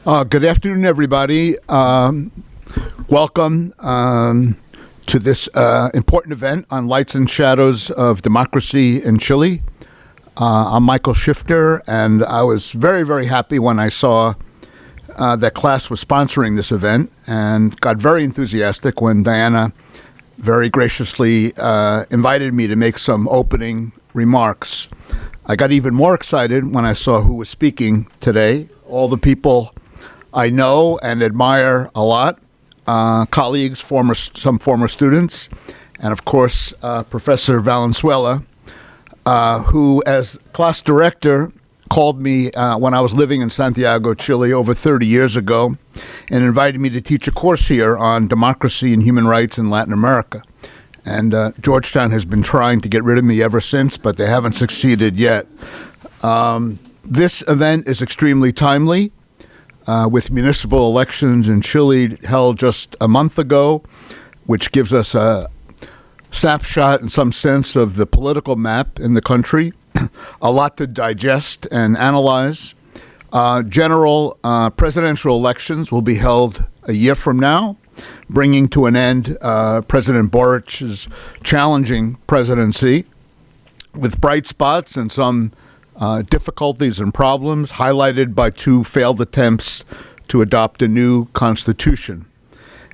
Good afternoon, everybody. Welcome to this important event on Lights and Shadows of Democracy in Chile. I'm Michael Shifter, and I was very, very happy when I saw that class was sponsoring this event, and got very enthusiastic when Diana very graciously invited me to make some opening remarks. I got even more excited when I saw who was speaking today. All the people I know and admire a lot, colleagues, some former students, and of course, Professor Valenzuela, who as class director called me when I was living in Santiago, Chile over 30 years ago, and invited me to teach a course here on democracy and human rights in Latin America. And Georgetown has been trying to get rid of me ever since, but they haven't succeeded yet. This event is extremely timely. With municipal elections in Chile held just a month ago, which gives us a snapshot in some sense of the political map in the country, a lot to digest and analyze. General presidential elections will be held a year from now, bringing to an end President Boric's challenging presidency, with bright spots and some difficulties and problems highlighted by two failed attempts to adopt a new constitution.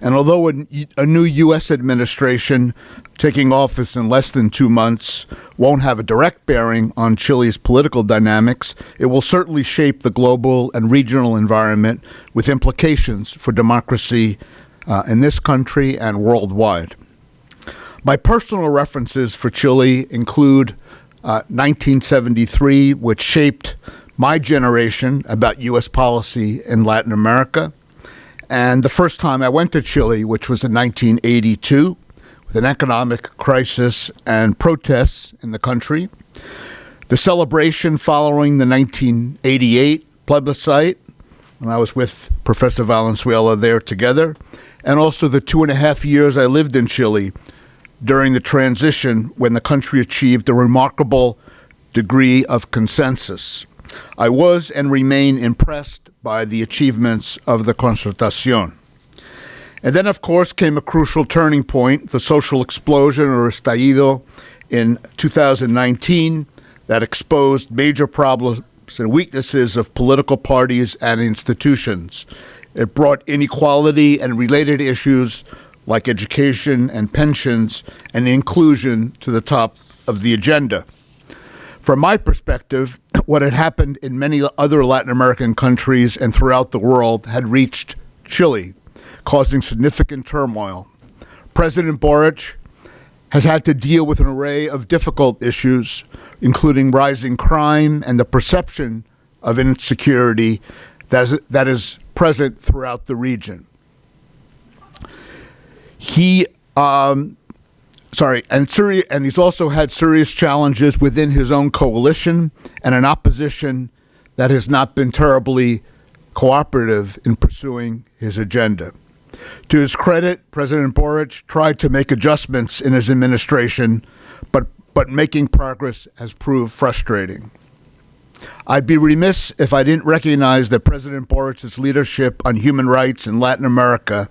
And although a new U.S. administration taking office in less than 2 months won't have a direct bearing on Chile's political dynamics, it will certainly shape the global and regional environment with implications for democracy in this country and worldwide. My personal references for Chile include 1973, which shaped my generation about U.S. policy in Latin America, and the first time I went to Chile, which was in 1982, with an economic crisis and protests in the country, the celebration following the 1988 plebiscite, when I was with Professor Valenzuela there together, and also the 2.5 years I lived in Chile during the transition when the country achieved a remarkable degree of consensus. I was and remain impressed by the achievements of the Concertación. And then, of course, came a crucial turning point, the social explosion or estallido in 2019 that exposed major problems and weaknesses of political parties and institutions. It brought inequality and related issues like education and pensions and inclusion to the top of the agenda. From my perspective, what had happened in many other Latin American countries and throughout the world had reached Chile, causing significant turmoil. President Boric has had to deal with an array of difficult issues, including rising crime and the perception of insecurity that is present throughout the region. He's also had serious challenges within his own coalition and an opposition that has not been terribly cooperative in pursuing his agenda. To his credit, President Boric tried to make adjustments in his administration, but making progress has proved frustrating. I'd be remiss if I didn't recognize that President Boric's leadership on human rights in Latin America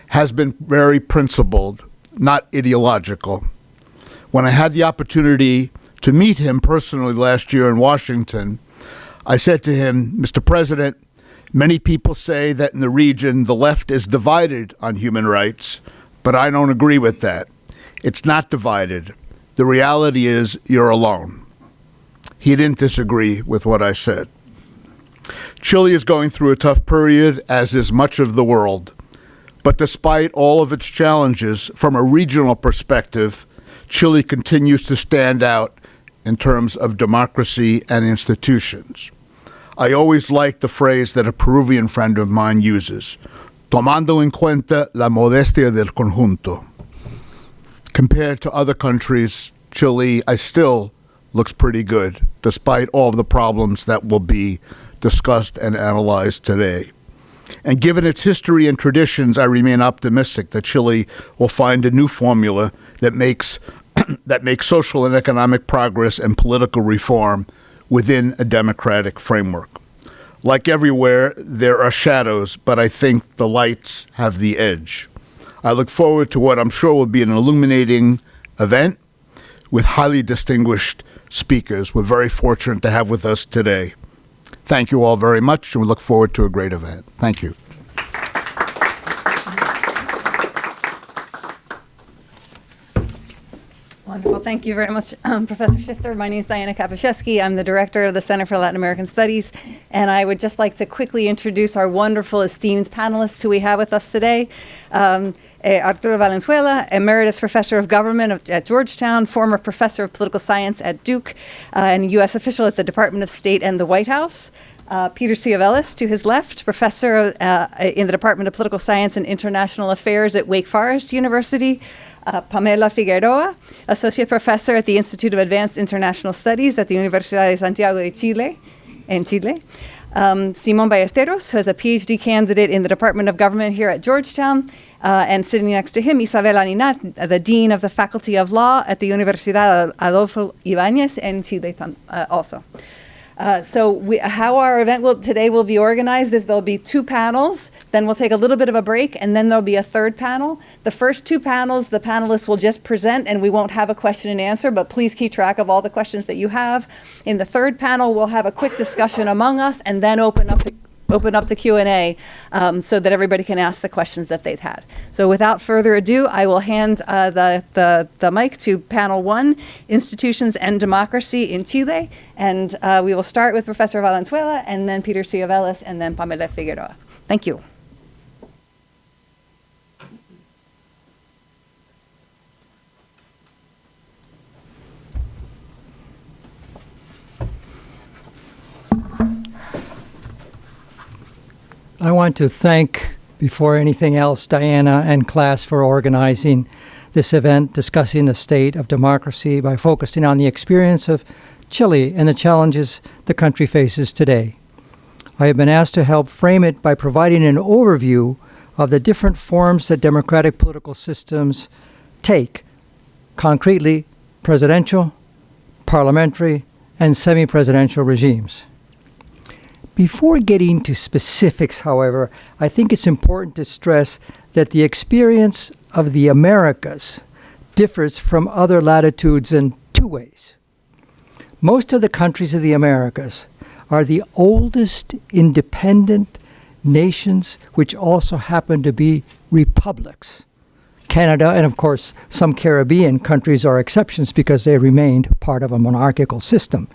has been very principled, not ideological. When I had the opportunity to meet him personally last year in Washington, I said to him, Mr. President, many people say that in the region the left is divided on human rights, but I don't agree with that. It's not divided. The reality is you're alone. He didn't disagree with what I said. Chile is going through a tough period, as is much of the world. But despite all of its challenges, from a regional perspective, Chile continues to stand out in terms of democracy and institutions. I always like the phrase that a Peruvian friend of mine uses, tomando en cuenta la modestia del conjunto. Compared to other countries, Chile still looks pretty good, despite all of the problems that will be discussed and analyzed today. And given its history and traditions, I remain optimistic that Chile will find a new formula that makes social and economic progress and political reform within a democratic framework. Like everywhere, there are shadows, but I think the lights have the edge. I look forward to what I'm sure will be an illuminating event with highly distinguished speakers we're very fortunate to have with us today. Thank you all very much, and we look forward to a great event. Thank you. Wonderful. Thank you very much, Professor Shifter. My name is Diana Kapiszewski. I'm the director of the Center for Latin American Studies, and I would just like to quickly introduce our wonderful, esteemed panelists who we have with us today. Arturo Valenzuela, Emeritus Professor of Government at Georgetown, former Professor of Political Science at Duke, and U.S. official at the Department of State and the White House. Peter Siavelis, to his left, Professor in the Department of Political Science and International Affairs at Wake Forest University. Pamela Figueroa, Associate Professor at the Institute of Advanced International Studies at the Universidad de Santiago de Chile, in Chile. Simón Ballesteros, who is a PhD candidate in the Department of Government here at Georgetown. And sitting next to him, Isabel Aninat, the Dean of the Faculty of Law at the Universidad Adolfo Ibáñez in Chile also. How our event today will be organized is there'll be two panels, then we'll take a little bit of a break, and then there'll be a third panel. The first two panels, the panelists will just present, and we won't have a question and answer, but please keep track of all the questions that you have. In the third panel, we'll have a quick discussion among us, and then open up to Q&A so that everybody can ask the questions that they've had. So without further ado, I will hand the mic to panel one, Institutions and Democracy in Chile. And we will start with Professor Valenzuela, and then Peter Siavelis, and then Pamela Figueroa. Thank you. I want to thank, before anything else, Diana and class for organizing this event discussing the state of democracy by focusing on the experience of Chile and the challenges the country faces today. I have been asked to help frame it by providing an overview of the different forms that democratic political systems take, concretely presidential, parliamentary, and semi-presidential regimes. Before getting to specifics, however, I think it's important to stress that the experience of the Americas differs from other latitudes in two ways. Most of the countries of the Americas are the oldest independent nations which also happen to be republics. Canada and, of course, some Caribbean countries are exceptions because they remained part of a monarchical system.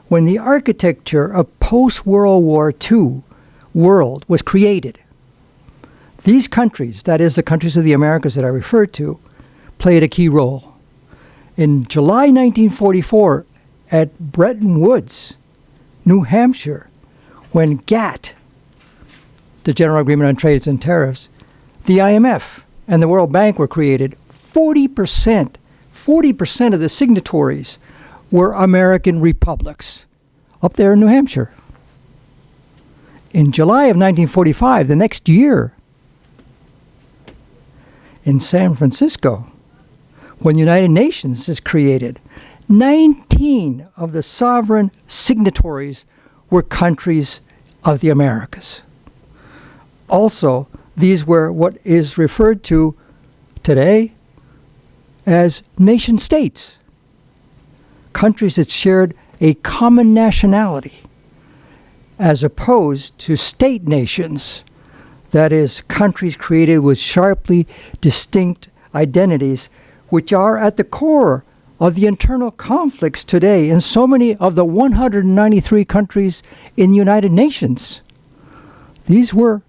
When the architecture of post-World War II world was created, these countries, that is the countries of the Americas that I referred to, played a key role. In July 1944, at Bretton Woods, New Hampshire, when GATT, the General Agreement on Trades and Tariffs, the IMF and the World Bank were created, 40% of the signatories were American republics up there in New Hampshire. In July of 1945, the next year, in San Francisco, when the United Nations is created, 19 of the sovereign signatories were countries of the Americas. Also, these were what is referred to today as nation states. Countries that shared a common nationality, as opposed to state nations, that is, countries created with sharply distinct identities, which are at the core of the internal conflicts today in so many of the 193 countries in the United Nations. These were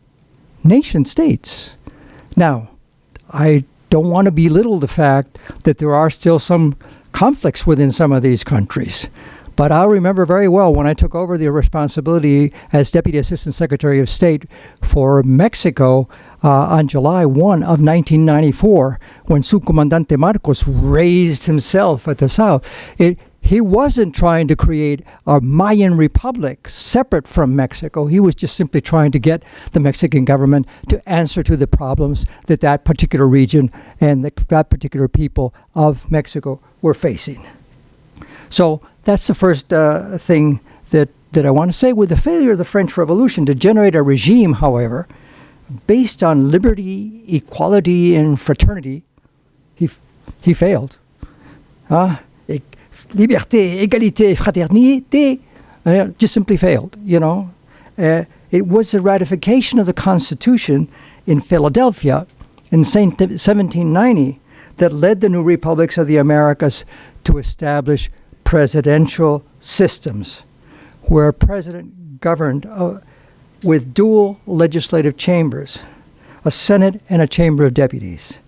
nation states. Now, I don't want to belittle the fact that there are still some conflicts within some of these countries. But I'll remember very well when I took over the responsibility as Deputy Assistant Secretary of State for Mexico on July 1 of 1994, when Subcomandante Marcos raised himself at the south. He wasn't trying to create a Mayan republic separate from Mexico. He was just simply trying to get the Mexican government to answer to the problems that that particular region and that particular people of Mexico were facing. So that's the first thing that that I want to say, with the failure of the French Revolution to generate a regime, however, based on liberty, equality, and fraternity, he failed. Liberté, égalité, fraternité, just simply failed, It was the ratification of the Constitution in Philadelphia in 1790 that led the new republics of the Americas to establish presidential systems, where a president governed with dual legislative chambers, a Senate and a Chamber of Deputies.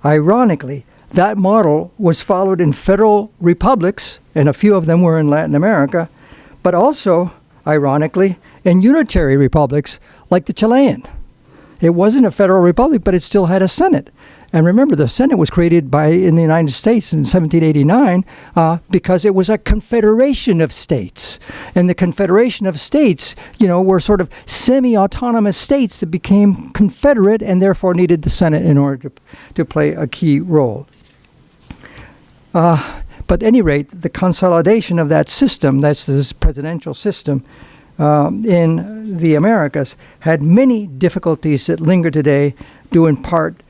Ironically, that model was followed in federal republics, and a few of them were in Latin America, but also, ironically, in unitary republics like the Chilean. It wasn't a federal republic, but it still had a Senate. And remember, the Senate was created in the United States in 1789 because it was a confederation of states. And the confederation of states, were sort of semi-autonomous states that became confederate and therefore needed the Senate in order to play a key role. But at any rate, the consolidation of that system, that's this presidential system, in the Americas, had many difficulties that linger today, due in part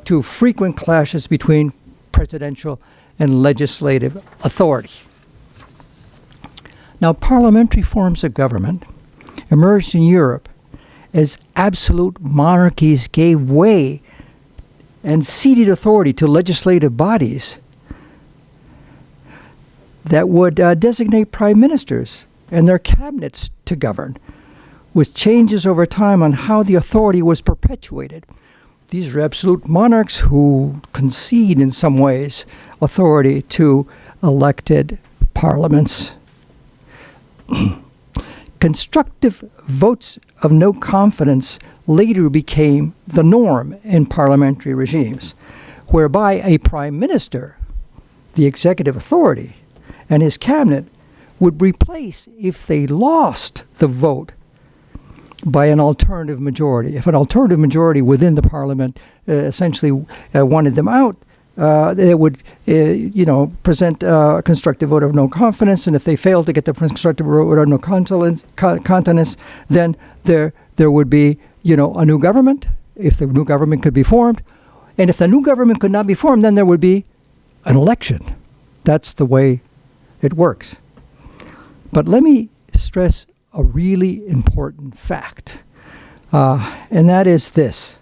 to frequent clashes between presidential and legislative authority. Now, parliamentary forms of government emerged in Europe as absolute monarchies gave way and ceded authority to legislative bodies that would designate prime ministers and their cabinets to govern, with changes over time on how the authority was perpetuated. These are absolute monarchs who concede, in some ways, authority to elected parliaments. Constructive votes of no confidence later became the norm in parliamentary regimes, whereby a prime minister, the executive authority, and his cabinet would replace, if they lost the vote, by an alternative majority. If an alternative majority within the parliament essentially wanted them out, they would, present a constructive vote of no confidence, and if they failed to get the constructive vote of no confidence, then there would be, a new government, if the new government could be formed, and if the new government could not be formed, then there would be an election. That's the way it works. But let me stress a really important fact, and that is this.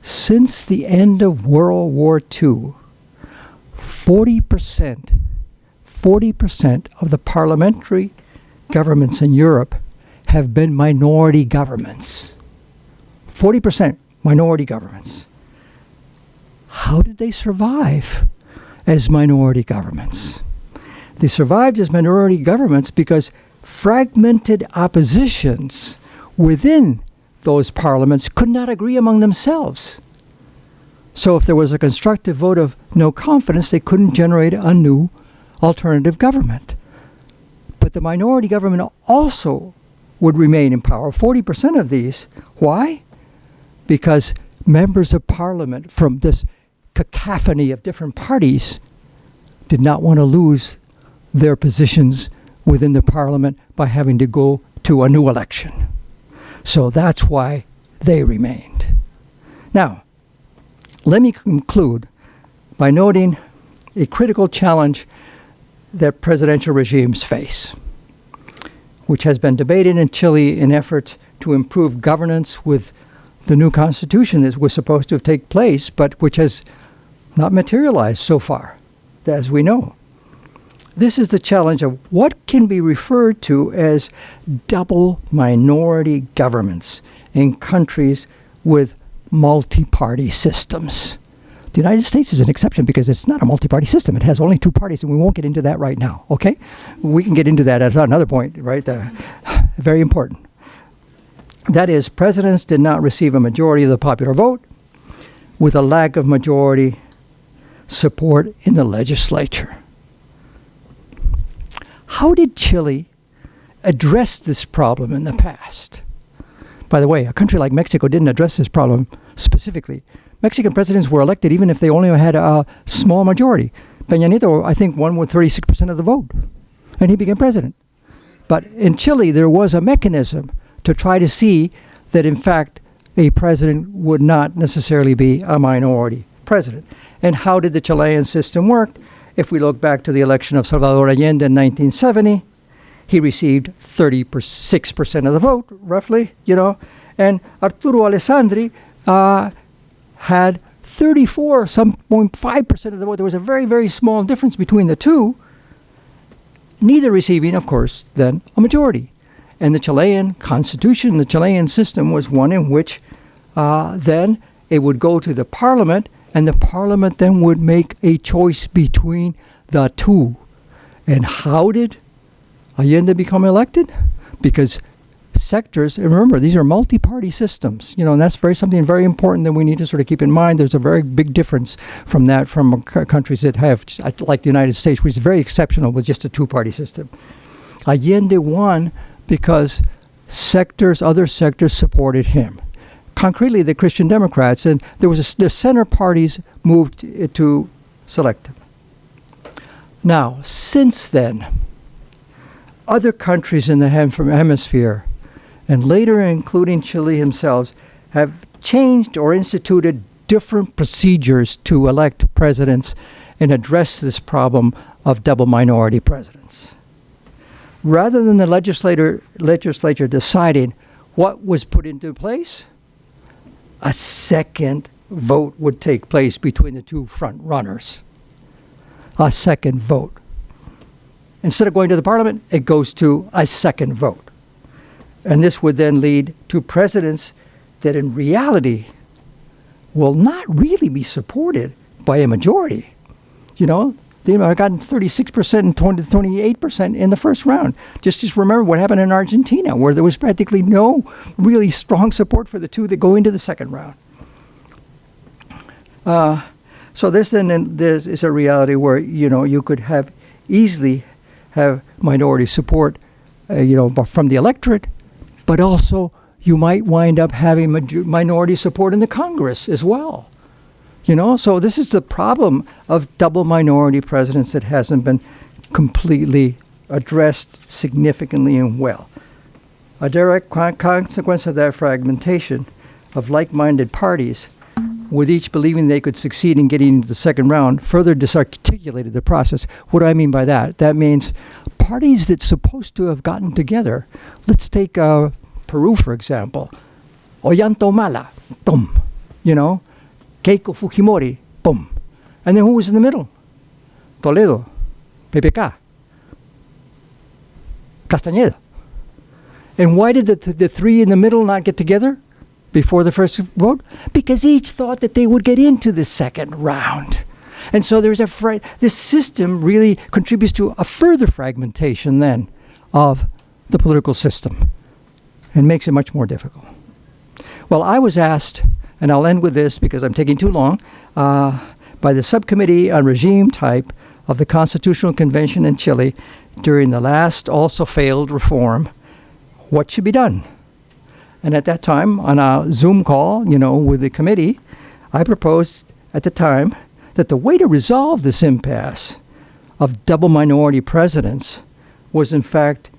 Since the end of World War II, 40% of the parliamentary governments in Europe have been minority governments. 40% minority governments. How did they survive as minority governments? They survived as minority governments because fragmented oppositions within those parliaments could not agree among themselves. So if there was a constructive vote of no confidence, they couldn't generate a new alternative government. But the minority government also would remain in power, 40% of these. Why? Because members of parliament from this cacophony of different parties did not want to lose their positions within the parliament by having to go to a new election. So that's why they remained. Now, let me conclude by noting a critical challenge that presidential regimes face, which has been debated in Chile in efforts to improve governance with the new constitution that was supposed to take place, but which has not materialized so far, as we know. This is the challenge of what can be referred to as double minority governments in countries with multi-party systems. The United States is an exception because it's not a multi-party system. It has only two parties, and we won't get into that right now, okay? We can get into that at another point, right? Very important. That is, presidents did not receive a majority of the popular vote with a lack of majority support in the legislature. How did Chile address this problem in the past? By the way, a country like Mexico didn't address this problem specifically. Mexican presidents were elected even if they only had a small majority. Peña Nieto, I think, won with 36% of the vote, and he became president. But in Chile, there was a mechanism to try to see that, in fact, a president would not necessarily be a minority president. And how did the Chilean system work? If we look back to the election of Salvador Allende in 1970, he received 36% of the vote, roughly, and Arturo Alessandri had 34.5% of the vote. There was a very, very small difference between the two, neither receiving, of course, then a majority. And the Chilean constitution, the Chilean system was one in which then it would go to the parliament, and the parliament then would make a choice between the two. And how did Allende become elected? Because sectors, and remember, these are multi-party systems, and that's something very important that we need to sort of keep in mind. There's a very big difference from that from countries that have, like the United States, which is very exceptional with just a two-party system. Allende won because other sectors supported him. Concretely, the Christian Democrats, and the center parties moved to select him. Now, since then, other countries in the hemisphere, and later including Chile themselves, have changed or instituted different procedures to elect presidents and address this problem of double minority presidents. Rather than the legislature deciding what was put into place, a second vote would take place between the two front runners. A second vote. Instead of going to the parliament, it goes to a second vote. And this would then lead to presidents that in reality will not really be supported by a majority. They have gotten 36% and 28% in the first round. Just remember what happened in Argentina, where there was practically no really strong support for the two that go into the second round. So this is a reality where, you could easily have minority support, from the electorate, but also you might wind up having minority support in the Congress as well. So this is the problem of double minority presidents that hasn't been completely addressed significantly and well. A direct consequence of that fragmentation of like-minded parties, with each believing they could succeed in getting into the second round, further disarticulated the process. What do I mean by that? That means parties that's supposed to have gotten together. Let's take Peru, for example. Ollanta, boom, Keiko Fujimori, boom. And then who was in the middle? Toledo, PPK, Castañeda. And why did the three in the middle not get together before the first vote? Because each thought that they would get into the second round. And so there's this system really contributes to a further fragmentation then of the political system and makes it much more difficult. Well, I was asked, and I'll end with this because I'm taking too long, by the Subcommittee on Regime Type of the Constitutional Convention in Chile during the last also failed reform, what should be done? And at that time, on a Zoom call, with the committee, I proposed at the time that the way to resolve this impasse of double minority presidents was, in fact,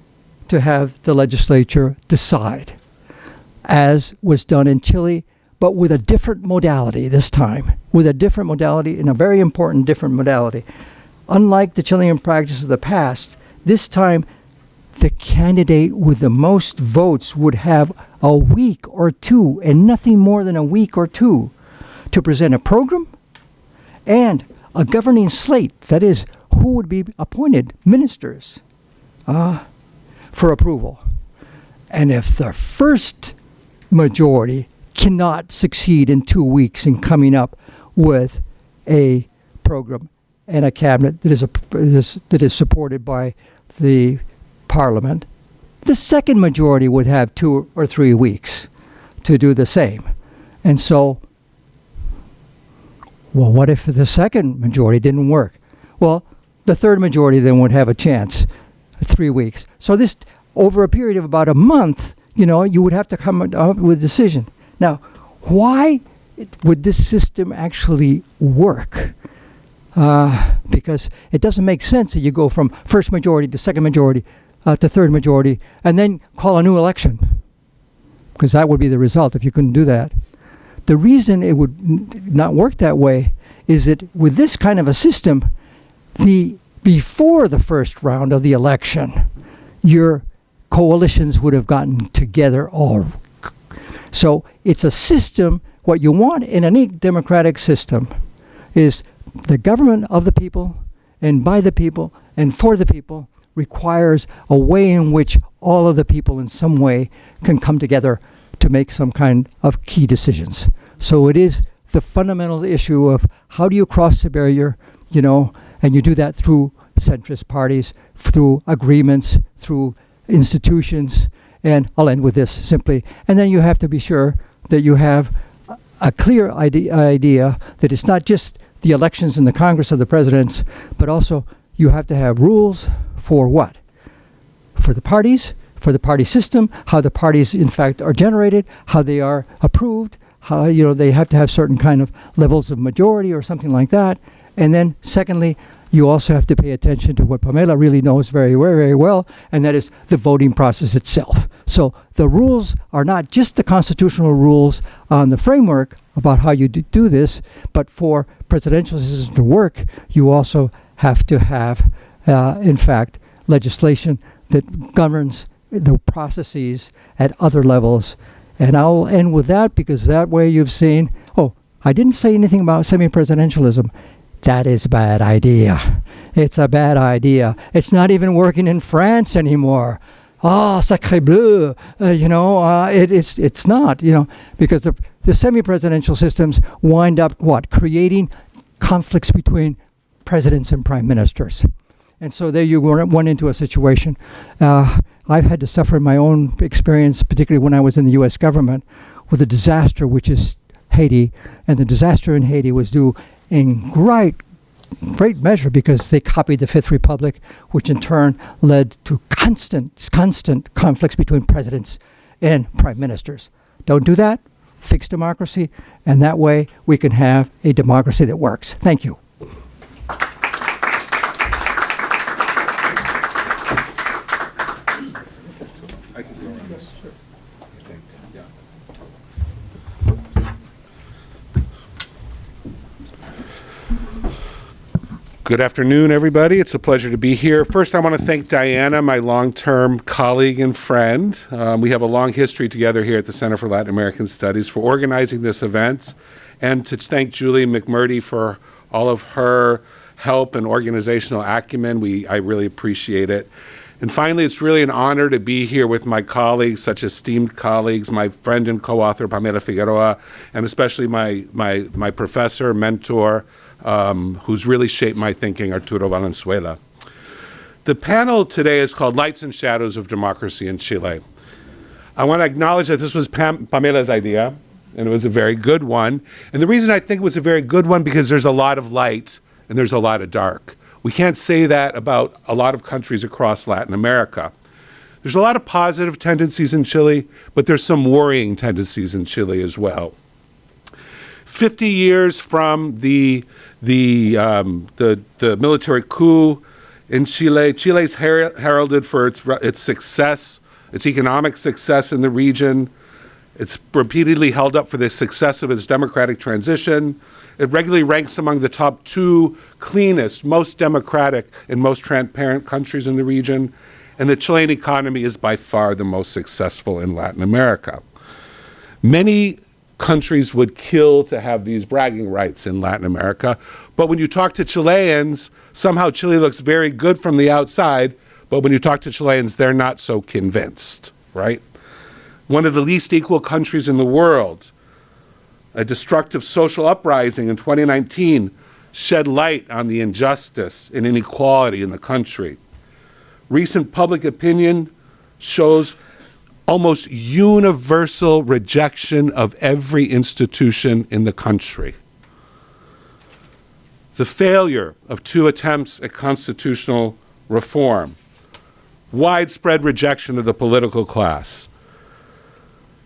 to have the legislature decide, as was done in Chile, but with a different modality this time, with a different modality and a very important different modality. Unlike the Chilean practice of the past, this time the candidate with the most votes would have a week or two, and nothing more than a week or two, to present a program and a governing slate, that is, who would be appointed ministers for approval. And if the first majority cannot succeed in 2 weeks in coming up with a program and a cabinet that is supported by the parliament, the second majority would have 2 or 3 weeks to do the same. And so, well, what if the second majority didn't work? Well, the third majority then would have a chance, 3 weeks. So this, over a period of about a month, you would have to come up with a decision. Now, why would this system actually work? Because it doesn't make sense that you go from first majority to second majority to third majority, and then call a new election, because that would be the result if you couldn't do that. The reason it would not work that way is that with this kind of a system, before the first round of the election, your coalitions would have gotten together all. So it's a system. What you want in any democratic system is the government of the people and by the people and for the people requires a way in which all of the people in some way can come together to make some kind of key decisions. So it is the fundamental issue of how do you cross the barrier, and you do that through centrist parties, through agreements, through institutions, and I'll end with this simply. And then you have to be sure that you have a clear idea that it's not just the elections in the Congress of the presidents, but also you have to have rules for what? For the parties, for the party system, how the parties in fact are generated, how they are approved, how they have to have certain kind of levels of majority or something like that. And then secondly, you also have to pay attention to what Pamela really knows very, very, very well, and that is the voting process itself. So the rules are not just the constitutional rules on the framework about how you do this, but for presidential system to work, you also have to have, in fact, legislation that governs the processes at other levels. And I'll end with that because that way you've seen, I didn't say anything about semi-presidentialism. That is a bad idea. It's a bad idea. It's not even working in France anymore. Sacré bleu. It's not, because the semi-presidential systems wind up creating conflicts between presidents and prime ministers. And so there you run into a situation. I've had to suffer in my own experience, particularly when I was in the U.S. government, with a disaster which is Haiti. And the disaster in Haiti was due in great measure because they copied the Fifth Republic, which in turn led to constant conflicts between presidents and prime ministers. Don't do that. Fix democracy, and that way we can have a democracy that works. Thank you. Good afternoon, everybody. It's a pleasure to be here. First, I want to thank Diana, my long-term colleague and friend. We have a long history together here at the Center for Latin American Studies for organizing this event, and to thank Julie McMurdy for all of her help and organizational acumen. I really appreciate it. And finally, it's really an honor to be here with my colleagues, such esteemed colleagues, my friend and co-author, Pamela Figueroa, and especially my professor, mentor, who's really shaped my thinking, Arturo Valenzuela. The panel today is called Lights and Shadows of Democracy in Chile. I want to acknowledge that this was Pamela's idea, and it was a very good one. And the reason I think it was a very good one, because there's a lot of light and there's a lot of dark. We can't say that about a lot of countries across Latin America. There's a lot of positive tendencies in Chile, but there's some worrying tendencies in Chile as well. 50 years from the military coup in Chile, Chile's heralded for its success, its economic success in the region. It's repeatedly held up for the success of its democratic transition. It regularly ranks among the top 2 cleanest, most democratic, and most transparent countries in the region. And the Chilean economy is by far the most successful in Latin America. Many countries would kill to have these bragging rights in Latin America. But when you talk to Chileans, somehow Chile looks very good from the outside. But when you talk to Chileans, they're not so convinced, right? One of the least equal countries in the world. A destructive social uprising in 2019 shed light on the injustice and inequality in the country. Recent public opinion shows almost universal rejection of every institution in the country. The failure of 2 attempts at constitutional reform. Widespread rejection of the political class.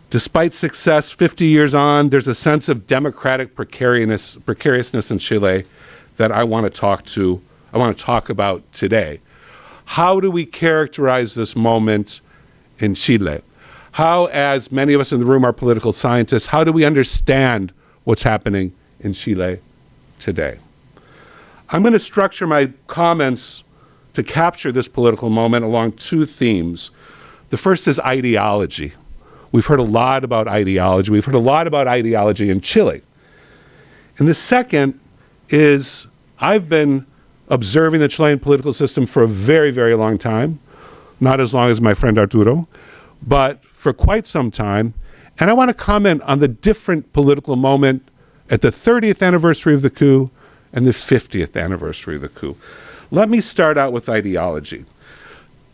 Despite success 50 years on, there's a sense of democratic precariousness in Chile that I want to talk about today. how do we characterize this moment in Chile? How, as many of us in the room are political scientists, how do we understand what's happening in Chile today? I'm going to structure my comments to capture this political moment along two themes. The first is ideology. We've heard a lot about ideology. We've heard a lot about ideology in Chile. And the second is I've been observing the Chilean political system for a very, very long time, not as long as my friend Arturo, but for quite some time. And I want to comment on the different political moment at the 30th anniversary of the coup and the 50th anniversary of the coup. Let me start out with ideology.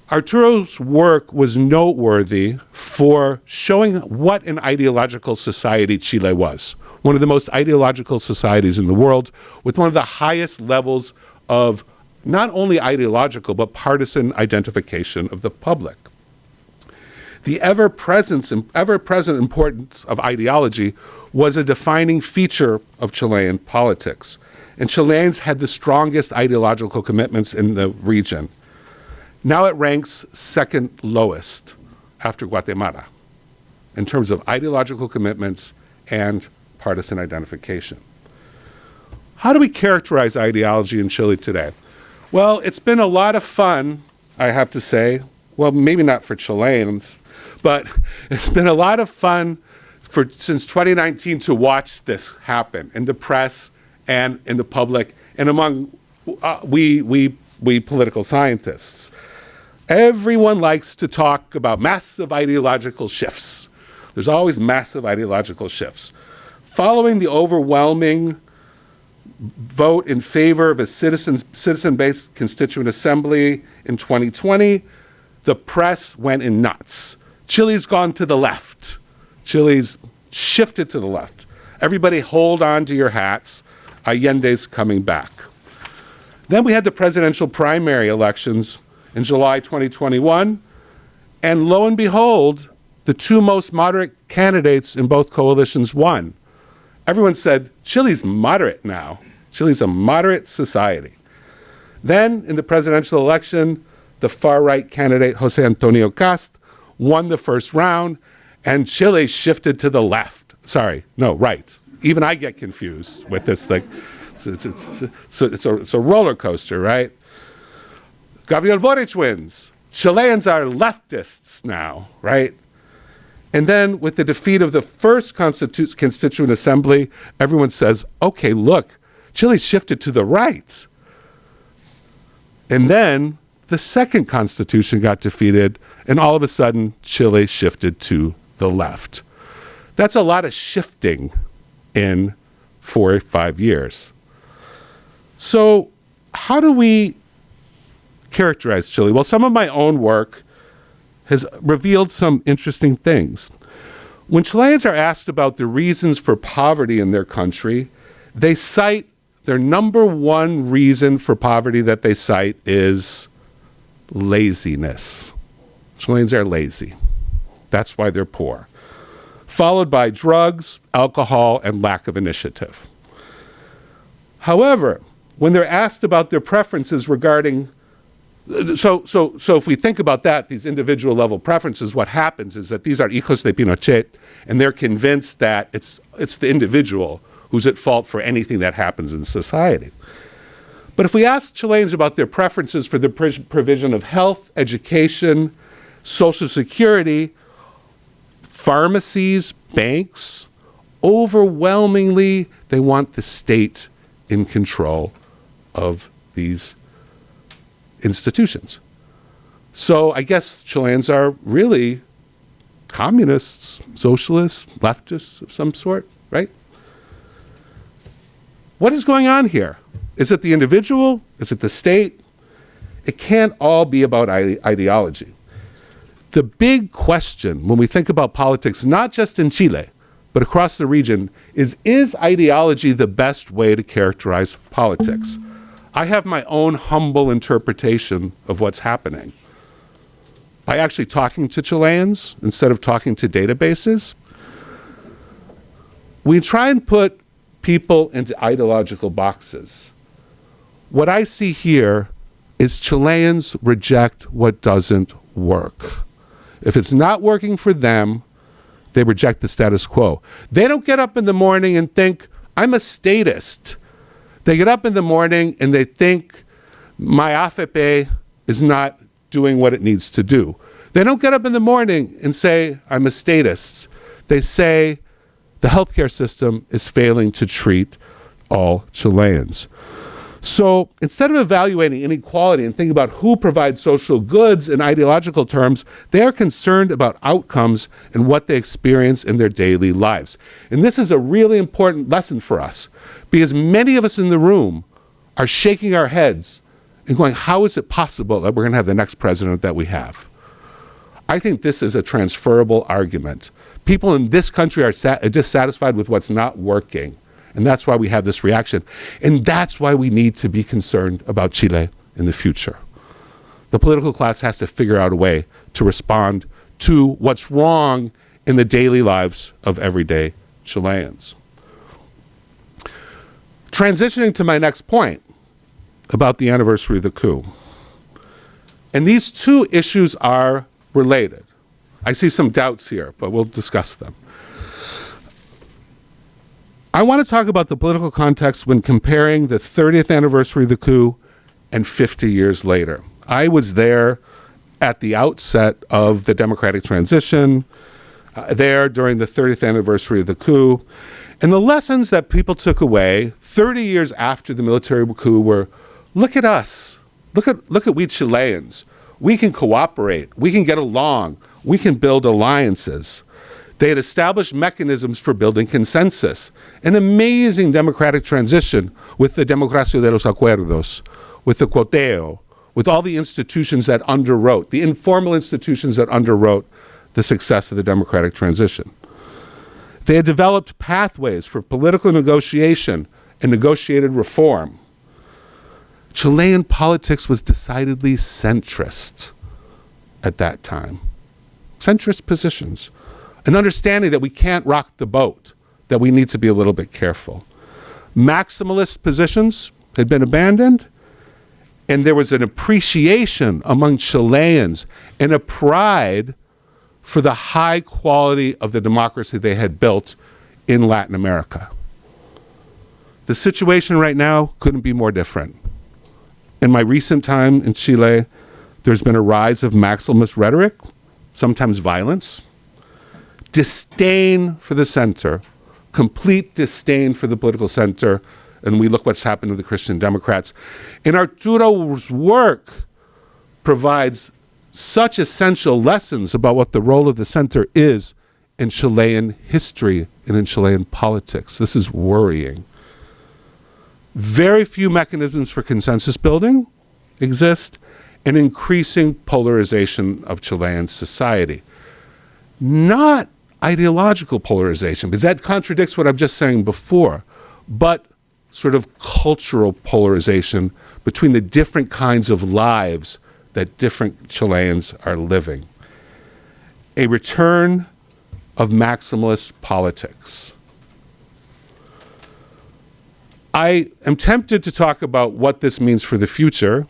Arturo's work was noteworthy for showing what an ideological society Chile was. One of the most ideological societies in the world, with one of the highest levels of not only ideological, but partisan identification of the public. The ever-present importance of ideology was a defining feature of Chilean politics. And Chileans had the strongest ideological commitments in the region. Now it ranks second lowest after Guatemala in terms of ideological commitments and partisan identification. How do we characterize ideology in Chile today? Well, it's been a lot of fun, I have to say. Well, maybe not for Chileans, but it's been a lot of fun since 2019 to watch this happen in the press and in the public and among we political scientists. Everyone likes to talk about massive ideological shifts. There's always massive ideological shifts. Following the overwhelming vote in favor of a citizen-based constituent assembly in 2020, the press went in nuts. Chile's gone to the left. Chile's shifted to the left. Everybody hold on to your hats. Allende's coming back. Then we had the presidential primary elections in July 2021, and lo and behold, the two most moderate candidates in both coalitions won. Everyone said, Chile's moderate now. Chile's a moderate society. Then, in the presidential election, the far-right candidate, Jose Antonio Cast, won the first round, and Chile shifted to the left. Sorry, no, right. Even I get confused with this thing. It's a roller coaster, right? Gabriel Boric wins. Chileans are leftists now, right? And then with the defeat of the first constituent assembly, everyone says, okay, look, Chile shifted to the right. And then the second constitution got defeated, and all of a sudden, Chile shifted to the left. That's a lot of shifting in 4 or 5 years. So how do we characterize Chile? Well, some of my own work has revealed some interesting things. When Chileans are asked about the reasons for poverty in their country, they cite their number one reason for poverty that they cite is laziness. Chileans are lazy. That's why they're poor. Followed by drugs, alcohol, and lack of initiative. However, when they're asked about their preferences regarding So if we think about that, these individual level preferences, what happens is that these are hijos de Pinochet, and they're convinced that it's the individual who's at fault for anything that happens in society. But if we ask Chileans about their preferences for the provision of health, education, social security, pharmacies, banks, overwhelmingly, they want the state in control of these institutions. So I guess Chileans are really communists, socialists, leftists of some sort, right? What is going on here? Is it the individual? Is it the state? It can't all be about ideology. The big question when we think about politics, not just in Chile, but across the region, is ideology the best way to characterize politics? I have my own humble interpretation of what's happening. By actually talking to Chileans instead of talking to databases, we try and put people into ideological boxes. What I see here is Chileans reject what doesn't work. If it's not working for them, they reject the status quo. They don't get up in the morning and think, I'm a statist. They get up in the morning and they think, my AFP is not doing what it needs to do. They don't get up in the morning and say, I'm a statist. They say, the healthcare system is failing to treat all Chileans. So instead of evaluating inequality and thinking about who provides social goods in ideological terms, they are concerned about outcomes and what they experience in their daily lives. And this is a really important lesson for us, because many of us in the room are shaking our heads and going, how is it possible that we're going to have the next president that we have? I think this is a transferable argument. People in this country are dissatisfied with what's not working. And that's why we have this reaction. And that's why we need to be concerned about Chile in the future. The political class has to figure out a way to respond to what's wrong in the daily lives of everyday Chileans. Transitioning to my next point about the anniversary of the coup. And these two issues are related. I see some doubts here, but we'll discuss them. I want to talk about the political context when comparing the 30th anniversary of the coup and 50 years later. I was there at the outset of the democratic transition, there during the 30th anniversary of the coup. And the lessons that people took away 30 years after the military coup were, look at us. Look at we Chileans. We can cooperate. We can get along. We can build alliances. They had established mechanisms for building consensus, an amazing democratic transition with the democracia de los acuerdos, with the quoteo, with all the institutions that underwrote, the informal institutions that underwrote the success of the democratic transition. They had developed pathways for political negotiation and negotiated reform. Chilean politics was decidedly centrist at that time. Centrist positions. An understanding that we can't rock the boat, that we need to be a little bit careful. Maximalist positions had been abandoned, and there was an appreciation among Chileans and a pride for the high quality of the democracy they had built in Latin America. The situation right now couldn't be more different. In my recent time in Chile, there's been a rise of maximalist rhetoric, sometimes violence, disdain for the center, complete disdain for the political center, and we look what's happened to the Christian Democrats. And Arturo's work provides such essential lessons about what the role of the center is in Chilean history and in Chilean politics. This is worrying. Very few mechanisms for consensus building exist, and increasing polarization of Chilean society. Not ideological polarization, because that contradicts what I'm just saying before, but sort of cultural polarization between the different kinds of lives that different Chileans are living. A return of maximalist politics. I am tempted to talk about what this means for the future,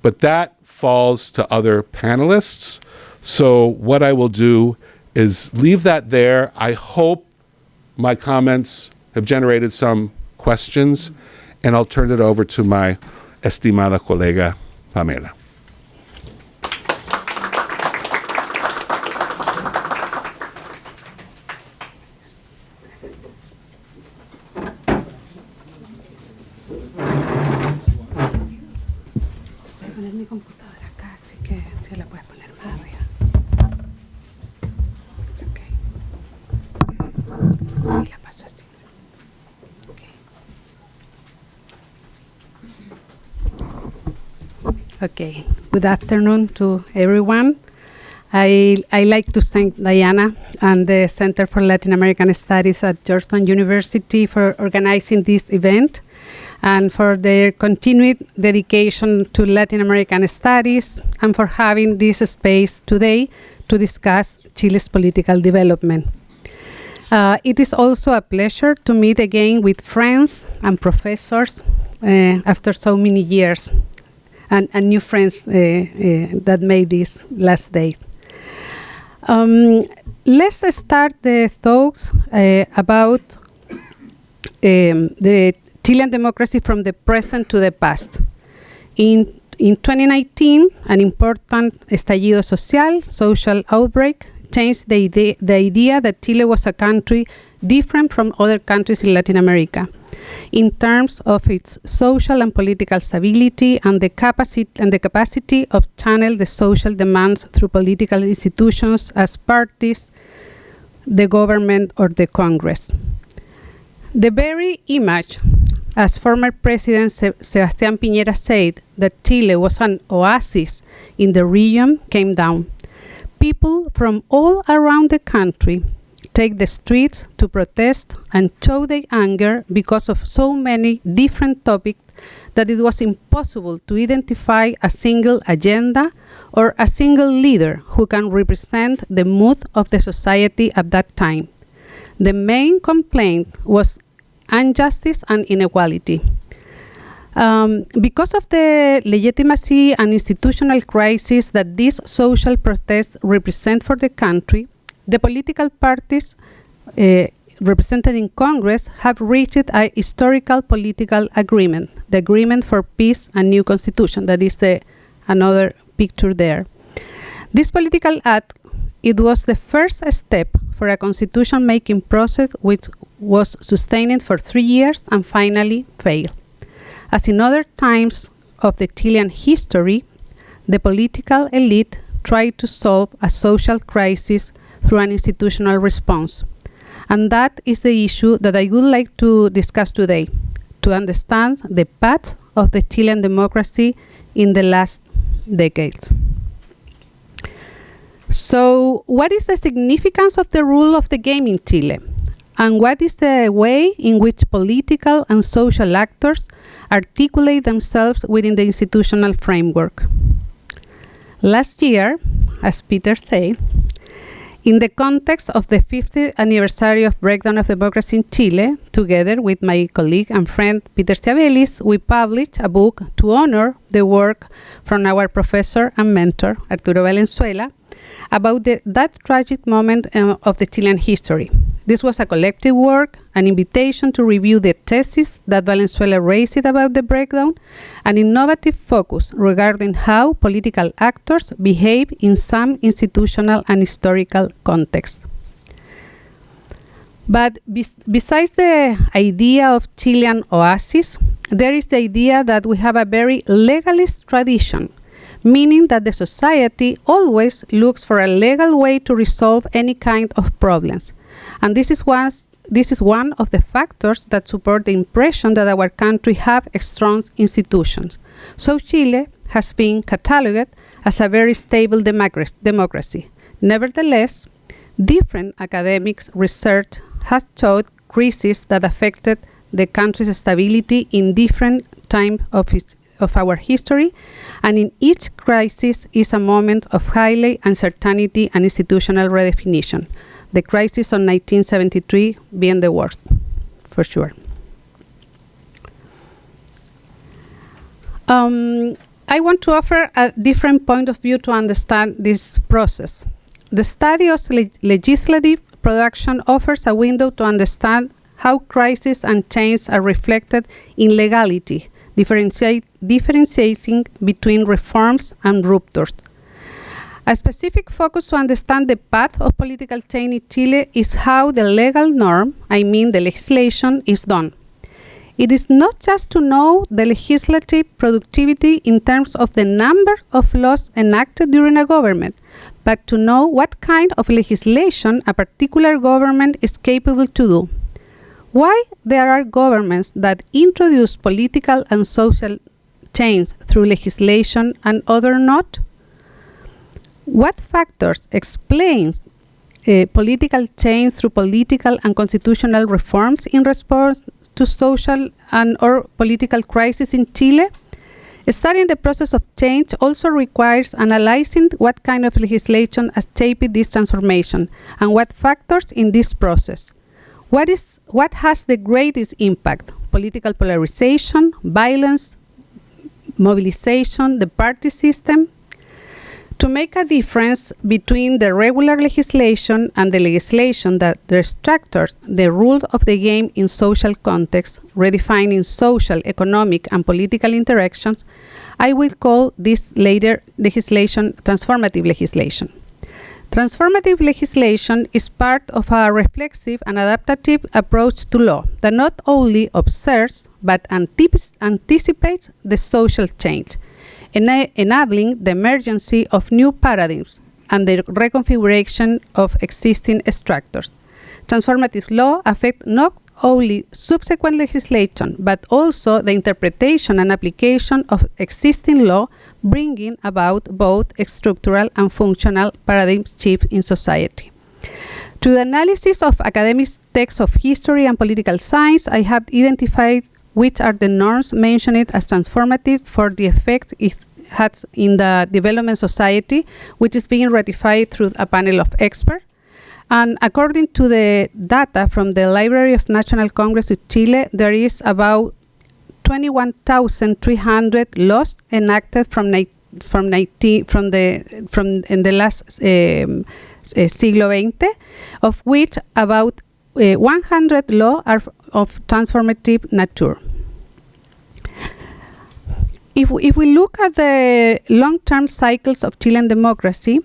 but that falls to other panelists. So what I will do is leave that there. I hope my comments have generated some questions, and I'll turn it over to my estimada colega, Pamela. Okay, good afternoon to everyone. I like to thank Diana and the Center for Latin American Studies at Georgetown University for organizing this event and for their continued dedication to Latin American studies and for having this space today to discuss Chile's political development. It is also a pleasure to meet again with friends and professors after so many years. and new friends that made this last day. Let's start the thoughts about the Chilean democracy from the present to the past. In 2019, an important estallido social outbreak, changed the idea that Chile was a country different from other countries in Latin America in terms of its social and political stability and the capacity of channel the social demands through political institutions as parties, the government, or the Congress. The very image, as former President Sebastián Piñera said, that Chile was an oasis in the region came down. People from all around the country take the streets to protest and show their anger because of so many different topics that it was impossible to identify a single agenda or a single leader who can represent the mood of the society at that time. The main complaint was injustice and inequality. Because of the legitimacy and institutional crisis that these social protests represent for the country, the political parties represented in Congress have reached a historical political agreement, the Agreement for Peace and New Constitution. That is another picture there. This political act, it was the first step for a constitution-making process which was sustained for 3 years and finally failed. As in other times of the Chilean history, the political elite tried to solve a social crisis through an institutional response. And that is the issue that I would like to discuss today, to understand the path of the Chilean democracy in the last decades. So, what is the significance of the rule of the game in Chile? And what is the way in which political and social actors articulate themselves within the institutional framework? Last year, as Peter said, in the context of the 50th anniversary of breakdown of democracy in Chile, together with my colleague and friend Peter Siavelis, we published a book to honor the work from our professor and mentor, Arturo Valenzuela, about that tragic moment of the Chilean history. This was a collective work, an invitation to review the thesis that Valenzuela raised about the breakdown, an innovative focus regarding how political actors behave in some institutional and historical contexts. But besides the idea of Chilean oasis, there is the idea that we have a very legalist tradition, meaning that the society always looks for a legal way to resolve any kind of problems. And this is one of the factors that support the impression that our country have strong institutions. So Chile has been catalogued as a very stable democracy. Nevertheless, different academics' research has showed crises that affected the country's stability in different times of our history, and in each crisis is a moment of highly uncertainty and institutional redefinition. The crisis of 1973 being the worst, for sure. I want to offer a different point of view to understand this process. The study of legislative production offers a window to understand how crisis and change are reflected in legality, differentiating between reforms and ruptures. A specific focus to understand the path of political change in Chile is how the legal norm, I mean the legislation, is done. It is not just to know the legislative productivity in terms of the number of laws enacted during a government, but to know what kind of legislation a particular government is capable to do. Why there are governments that introduce political and social change through legislation and others not? What factors explain political change through political and constitutional reforms in response to social and or political crisis in Chile? Studying the process of change also requires analyzing what kind of legislation has shaped this transformation and what factors in this process. What has the greatest impact? Political polarization, violence, mobilization, the party system, to make a difference between the regular legislation and the legislation that restructures the rules of the game in social context, redefining social, economic, and political interactions, I will call this later legislation transformative legislation. Transformative legislation is part of a reflexive and adaptive approach to law that not only observes but anticipates the social change, enabling the emergence of new paradigms and the reconfiguration of existing structures. Transformative law affects not only subsequent legislation, but also the interpretation and application of existing law, bringing about both structural and functional paradigm shifts in society. To the analysis of academic texts of history and political science, I have identified which are the norms mentioned as transformative for the effects it has in the development society, which is being ratified through a panel of experts. And according to the data from the Library of National Congress of Chile, there is about 21,300 laws enacted in the last siglo XX, of which about 100 laws are of transformative nature. If we look at the long-term cycles of Chilean democracy,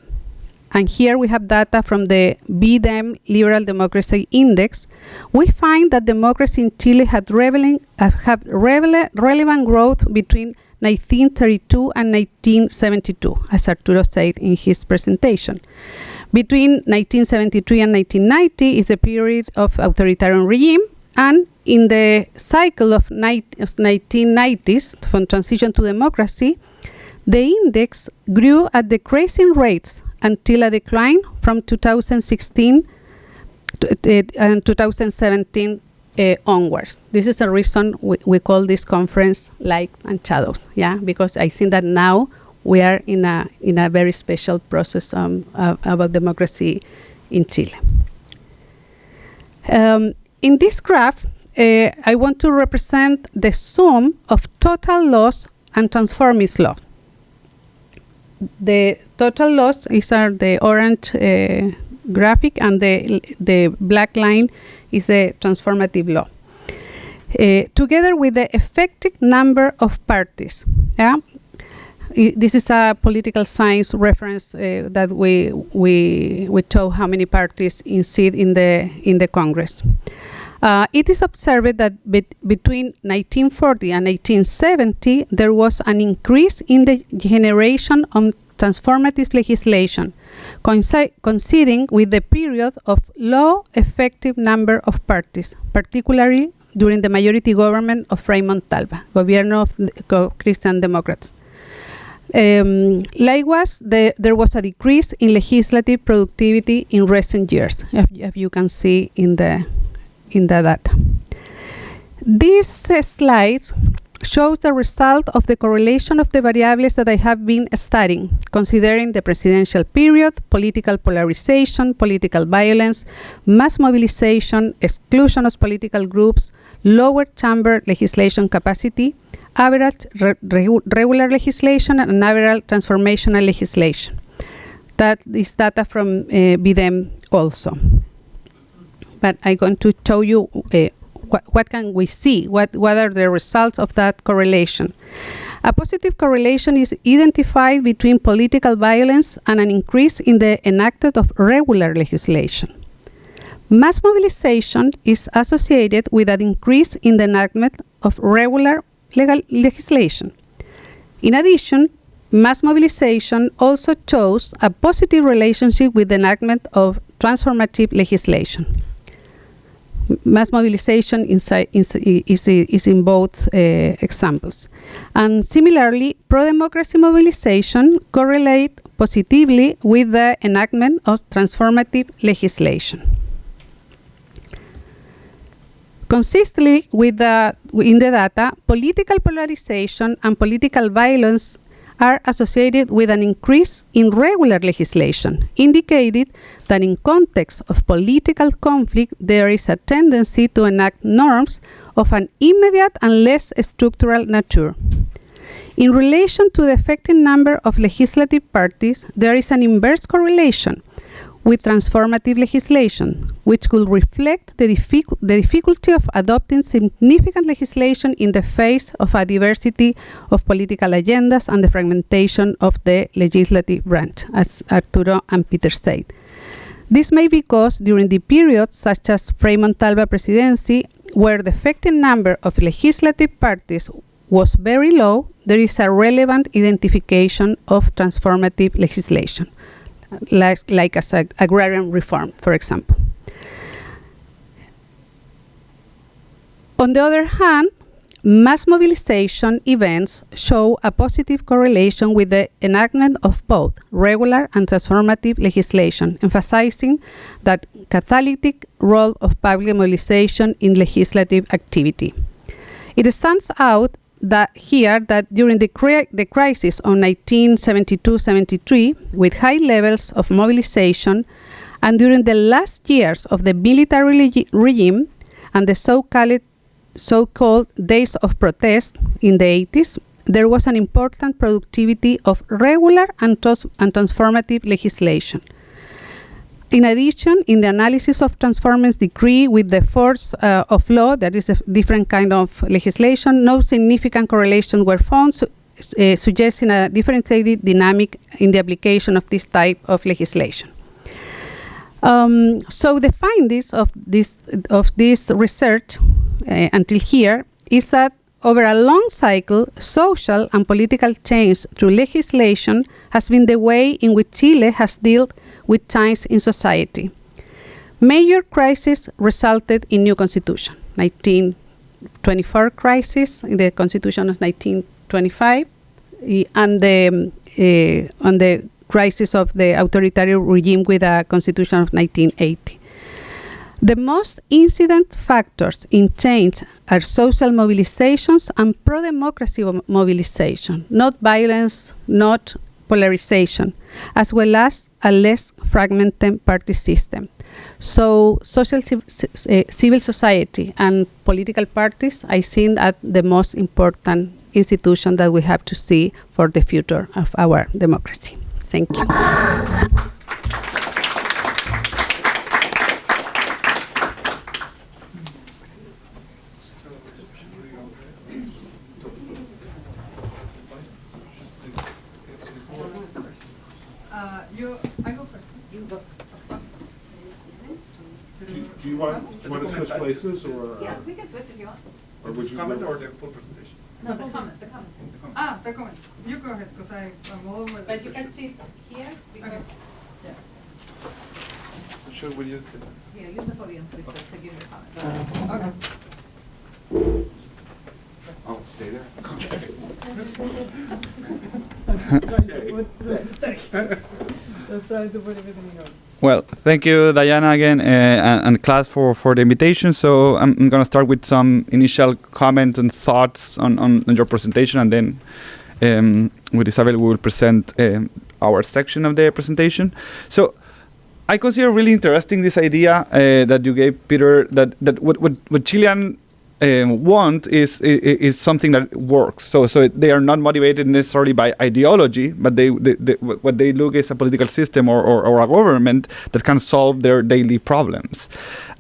and here we have data from the BDEM Liberal Democracy Index, we find that democracy in Chile had relevant growth between 1932 and 1972, as Arturo said in his presentation. Between 1973 and 1990 is the period of authoritarian regime, and in the cycle of 1990s, from transition to democracy, the index grew at decreasing rates until a decline from 2016 and 2017 onwards. This is a reason we call this conference Light and Shadows, yeah, because I think that now we are in a very special process about democracy in Chile. In this graph, I want to represent the sum of total loss and transformist law. The total loss is the orange graphic, and the black line is the transformative law. Together with the effective number of parties. Yeah? This is a political science reference that we show how many parties sit in the Congress. It is observed that between 1940 and 1970, there was an increase in the generation of transformative legislation, coinciding with the period of low effective number of parties, particularly during the majority government of Frei Montalva, Gobierno of Christian Democrats. Likewise, there was a decrease in legislative productivity in recent years, as you can see in the data. This slide shows the result of the correlation of the variables that I have been studying, considering the presidential period, political polarization, political violence, mass mobilization, exclusion of political groups, lower chamber legislation capacity, average regular legislation, and average transformational legislation. That is data from BDEM also. But I'm going to show you what can we see, what are the results of that correlation. A positive correlation is identified between political violence and an increase in the enactment of regular legislation. Mass mobilization is associated with an increase in the enactment of regular legal legislation. In addition, mass mobilization also shows a positive relationship with the enactment of transformative legislation. Mass mobilization is in both examples. And similarly, pro-democracy mobilization correlate positively with the enactment of transformative legislation. Consistently in the data, political polarization and political violence are associated with an increase in regular legislation, indicating that in context of political conflict, there is a tendency to enact norms of an immediate and less structural nature. In relation to the effective number of legislative parties, there is an inverse correlation with transformative legislation, which could reflect the difficulty of adopting significant legislation in the face of a diversity of political agendas and the fragmentation of the legislative branch, as Arturo and Peter said. This may be because during the periods such as Frei Montalva presidency, where the effective number of legislative parties was very low, there is a relevant identification of transformative legislation, like as agrarian reform, for example. On the other hand, mass mobilization events show a positive correlation with the enactment of both regular and transformative legislation, emphasizing that catalytic role of public mobilization in legislative activity. It stands out that during the crisis of 1972-73, with high levels of mobilization, and during the last years of the military regime and the so-called days of protest in the 80s, there was an important productivity of regular and transformative legislation. In addition, in the analysis of transformance decree with the force of law, that is a different kind of legislation, no significant correlations were found, suggesting a differentiated dynamic in the application of this type of legislation. So the findings of this research until here is that over a long cycle, social and political change through legislation has been the way in which Chile has dealt with change in society. Major crises resulted in new constitution. 1924 crisis in the constitution of 1925, and the crisis of the authoritarian regime with a constitution of 1980. The most incident factors in change are social mobilizations and pro-democracy mobilization, not violence, not polarization, as well as a less fragmented party system. So social civil society and political parties, I think, are the most important institution that we have to see for the future of our democracy. Thank you. I go first. You go. Do you want to switch places, or? Yeah, we can switch if you want. Or would you comment or the full presentation? No, the comment. Ah, the comment. You go ahead, because I'm all over. But you can sit here because. Okay. Yeah. Sure, will you sit? Yeah, use the podium, please, to give your comments. Okay. Oh, stay there? Let's try to put everything on. Well, thank you, Diana, again, and class for the invitation. So I'm going to start with some initial comments and thoughts on your presentation, and then with Isabel, we will present our section of the presentation. So I consider really interesting this idea that you gave, Peter, that what Chilean want is something that works. So they are not motivated necessarily by ideology, but what they look is a political system or a government that can solve their daily problems.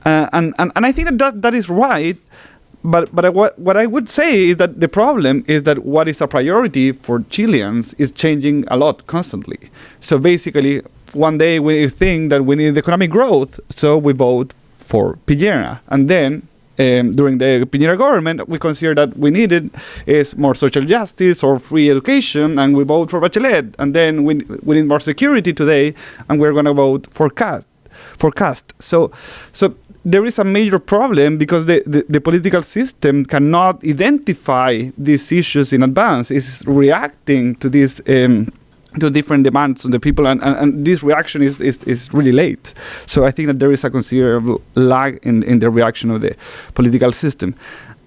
And I think that is right. But what I would say is that the problem is that what is a priority for Chileans is changing a lot constantly. So basically, one day we think that we need economic growth, so we vote for Piñera, and then during the Piñera government, we consider that we needed is more social justice or free education, and we vote for Bachelet. And then we need more security today, and we're going to vote for Cast. So there is a major problem because the political system cannot identify these issues in advance. It's reacting to these to different demands on the people, and this reaction is really late. So I think that there is a considerable lag in the reaction of the political system.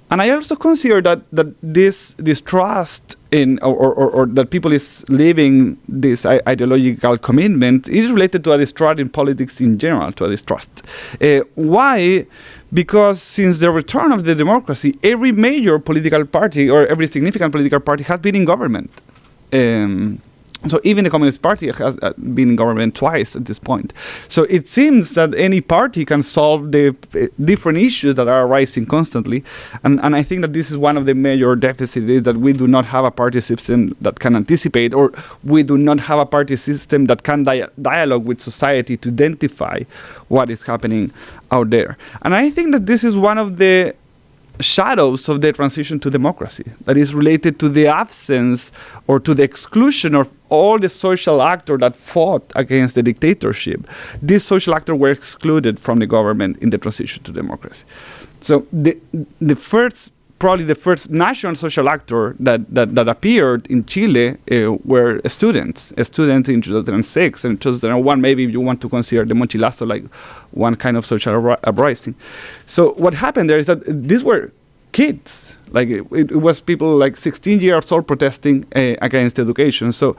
And I also consider that this trust or that people is living this ideological commitment is related to a distrust in politics in general, to a distrust. Why? Because since the return of the democracy, every major political party or every significant political party has been in government. So even the Communist Party has been in government twice at this point. So it seems that any party can solve the different issues that are arising constantly. And I think that this is one of the major deficits, is that we do not have a party system that can anticipate, or we do not have a party system that can dialogue with society to identify what is happening out there. And I think that this is one of the shadows of the transition to democracy, that is related to the absence or to the exclusion of all the social actors that fought against the dictatorship. These social actors were excluded from the government in the transition to democracy. So probably the first national social actor that appeared in Chile were students in 2006 and 2001. Maybe you want to consider the Mochilazo like one kind of social uprising. So what happened there is that these were kids, like it was people like 16 years old protesting against education. So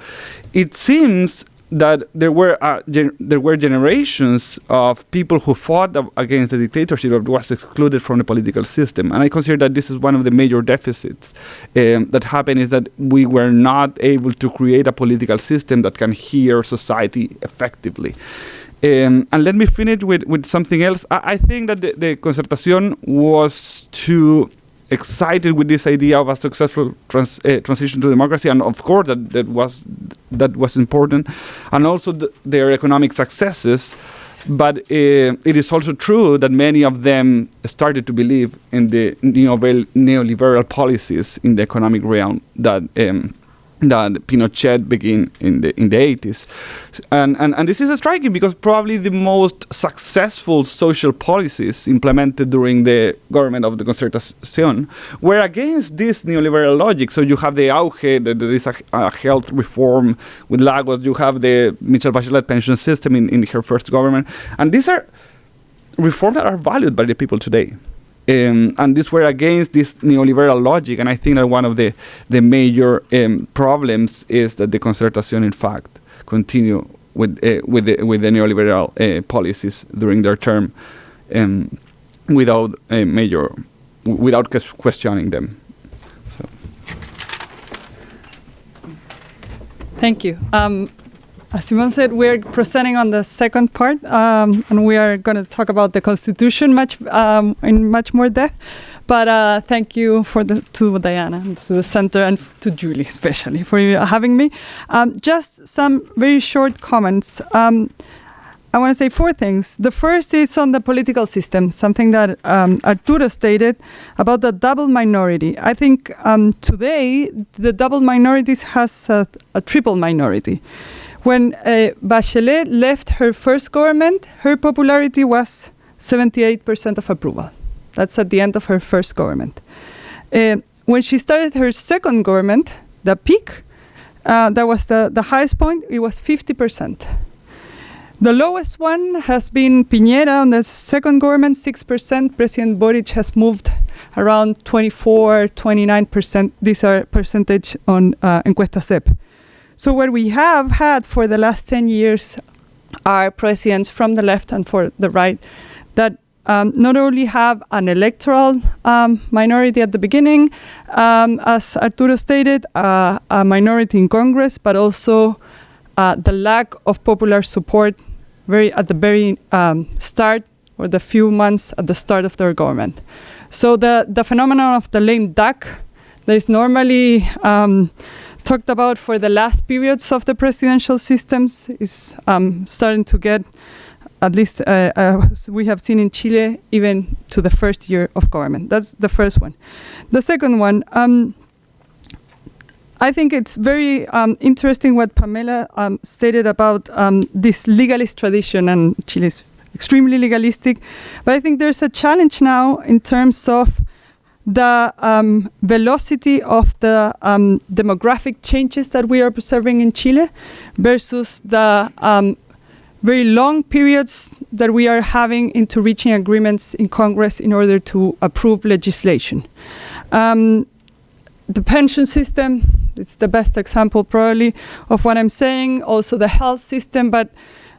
it seems that there were generations of people who fought against the dictatorship that was excluded from the political system. And I consider that this is one of the major deficits that happened, is that we were not able to create a political system that can hear society effectively. And let me finish with something else. I think that the Concertación was too excited with this idea of a successful transition to democracy, and of course that was important, and also their economic successes. But it is also true that many of them started to believe in the neoliberal policies in the economic realm that Pinochet began in the 80s. And this is striking, because probably the most successful social policies implemented during the government of the Concertación were against this neoliberal logic. So you have the auge, there is a health reform with Lagos, you have the Michelle Bachelet pension system in her first government. And these are reforms that are valued by the people today. And these were against this neoliberal logic, and I think that one of the major problems is that the Concertación, in fact, continue with the neoliberal policies during their term, without questioning them. So. Thank you. As Simon said, we're presenting on the second part, and we are going to talk about the Constitution in much more depth. But thank you to Diana, and to the center, and to Julie especially for having me. Just some very short comments. I want to say four things. The first is on the political system, something that Arturo stated about the double minority. I think today the double minorities has a triple minority. When Bachelet left her first government, her popularity was 78% of approval. That's at the end of her first government. When she started her second government, the peak, that was the highest point, it was 50%. The lowest one has been Piñera on the second government, 6%. President Boric has moved around 24, 29%. These are percentage on Encuesta CEP. So what we have had for the last 10 years are presidents from the left and for the right that not only have an electoral minority at the beginning, as Arturo stated, a minority in Congress, but also the lack of popular support at the very start, or the few months at the start of their government. So the phenomenon of the lame duck that is normally talked about for the last periods of the presidential systems is starting to get, at least we have seen in Chile, even to the first year of government. That's the first one. The second one, I think it's very interesting what Pamela stated about this legalist tradition, and Chile is extremely legalistic. But I think there's a challenge now in terms of the velocity of the demographic changes that we are observing in Chile versus the very long periods that we are having into reaching agreements in Congress in order to approve legislation. The pension system, It's the best example probably of what I'm saying. Also the health system, but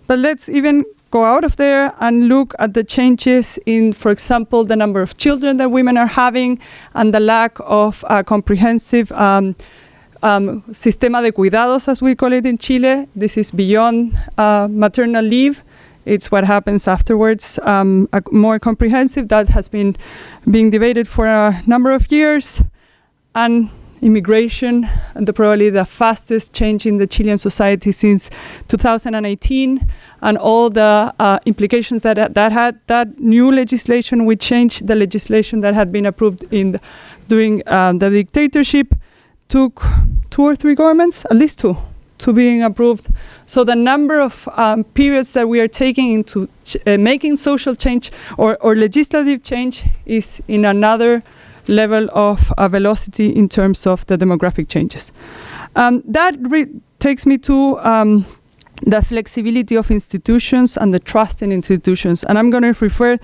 let's even go out of there and look at the changes in, for example, the number of children that women are having and the lack of comprehensive sistema de cuidados, as we call it in Chile. This is beyond maternal leave. It's what happens afterwards, more comprehensive. That has been being debated for a number of years. And immigration, and probably the fastest change in the Chilean society since 2018, and all the implications that had. That new legislation would change the legislation that had been approved during the dictatorship. Took 2 or 3 governments, at least 2, to being approved. So the number of periods that we are taking into making social change or legislative change is in another level of velocity in terms of the demographic changes. That takes me to the flexibility of institutions and the trust in institutions. And I'm going to refer,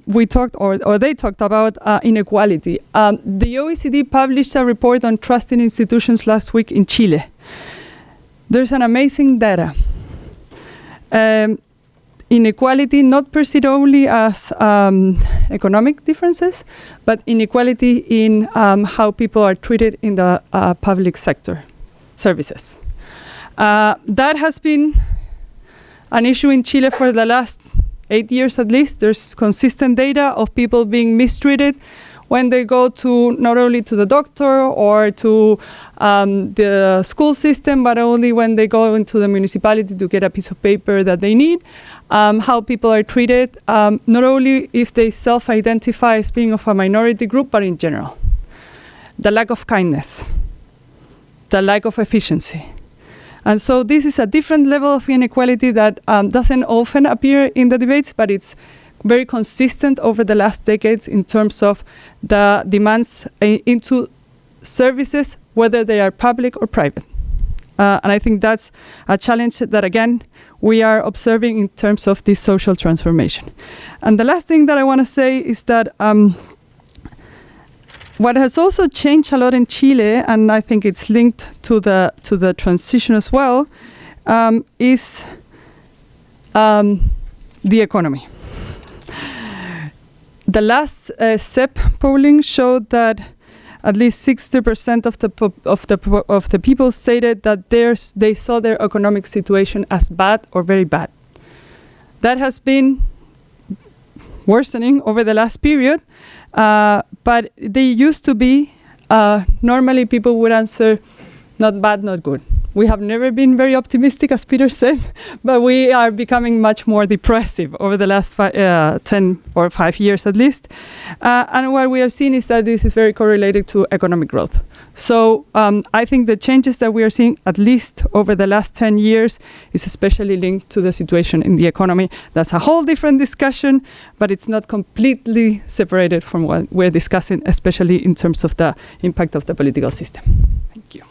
we talked, or they talked about inequality. The OECD published a report on trust in institutions last week in Chile. There's an amazing data. Inequality not perceived only as economic differences, but inequality in how people are treated in the public sector services. That has been an issue in Chile for the last 8 years at least. There's consistent data of people being mistreated when they go to not only to the doctor or to the school system, but only when they go into the municipality to get a piece of paper that they need. How people are treated, not only if they self-identify as being of a minority group, but in general. The lack of kindness, the lack of efficiency. And so this is a different level of inequality that doesn't often appear in the debates, but it's very consistent over the last decades in terms of the demands into services, whether they are public or private. And I think that's a challenge that, again, we are observing in terms of this social transformation. And the last thing that I want to say is that what has also changed a lot in Chile, and I think it's linked to the transition as well, is the economy. The last CEP polling showed that at least 60% of the people stated that they saw their economic situation as bad or very bad. That has been worsening over the last period, but they used to be, normally people would answer, not bad, not good. We have never been very optimistic, as Peter said, but we are becoming much more depressive over the last 10 or 5 years at least. And what we have seen is that this is very correlated to economic growth. So I think the changes that we are seeing, at least over the last 10 years, is especially linked to the situation in the economy. That's a whole different discussion, but it's not completely separated from what we're discussing, especially in terms of the impact of the political system. Thank you.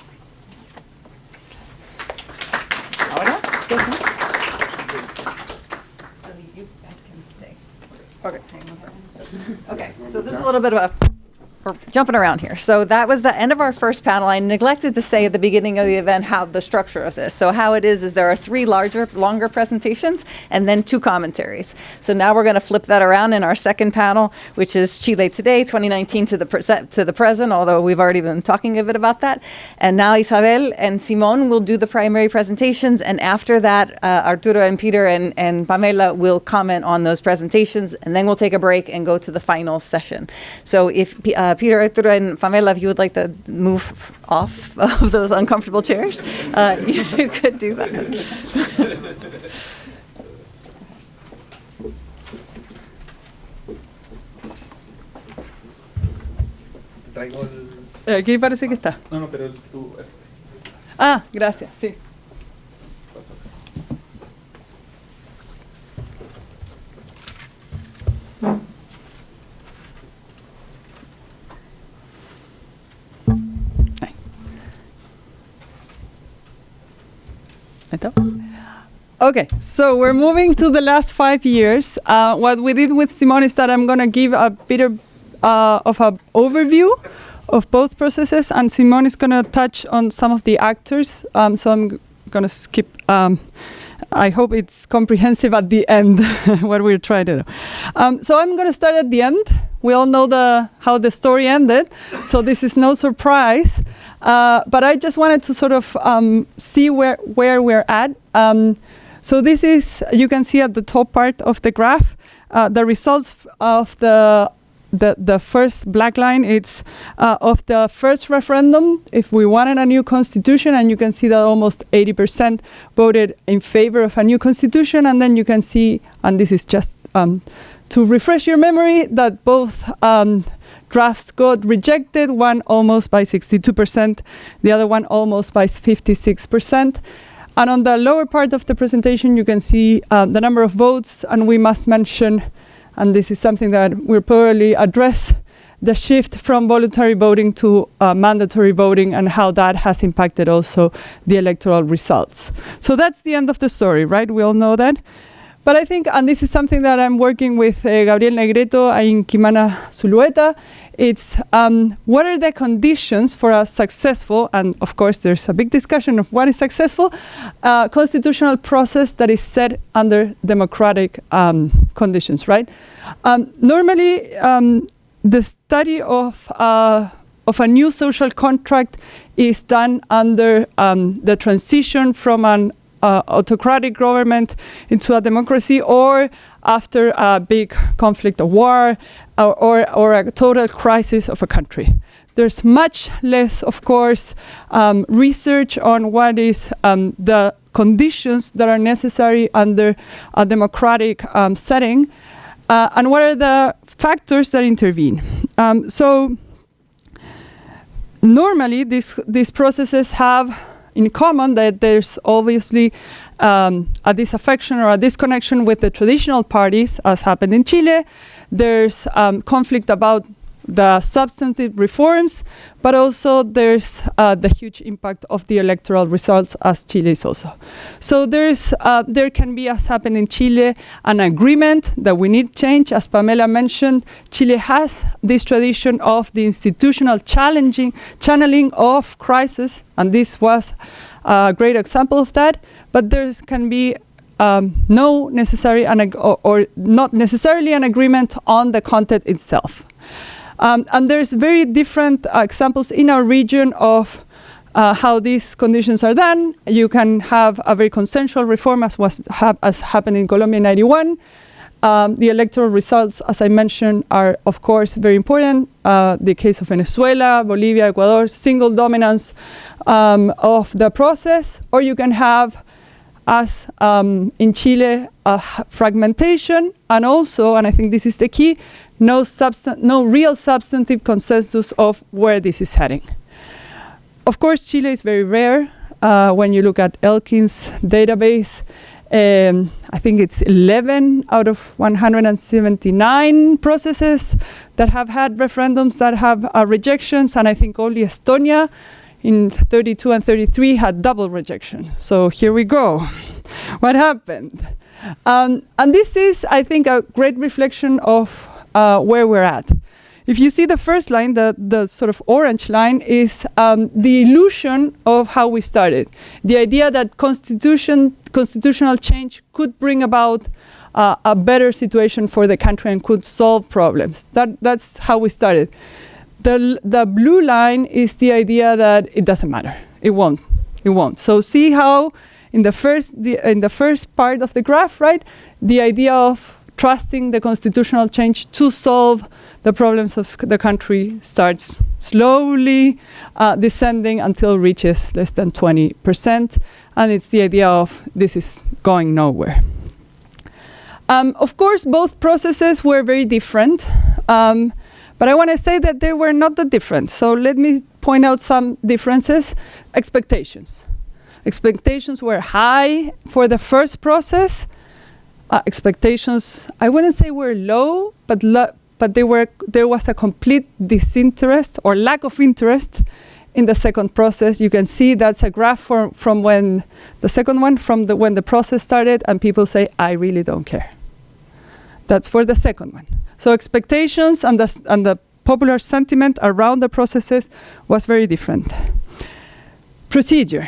So you guys can stay. Okay, hang on one second. Okay, so there's a little bit of we're jumping around here. So that was the end of our first panel. I neglected to say at the beginning of the event how the structure of this. So how it is there are 3 longer presentations and then 2 commentaries. So now we're going to flip that around in our second panel, which is Chile Today, 2019 to the present, although we've already been talking a bit about that. And now Isabel and Simon will do the primary presentations. And after that, Arturo and Peter and Pamela will comment on those presentations. And then we'll take a break and go to the final session. So if Peter, Arturo, and Pamela, if you would like to move off of those uncomfortable chairs, you could do that. Aquí parece que está. No, pero tú. Ah, gracias, sí. Okay, so we're moving to the last 5 years. What we did with Simone is that I'm going to give a bit of an overview of both processes, and Simone is going to touch on some of the actors. So I'm going to skip. I hope it's comprehensive at the end, what we're trying to do. So I'm going to start at the end. We all know how the story ended, so this is no surprise. But I just wanted to sort of see where we're at. So this is, you can see at the top part of the graph, the results of the first black line. It's of the first referendum, if we wanted a new constitution, and you can see that almost 80% voted in favor of a new constitution. And then you can see, and this is just to refresh your memory, that both drafts got rejected, one almost by 62%, the other one almost by 56%. And on the lower part of the presentation, you can see the number of votes, and we must mention, and this is something that we'll probably address, the shift from voluntary voting to mandatory voting and how that has impacted also the electoral results. So that's the end of the story, right? We all know that. But I think, and this is something that I'm working with Gabriel Negreto and Kimana Zulueta, it's what are the conditions for a successful, and of course there's a big discussion of what is successful, constitutional process that is set under democratic conditions, right? Normally, the study of a new social contract is done under the transition from an autocratic government into a democracy, or after a big conflict, a war, or a total crisis of a country. There's much less, of course, research on what is the conditions that are necessary under a democratic setting, and what are the factors that intervene. So normally these processes have in common that there's obviously a disaffection or a disconnection with the traditional parties, as happened in Chile. There's conflict about the substantive reforms, but also there's the huge impact of the electoral results, as Chile is also. So there can be, as happened in Chile, an agreement that we need change. As Pamela mentioned, Chile has this tradition of the institutional channeling of crisis, and this was a great example of that. But there can be no necessary or not necessarily an agreement on the content itself. And there's very different examples in our region of how these conditions are done. You can have a very consensual reform, as happened in Colombia in '91. The electoral results, as I mentioned, are of course very important. The case of Venezuela, Bolivia, Ecuador, single dominance of the process. Or you can have, as in Chile, fragmentation, and also, and I think this is the key, no real substantive consensus of where this is heading. Of course, Chile is very rare. When you look at Elkin's database, I think it's 11 out of 179 processes that have had referendums that have rejections, and I think only Estonia in 32 and 33 had double rejection. So here we go. What happened? And this is, I think, a great reflection of where we're at. If you see the first line, the sort of orange line, is the illusion of how we started. The idea that constitutional change could bring about a better situation for the country and could solve problems. That's how we started. The blue line is the idea that it doesn't matter. It won't. So see how in the first part of the graph, right, the idea of trusting the constitutional change to solve the problems of the country starts slowly descending until it reaches less than 20%. And it's the idea of this is going nowhere. Of course, both processes were very different. But I want to say that they were not that different. So let me point out some differences. Expectations. Expectations were high for the first process. Expectations, I wouldn't say were low, but there was a complete disinterest or lack of interest in the second process. You can see that's a graph from when the second one, when the process started, and people say, I really don't care. That's for the second one. So expectations and the popular sentiment around the processes was very different. Procedure,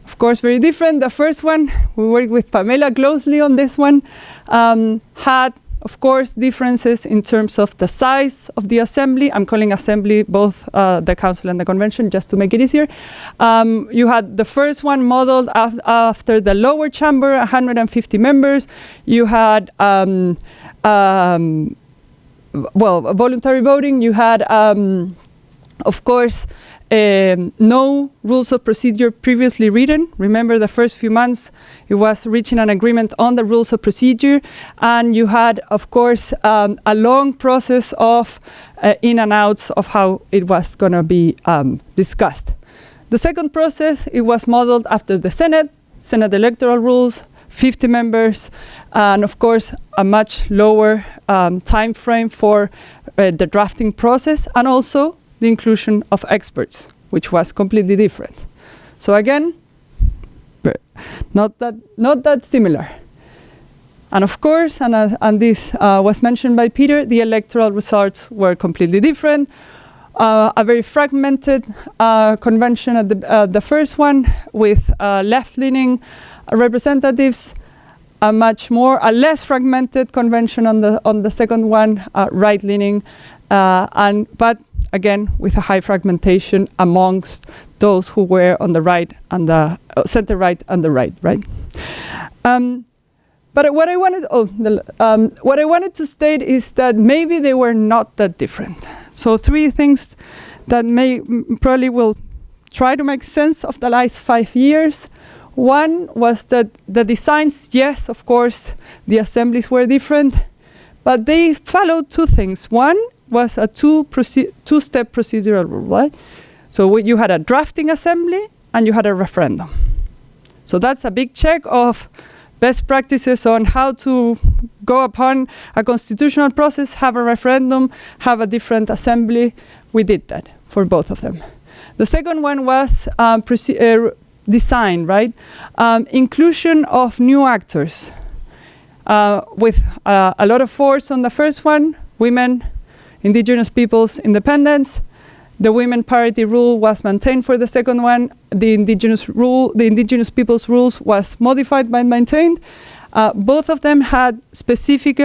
of course, very different. The first one, we worked with Pamela closely on this one, had, of course, differences in terms of the size of the assembly. I'm calling assembly both the council and the convention just to make it easier. You had the first one modeled after the lower chamber, 150 members. You had, voluntary voting. You had, of course, no rules of procedure previously written. Remember, the first few months, it was reaching an agreement on the rules of procedure. And you had, of course, a long process of in and outs of how it was going to be discussed. The second process, it was modeled after the Senate electoral rules, 50 members, and of course, a much lower time frame for the drafting process, and also the inclusion of experts, which was completely different. So again, not that similar. And of course, and this was mentioned by Peter, the electoral results were completely different. A very fragmented convention at the first one, with left-leaning representatives. A less fragmented convention on the second one, right-leaning, but again with a high fragmentation amongst those who were on the right and the center right and the right. But what I wanted to state is that maybe they were not that different. So 3 things that probably will try to make sense of the last 5 years. One was that the designs, yes, of course, the assemblies were different, but they followed 2 things. One was a two-step procedural rule, right? So you had a drafting assembly and you had a referendum. So that's a big check of best practices on how to go upon a constitutional process, have a referendum, have a different assembly. We did that for both of them. The second one was design, right? Inclusion of new actors with a lot of force on the first one, women, indigenous peoples, independence. The women parity rule was maintained for the second one. The indigenous peoples rules was modified but maintained. Both of them had specific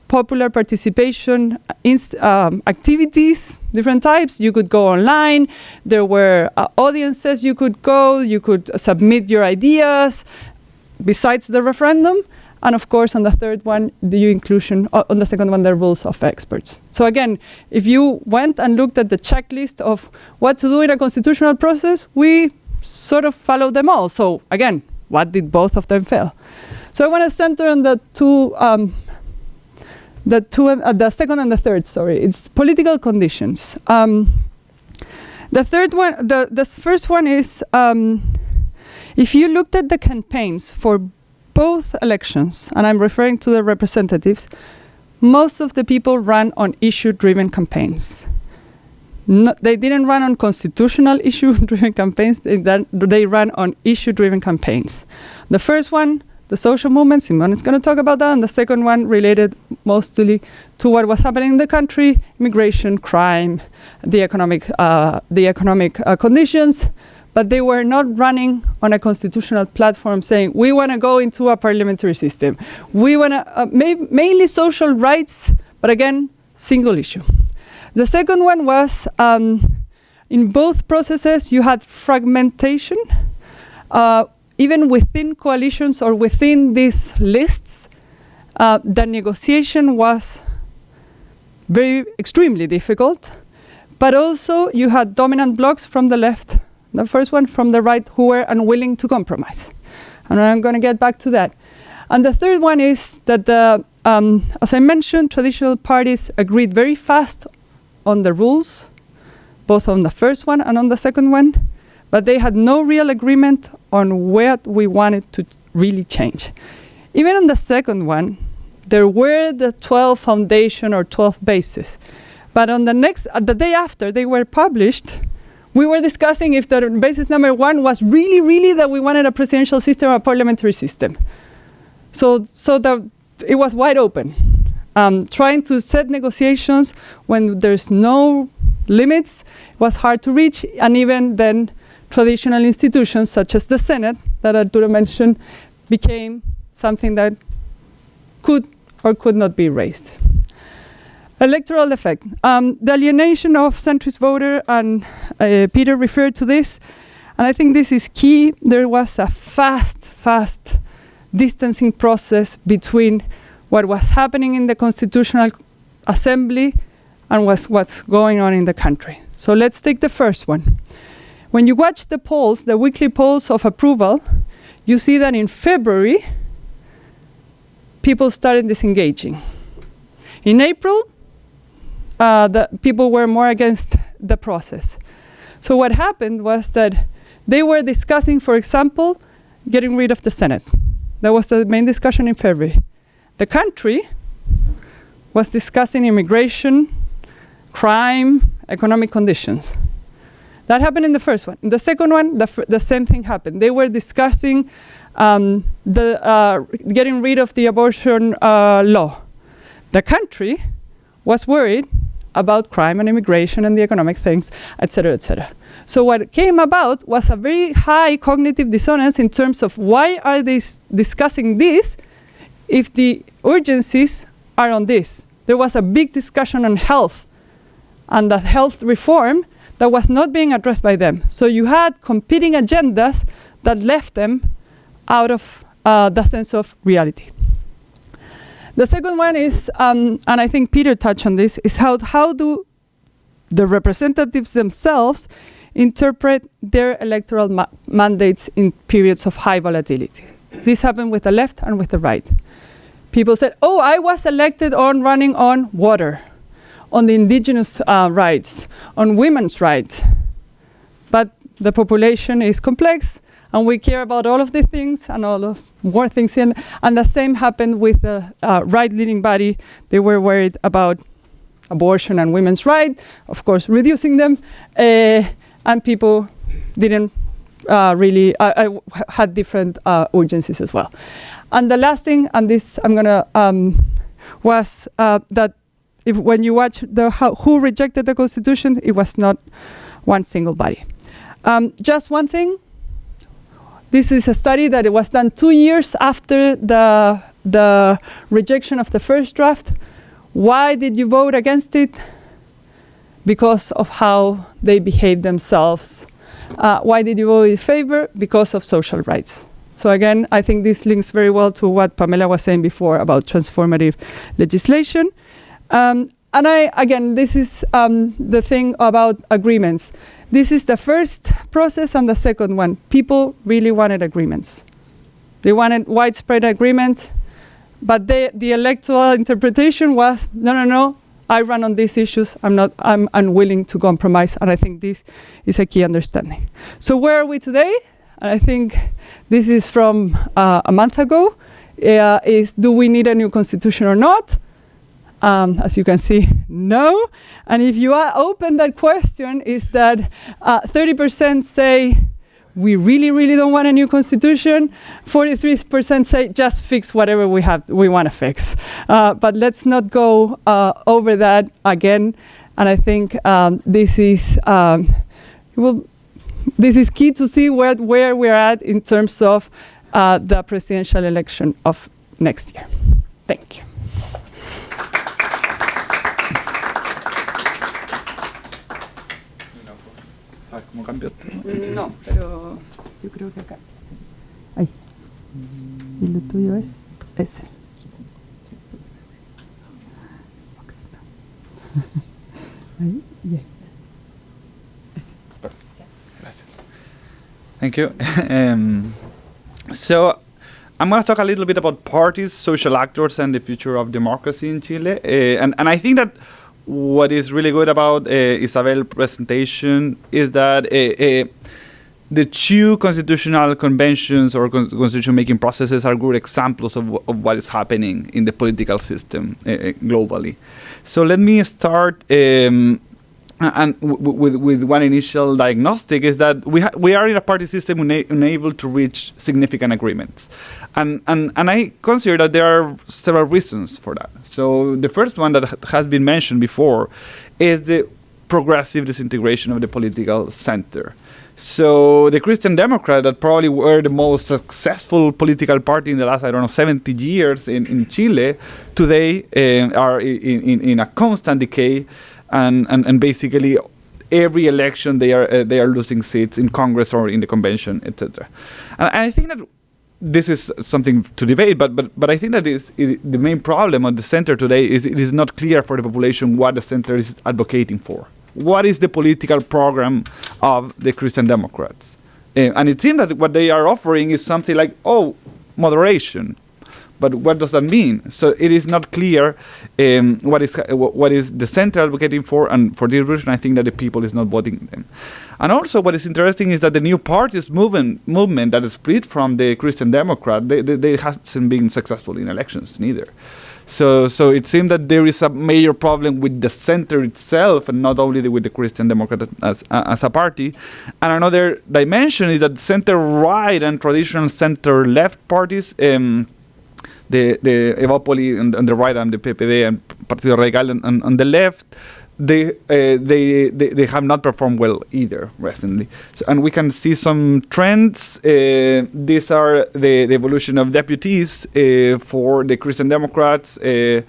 popular participation activities, different types. You could go online. There were audiences you could go. You could submit your ideas besides the referendum. And of course, on the third one, the inclusion, on the second one, the rules of experts. So again, if you went and looked at the checklist of what to do in a constitutional process, we sort of followed them all. So again, what did both of them fail? So I want to center on the second and the third, sorry. It's political conditions. The third one, the first one is, if you looked at the campaigns for both elections, and I'm referring to the representatives, most of the people ran on issue-driven campaigns. They didn't run on constitutional issue-driven campaigns, they ran on issue-driven campaigns. The first one, the social movement, Simone is going to talk about that, and the second one related mostly to what was happening in the country, immigration, crime, the economic conditions, but they were not running on a constitutional platform saying, we want to go into a parliamentary system. We want to, mainly social rights, but again, single issue. The second one was, in both processes, you had fragmentation, even within coalitions or within these lists. The negotiation was extremely difficult, but also you had dominant blocs from the left, the first one from the right, who were unwilling to compromise. And I'm going to get back to that. And the third one is that, as I mentioned, traditional parties agreed very fast on the rules, both on the first one and on the second one, but they had no real agreement on what we wanted to really change. Even on the second one, there were the 12 foundation or 12 bases. But on the day after they were published, we were discussing if the basis number 1 was really that we wanted a presidential system or a parliamentary system. So it was wide open. trying to set negotiations when there's no limits was hard to reach, and even then traditional institutions such as the Senate that Arturo mentioned became something that could or could not be raised. Electoral effect. The alienation of centrist voter, and Peter referred to this, and I think this is key. There was a fast distancing process between what was happening in the Constitutional Assembly and what's going on in the country. So let's take the first one. When you watch the polls, the weekly polls of approval, you see that in February, people started disengaging. In April, the people were more against the process. So what happened was that they were discussing, for example, getting rid of the Senate. That was the main discussion in February. The country was discussing immigration, crime, economic conditions. That happened in the first one. In the second one, the same thing happened. They were discussing getting rid of the abortion law. The country was worried about crime and immigration and the economic things, et cetera, et cetera. So what came about was a very high cognitive dissonance in terms of why are they discussing this if the urgencies are on this. There was a big discussion on health and the health reform that was not being addressed by them. So you had competing agendas that left them out of the sense of reality. The second one is, and I think Peter touched on this, is how do the representatives themselves interpret their electoral mandates in periods of high volatility. This happened with the left and with the right. People said, oh, I was elected on running on water, on the indigenous rights, on women's rights. But the population is complex, and we care about all of the things and all of more things. And the same happened with the right-leaning body. They were worried about abortion and women's rights, of course, reducing them. And people didn't really, had different urgencies as well. And the last thing, and this I'm going to, was that when you watch who rejected the Constitution, it was not one single body. Just one thing. This is a study that it was done 2 years after the rejection of the first draft. Why did you vote against it? Because of how they behaved themselves. Why did you vote in favor? Because of social rights. So again, I think this links very well to what Pamela was saying before about transformative legislation. Again, this is the thing about agreements. This is the first process and the second one. People really wanted agreements. They wanted widespread agreement, but the electoral interpretation was, no, I run on these issues, I'm unwilling to compromise, and I think this is a key understanding. So where are we today? I think this is from a month ago, is do we need a new constitution or not? As you can see, no. And if you open that question, is that 30% say we really, really don't want a new constitution. 43% say just fix whatever we want to fix. But let's not go over that again. And I think this is key to see where we're at in terms of the presidential election of next year. Thank you. No, pero yo creo que acá. Ahí. Y lo tuyo es ese. Ahí, yeah. Thank you. So I'm going to talk a little bit about parties, social actors, and the future of democracy in Chile. And I think that what is really good about Isabel's presentation is that the two constitutional conventions or constitution-making processes are good examples of what is happening in the political system globally. So let me start and with one initial diagnostic is that we are in a party system unable to reach significant agreements, and I consider that there are several reasons for that. So the first one that has been mentioned before is the progressive disintegration of the political center. So the Christian Democrats, that probably were the most successful political party in the last, 70 years in Chile, today are in a constant decay, and basically every election they are losing seats in Congress or in the convention, etc. And I think that this is something to debate, but I think that the main problem of the center today is it is not clear for the population what the center is advocating for. What is the political program of the Christian Democrats? And it seems that what they are offering is something like, moderation. But what does that mean? So it is not clear what is the center advocating for, and for this reason, I think that the people is not voting them. And also, what is interesting is that the new parties movement that is split from the Christian Democrat, they hasn't been successful in elections neither. So it seems that there is a major problem with the center itself, and not only with the Christian Democrat as a party. And another dimension is that center right and traditional center left parties, the Evópoli on the right and the PPD and Partido Radical on the left, they have not performed well either recently. So, and we can see some trends. These are the evolution of deputies for the Christian Democrats. There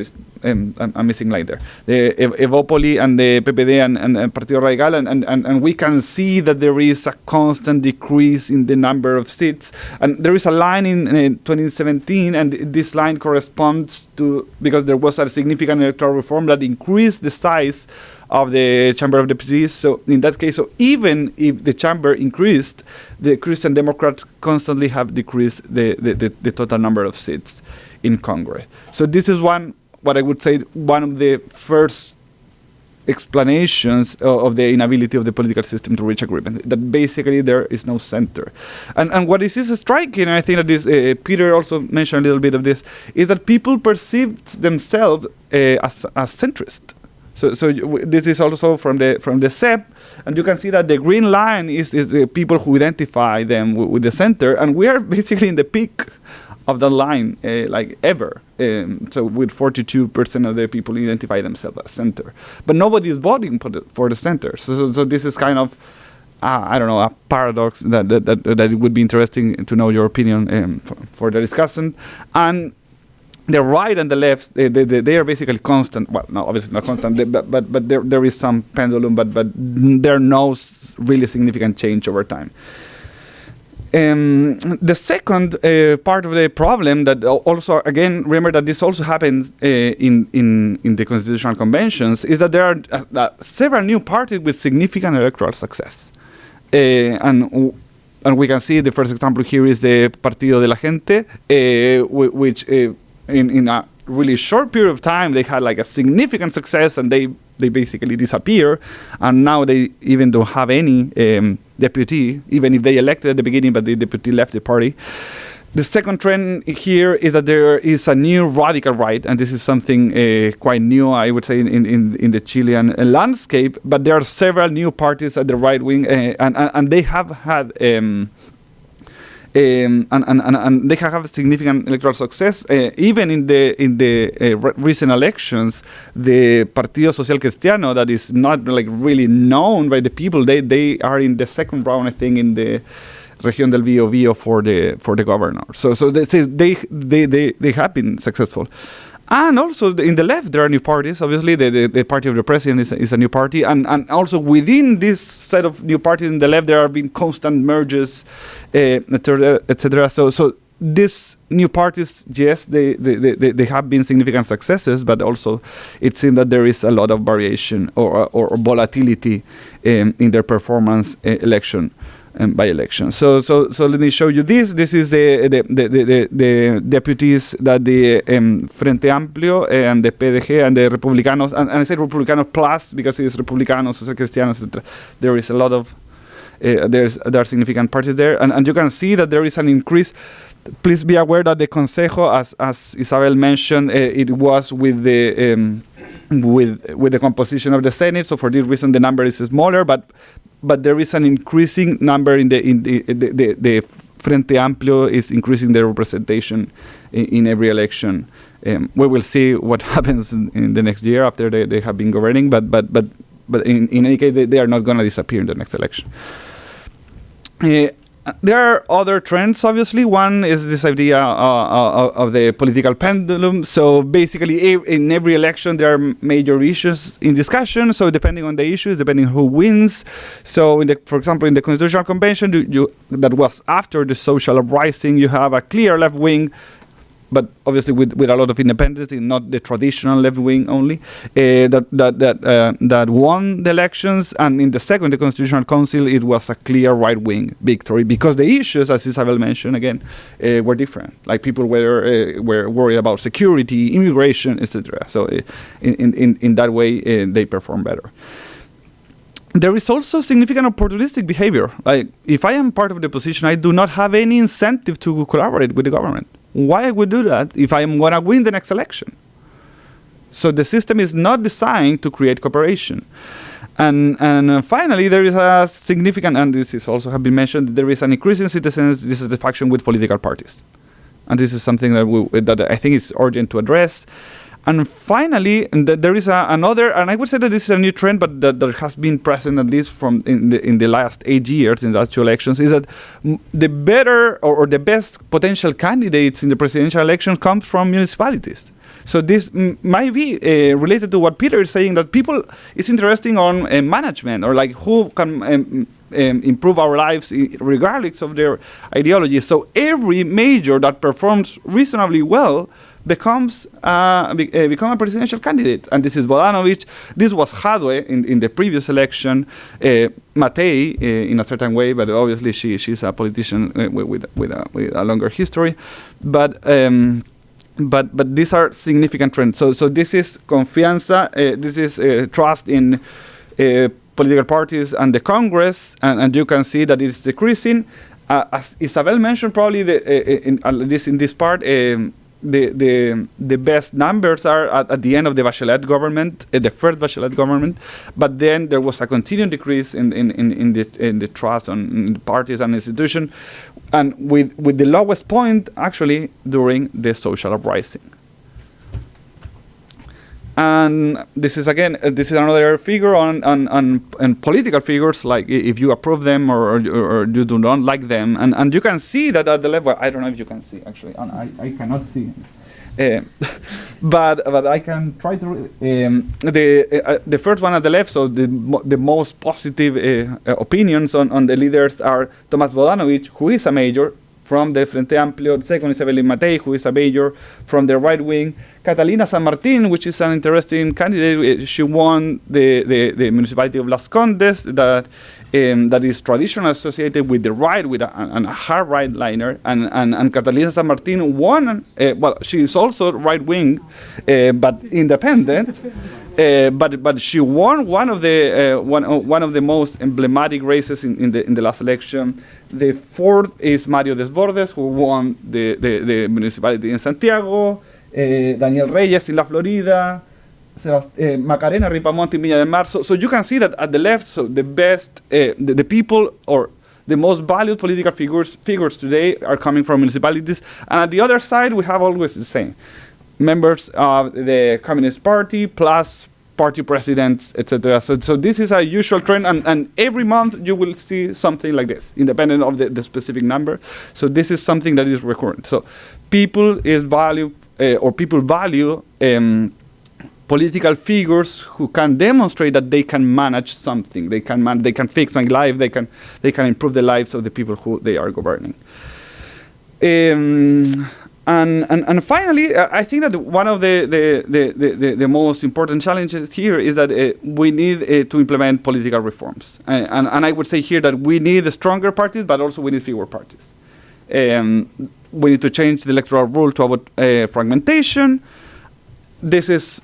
is I'm missing line there. The Evópoli and the PPD and Partido Radical, and we can see that there is a constant decrease in the number of seats. And there is a line in 2017, and this line corresponds to, because there was a significant electoral reform that increased the size of the Chamber of Deputies. So in that case, so even if the chamber increased, the Christian Democrats constantly have decreased the total number of seats in Congress. So this is what I would say, one of the first explanations of the inability of the political system to reach agreement, that basically there is no center. And what is striking, and I think that this, Peter also mentioned a little bit of this, is that people perceive themselves as centrist. So this is also from the CEP, and you can see that the green line is the people who identify them with the center, and we are basically in the peak of the line, like ever. So with 42% of the people identify themselves as center, but nobody is voting for the center. So this is kind of, a paradox that it would be interesting to know your opinion for the discussion. And the right and the left, they are basically constant. Well, no, obviously not constant, but there is some pendulum, but there are no really significant change over time. The second part of the problem, that also, again, remember that this also happens in the constitutional conventions, is that there are several new parties with significant electoral success. And we can see the first example here is the Partido de la Gente, which in a really short period of time, they had like a significant success, and they basically disappear, and now they even don't have any deputy, even if they elected at the beginning, but the deputy left the party. The second trend here is that there is a new radical right, and this is something quite new, I would say, in the Chilean landscape, but there are several new parties at the right wing, and they have had and they have had significant electoral success. Even in the recent elections, the Partido Social Cristiano, that is not like really known by the people, they are in the second round, I think, in the Región del Biobío for the governor. So they have been successful. And also in the left, there are new parties. Obviously, the party of the president is a new party. And also within this set of new parties in the left, there have been constant mergers, etc. So these new parties, yes, they have been significant successes, but also it seems that there is a lot of variation or volatility in their performance by election. So let me show you this. This is the deputies that the Frente Amplio and the PDG and the Republicanos, and I say Republicanos plus because it is Republicanos, Social Cristianos, etc. There is a lot of there are significant parties there, and you can see that there is an increase. Please be aware that the Consejo, as Isabel mentioned, it was with the with the composition of the Senate. So for this reason, the number is smaller, but there is an increasing number in the Frente Amplio is increasing their representation in every election. We will see what happens in the next year after they have been governing, but in any case, they are not going to disappear in the next election. There are other trends, obviously. One is this idea of the political pendulum. So basically, in every election, there are major issues in discussion. So depending on the issues, depending who wins. So, for example, in the Constitutional Convention, that was after the social uprising, you have a clear left wing, but obviously with a lot of independence, not the traditional left wing only, that won the elections. And in the second, the Constitutional Council, it was a clear right wing victory because the issues, as Isabel mentioned again, were different. Like people were worried about security, immigration, etc. So in that way, they perform better. There is also significant opportunistic behavior. Like if I am part of the opposition, I do not have any incentive to collaborate with the government. Why I would do that if I am going to win the next election? So the system is not designed to create cooperation. And finally, there is a significant, and this is also have been mentioned, there is an increase in citizens' dissatisfaction with political parties. And this is something that I think is urgent to address. And finally, there is another, and I would say that this is a new trend, but that has been present at least in the last 8 years in the actual elections, is that the better or the best potential candidates in the presidential election come from municipalities. So this might be related to what Peter is saying, that people is interesting on management, or like who can improve our lives regardless of their ideology. So every major that performs reasonably well become a presidential candidate. And this is Bodanovic. This was Jadwe in the previous election. Matei in a certain way, but obviously she's a politician with a longer history. But these are significant trends. So this is confianza. This is trust in political parties and the Congress, and you can see that it's decreasing. As Isabel mentioned, probably in this part. The best numbers are at the end of the Bachelet government, the first Bachelet government, but then there was a continued decrease in the trust on the parties and institutions, and with the lowest point actually during the social uprising. And this is again, this is another figure on political figures, like if you approve them or you do not like them, and you can see that at the level. I don't know if you can see actually. I cannot see, but I can try to. The first one at the left, so the most positive opinions on the leaders are Tomás Bodanovic, who is a major from the Frente Amplio. Second is Evelyn Matei, who is a major from the right wing. Catalina San Martin, which is an interesting candidate. She won the municipality of Las Condes, that is traditionally associated with the right, with a hard right-liner. And Catalina San Martin won. Well, she is also right wing, but independent. But she won one of the most emblematic races in the last election. The fourth is Mario Desbordes, who won the municipality in Santiago. Daniel Reyes in La Florida. Macarena Ripamonte in Viña del Mar. So you can see that at the left, so the best, the people or the most valued political figures today are coming from municipalities. And at the other side, we have always the same. Members of the Communist Party plus party presidents, etc. So this is a usual trend, and every month you will see something like this, independent of the specific number. So this is something that is recurrent. So people value political figures who can demonstrate that they can manage something. They can fix my life. They can improve the lives of the people who they are governing. And finally, I think that one of the most important challenges here is that we need to implement political reforms. And I would say here that we need stronger parties, but also we need fewer parties. We need to change the electoral rule to avoid fragmentation. This is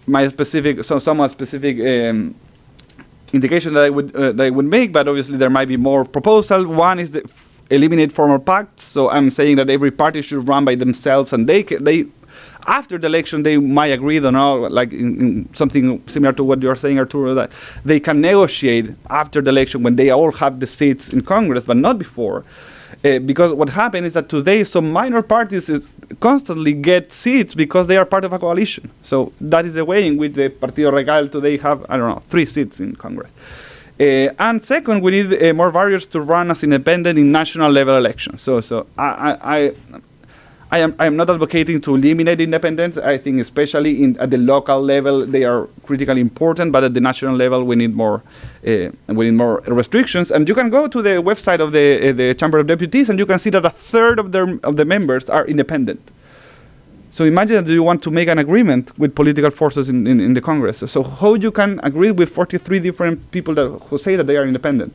my somewhat specific indication that I would make, but obviously there might be more proposals. One is eliminate formal pacts. So I'm saying that every party should run by themselves, and after the election they might agree on all, like in something similar to what you're saying, Arturo, that they can negotiate after the election when they all have the seats in Congress, but not before. Because what happened is that today some minor parties constantly get seats because they are part of a coalition. So that is the way in which the Partido Radical today have, 3 seats in Congress. And second, we need more barriers to run as independent in national level elections. So I am not advocating to eliminate independence. I think especially at the local level they are critically important, but at the national level we need more restrictions. And you can go to the website of the Chamber of Deputies and you can see that a third of the members are independent. So imagine that you want to make an agreement with political forces in the Congress. So how you can agree with 43 different people who say that they are independent?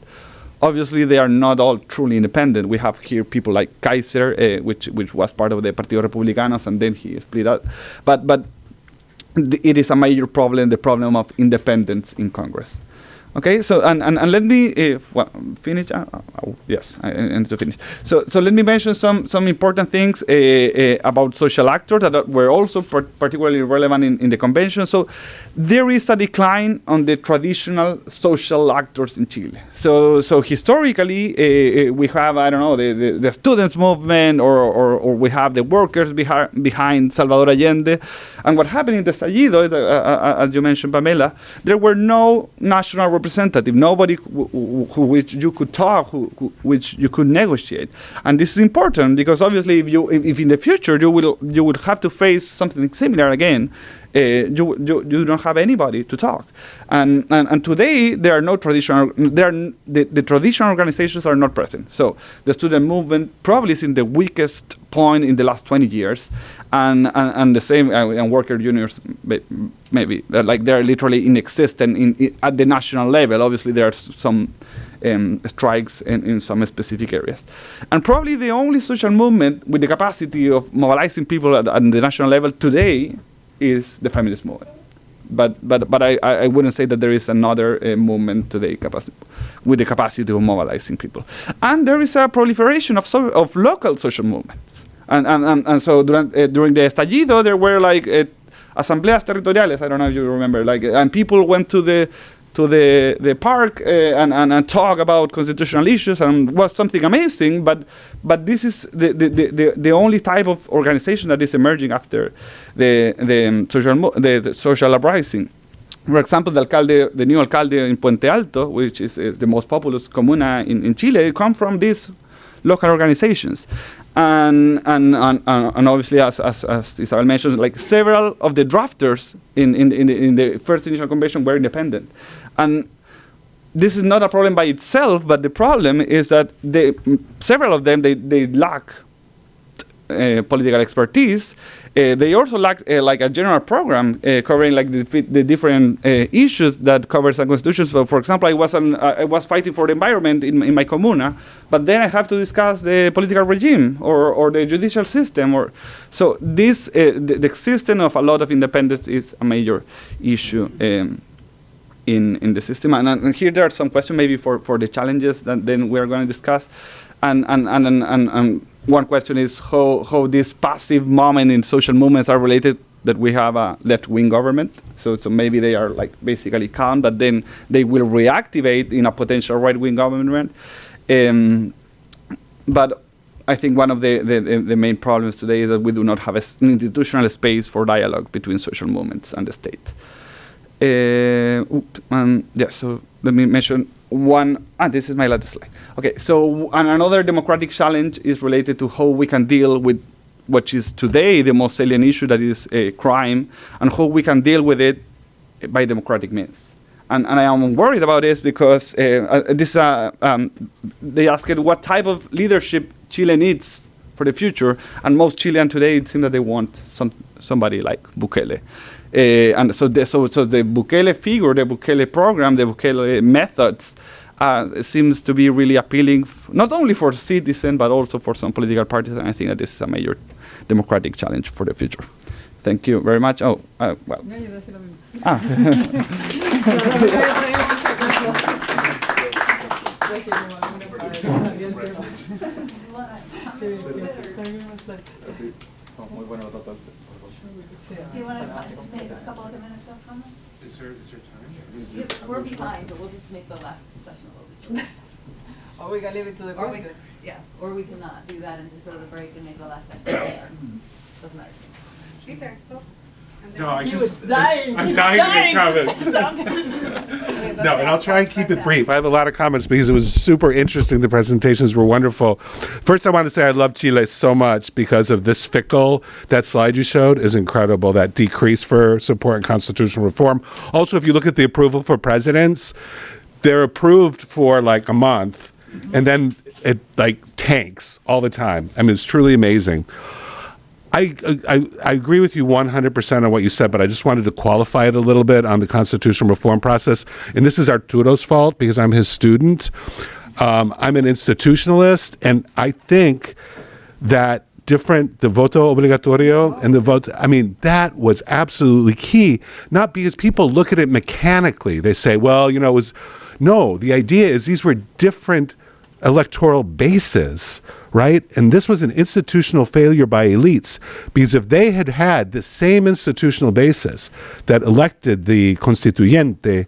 Obviously, they are not all truly independent. We have here people like Kaiser, which was part of the Partido Republicanos, and then he split out. But it is a major problem, the problem of independence in Congress. Okay, so and let me finish. Yes, I need to finish. So let me mention some important things about social actors that were also particularly relevant in the convention. So there is a decline on the traditional social actors in Chile. So historically we have the students movement or we have the workers behind Salvador Allende. And what happened in the estallido, as you mentioned, Pamela, there were no national representative, nobody who which you could talk, which you could negotiate. And this is important because obviously if in the future you would have to face something similar again, you don't have anybody to talk. And today there are no traditional, the traditional organizations are not present. So the student movement probably is in the weakest point in the last 20 years, and the same and worker unions maybe like they're literally inexistent at the national level. Obviously there are some strikes in some specific areas, and probably the only social movement with the capacity of mobilizing people at the national level today is the feminist movement. But I wouldn't say that there is another movement today with the capacity of mobilizing people. And there is a proliferation of local social movements. And so during the estallido, there were like asambleas territoriales. I don't know if you remember. And people went to the park and talk about constitutional issues, and was something amazing. But this is the only type of organization that is emerging after the social uprising. For example, the new alcalde in Puente Alto, which is the most populous comuna in Chile, come from these local organizations. And obviously, as Isabel mentioned, like several of the drafters in the first initial convention were independent. And this is not a problem by itself, but the problem is that several of them they lack political expertise. They also lack like a general program covering like the different issues that covers a constitution. So, for example, I was fighting for the environment in my comuna, but then I have to discuss the political regime or the judicial system. So this the existence of a lot of independence is a major issue in the system. And here there are some questions maybe for the challenges that then we are going to discuss. And one question is how this passive moment in social movements are related that we have a left-wing government. So maybe they are like basically calm, but then they will reactivate in a potential right-wing government. But I think one of the main problems today is that we do not have an institutional space for dialogue between social movements and the state. So let me mention one. This is my last slide. Okay, so another democratic challenge is related to how we can deal with what is today the most salient issue, that is crime, and how we can deal with it by democratic means. And I am worried about this because they asked what type of leadership Chile needs for the future, and most Chileans today, it seems that they want somebody like Bukele. And so the Bukele figure, the Bukele program, the Bukele methods seems to be really appealing not only for citizens but also for some political parties. And I think that this is a major democratic challenge for the future. Thank you very much. Oh, well. Do you want to make a couple of minutes of comment? Is there time? We're behind, but we'll just make the last session a little bit. Or we can leave it to the Or we, yeah, or we can not do that and just go to the break and make the last section. Doesn't matter. Be fair, go. No, I'm dying dying to to say make comments. No, and I'll try and keep it brief. I have a lot of comments because it was super interesting. The presentations were wonderful. First, I want to say I love Chile so much because of this fickle. That slide you showed is incredible, that decrease for support and constitutional reform. Also, if you look at the approval for presidents, they're approved for like a month, and then it like tanks all the time. I mean, it's truly amazing. I agree with you 100% on what you said, but I just wanted to qualify it a little bit on the constitutional reform process. And this is Arturo's fault because I'm his student. I'm an institutionalist, and I think that the voto obligatorio and the vote, I mean, that was absolutely key. Not because people look at it mechanically. They say, well, you know, no, the idea is these were different electoral bases, right? And this was an institutional failure by elites, because if they had had the same institutional basis that elected the constituyente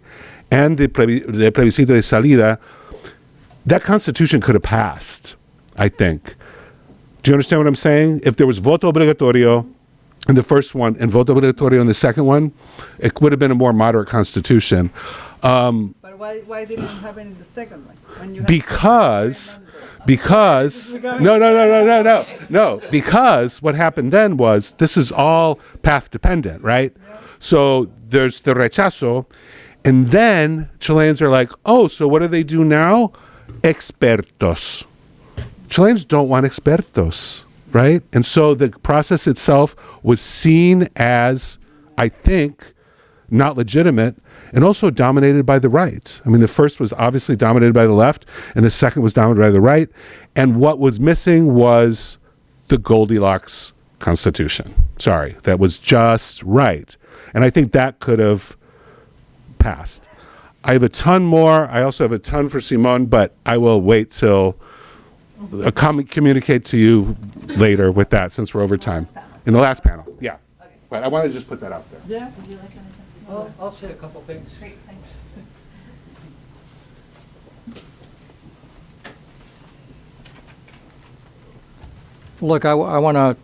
and the plebiscito de salida, that constitution could have passed, I think. Do you understand what I'm saying? If there was voto obligatorio in the first one and voto obligatorio in the second one, it would have been a more moderate constitution. But why didn't it happen in the second one? When you had because what happened then was, this is all path dependent, right? Yeah. So there's the rechazo, and then Chileans are like, oh, so what do they do now? Expertos. Chileans don't want expertos, right? And so the process itself was seen as, I think, not legitimate, and also dominated by the right. I mean, the first was obviously dominated by the left, and the second was dominated by the right. And what was missing was the Goldilocks Constitution. Sorry, that was just right. And I think that could have passed. I have a ton more. I also have a ton for Simon, but I will wait till communicate to you later with that, since we're over time. In the last panel, yeah. Okay. But I want to just put that out there. Yeah. Would you like anything? I'll say a couple things. Great, thanks. Look, I want to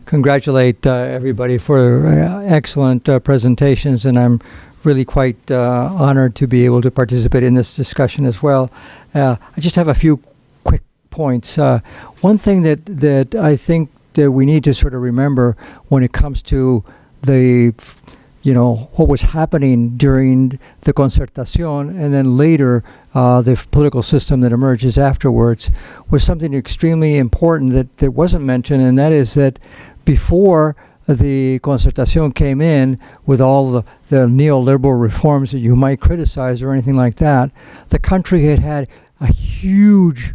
congratulate everybody for excellent presentations, and I'm really quite honored to be able to participate in this discussion as well. I just have a few quick points. One thing that I think that we need to sort of remember when it comes to what was happening during the concertación and then later the political system that emerges afterwards was something extremely important that wasn't mentioned, and that is that before the concertación came in with all the neoliberal reforms that you might criticize or anything like that, the country had a huge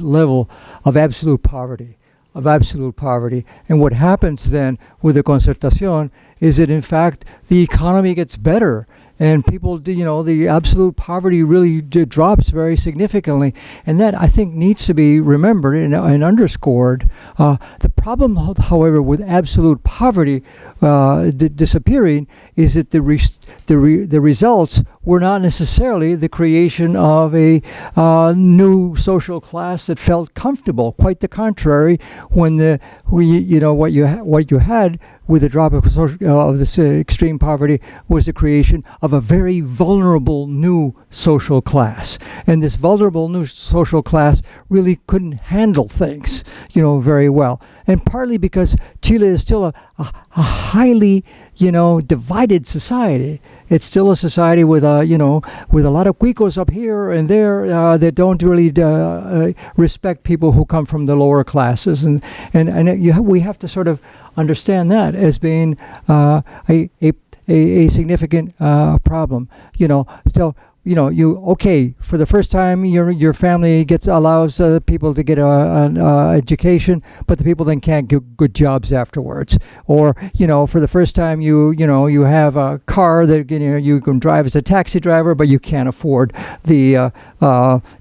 level of absolute poverty. And what happens then with the concertación is that, in fact, the economy gets better, and people, the absolute poverty really drops very significantly. And that, I think, needs to be remembered and underscored. The problem, however, with absolute poverty disappearing is that the results were not necessarily the creation of a new social class that felt comfortable. Quite the contrary. What you had with the drop of this extreme poverty was the creation of a very vulnerable new social class. And this vulnerable new social class really couldn't handle things, very well. And partly because Chile is still a highly, divided society. It's still a society with a lot of cuicos up here and there that don't really respect people who come from the lower classes, and we have to sort of understand that as being a significant problem. For the first time, your family allows people to get an education, but the people then can't get good jobs afterwards. Or for the first time, you have a car that you can drive as a taxi driver, but you can't afford the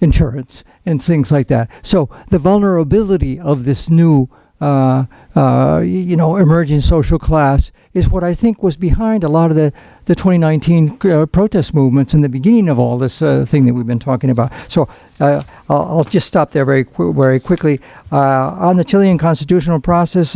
insurance and things like that. So the vulnerability of this new emerging social class is what I think was behind a lot of the 2019 protest movements in the beginning of all this thing that we've been talking about. So I'll just stop there very quickly. On the Chilean constitutional process,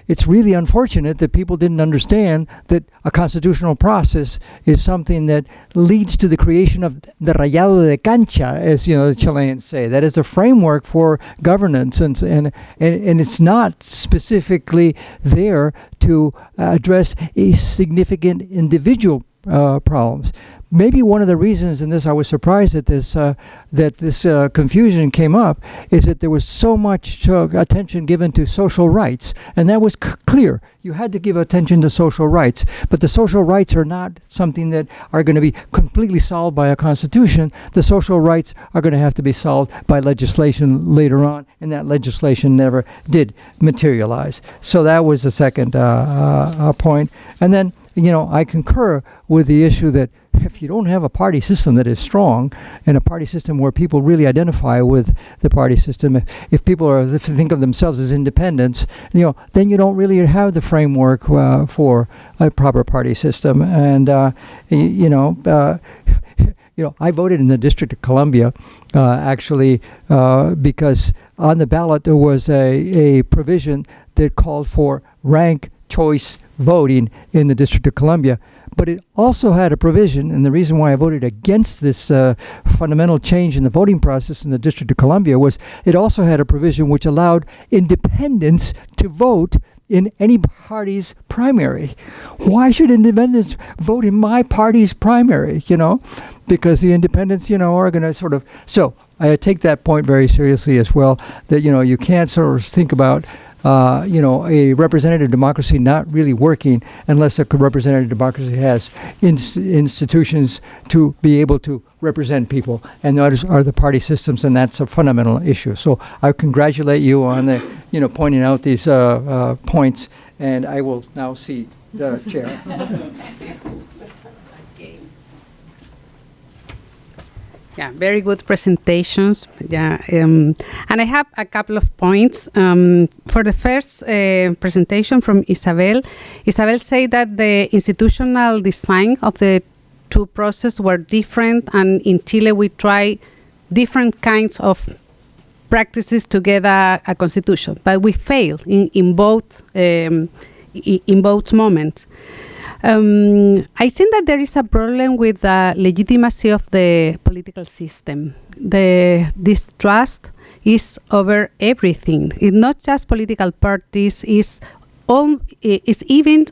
it's really unfortunate that people didn't understand that a constitutional process is something that leads to the creation of the rayado de cancha, as the Chileans say. That is the framework for governance, and it's not specifically there to address significant individual problems. Maybe one of the reasons in this I was surprised that this confusion came up is that there was so much attention given to social rights, and that was clear. You had to give attention to social rights, but the social rights are not something that are going to be completely solved by a constitution. The social rights are going to have to be solved by legislation later on, and that legislation never did materialize. So that was the second point. And then, I concur with the issue that if you don't have a party system that is strong, and a party system where people really identify with the party system, if people think of themselves as independents, then you don't really have the framework for a proper party system. And I voted in the District of Columbia, actually, because on the ballot there was a provision that called for rank choice voting in the District of Columbia. But it also had a provision, and the reason why I voted against this fundamental change in the voting process in the District of Columbia was it also had a provision which allowed independents to vote in any party's primary. Why should independents vote in my party's primary, Because the independents, are going to sort of... So I take that point very seriously as well, that, you can't sort of think about a representative democracy not really working unless a representative democracy has institutions to be able to represent people, and those are the party systems, and that's a fundamental issue. So I congratulate you on the, pointing out these points, and I will now see the chair. Yeah, very good presentations. Yeah, and I have a couple of points. For the first presentation from Isabel said that the institutional design of the two processes were different, and in Chile we try different kinds of practices to get a constitution, but we fail in both moments. I think that there is a problem with the legitimacy of the political system. The distrust is over everything. It's not just political parties, it's even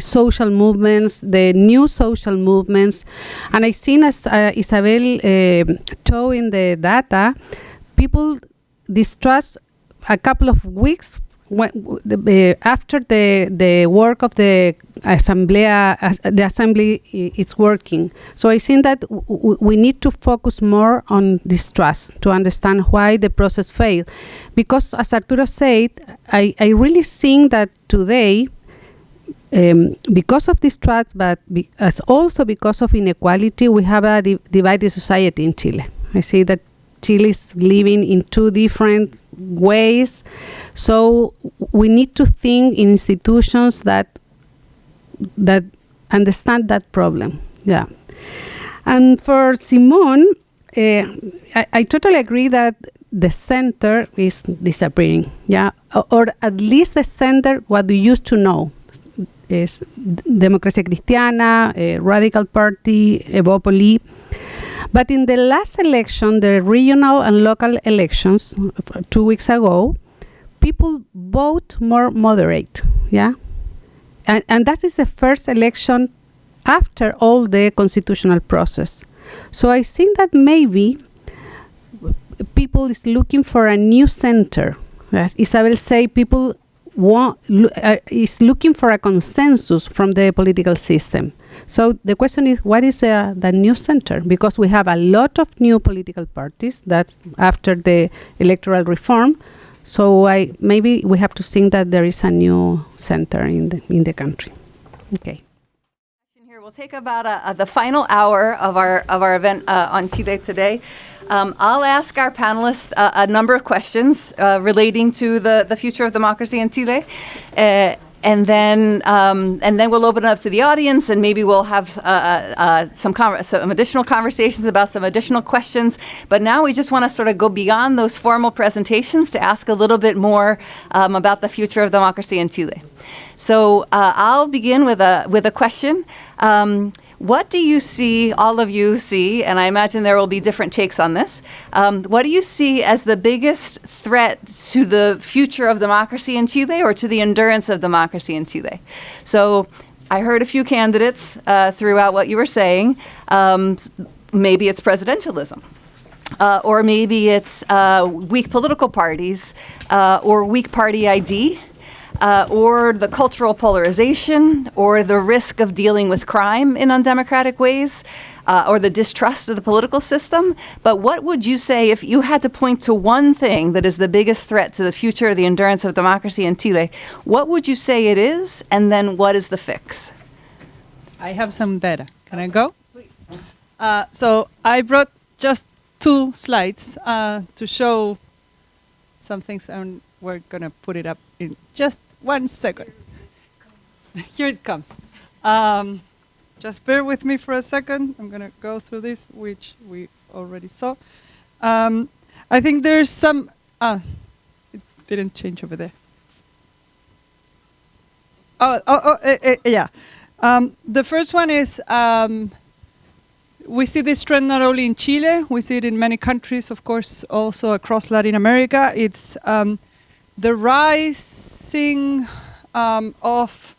social movements, the new social movements. And I've seen, as Isabel showed in the data, people distrust a couple of weeks after the work of the assembly is working. So I think that we need to focus more on distrust to understand why the process failed. Because as Arturo said, I really think that today, because of distrust, but as also because of inequality, we have a divided society in Chile. I see that Chile is living in two different ways. So we need to think in institutions that understand that problem. Yeah. And for Simone, I totally agree that the center is disappearing. Yeah. Or at least the center, what we used to know, is Democracia Cristiana, a Radical Party, Evópoli. But in the last election, the regional and local elections 2 weeks ago, people vote more moderate, yeah? And that is the first election after all the constitutional process. So I think that maybe people is looking for a new center. As Isabel say, people is looking for a consensus from the political system. So the question is, what is the new center? Because we have a lot of new political parties. That's after the electoral reform. So maybe we have to think that there is a new center in the country. Okay. Sure, we'll take about the final hour of our event on Chile today. I'll ask our panelists a number of questions relating to the future of democracy in Chile. And then we'll open it up to the audience, and maybe we'll have some additional conversations about some additional questions. But now we just want to sort of go beyond those formal presentations to ask a little bit more about the future of democracy in Chile. So I'll begin with a question. What do you see, all of you see, and I imagine there will be different takes on this, what do you see as the biggest threat to the future of democracy in Chile or to the endurance of democracy in Chile? So I heard a few candidates throughout what you were saying. Maybe it's presidentialism. Or maybe it's weak political parties or weak party ID. Or the cultural polarization, or the risk of dealing with crime in undemocratic ways, or the distrust of the political system. But what would you say if you had to point to one thing that is the biggest threat to the future of the endurance of democracy in Chile? What would you say it is, and then what is the fix? I have some data. Can I go? So I brought just 2 slides to show some things, and we're going to put it up in just 1 second. Here it comes. Just bear with me for a second. I'm going to go through this, which we already saw. I think there's some... it didn't change over there. Yeah. The first one is we see this trend not only in Chile, we see it in many countries, of course, also across Latin America. It's the rising of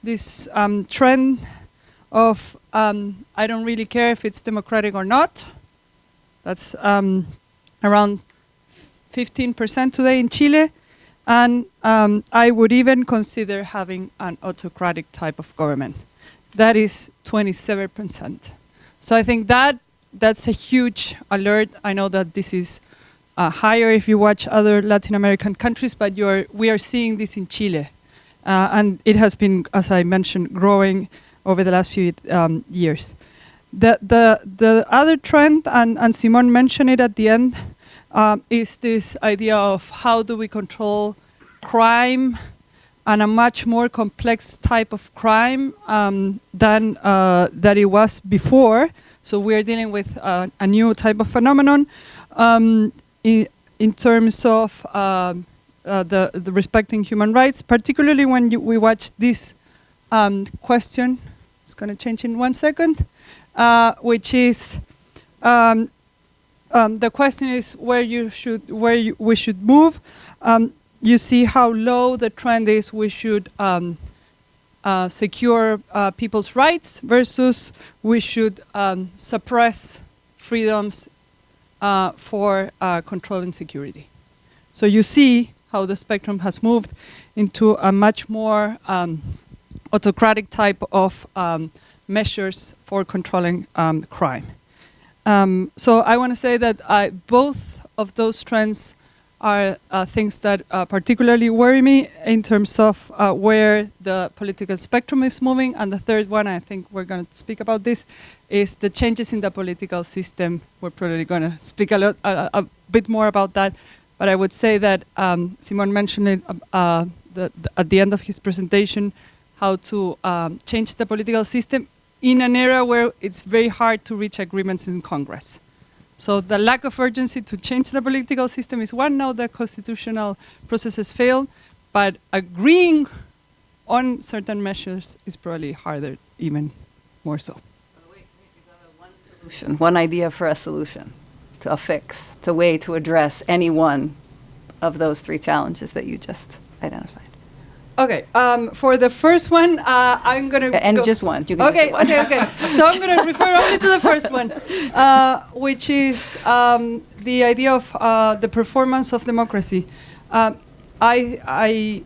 this trend of I don't really care if it's democratic or not. That's around 15% today in Chile. And I would even consider having an autocratic type of government. That is 27%. So I think that's a huge alert. I know that this is higher if you watch other Latin American countries, but we are seeing this in Chile. And it has been, as I mentioned, growing over the last few years. The other trend, and Simon mentioned it at the end, is this idea of how do we control crime, and a much more complex type of crime than that it was before. So we're dealing with a new type of phenomenon. In terms of the respecting human rights, particularly when we watch this question, it's going to change in 1 second, which is the question is where we should move. You see how low the trend is. We should secure people's rights versus we should suppress freedoms for controlling security. So you see how the spectrum has moved into a much more autocratic type of measures for controlling crime. So I want to say that both of those trends are things that particularly worry me in terms of where the political spectrum is moving. And the third one, I think we're going to speak about this, is the changes in the political system. We're probably going to speak a bit more about that. But I would say that Simon mentioned it at the end of his presentation, how to change the political system in an era where it's very hard to reach agreements in Congress. So the lack of urgency to change the political system is one. Now the constitutional processes failed, but agreeing on certain measures is probably harder, even more so. One idea for a solution, to a fix, to a way to address any one of those 3 challenges that you just identified. Okay, for the first one, I'm going to And just one. You can okay. So I'm going to refer only to the first one, which is the idea of the performance of democracy. I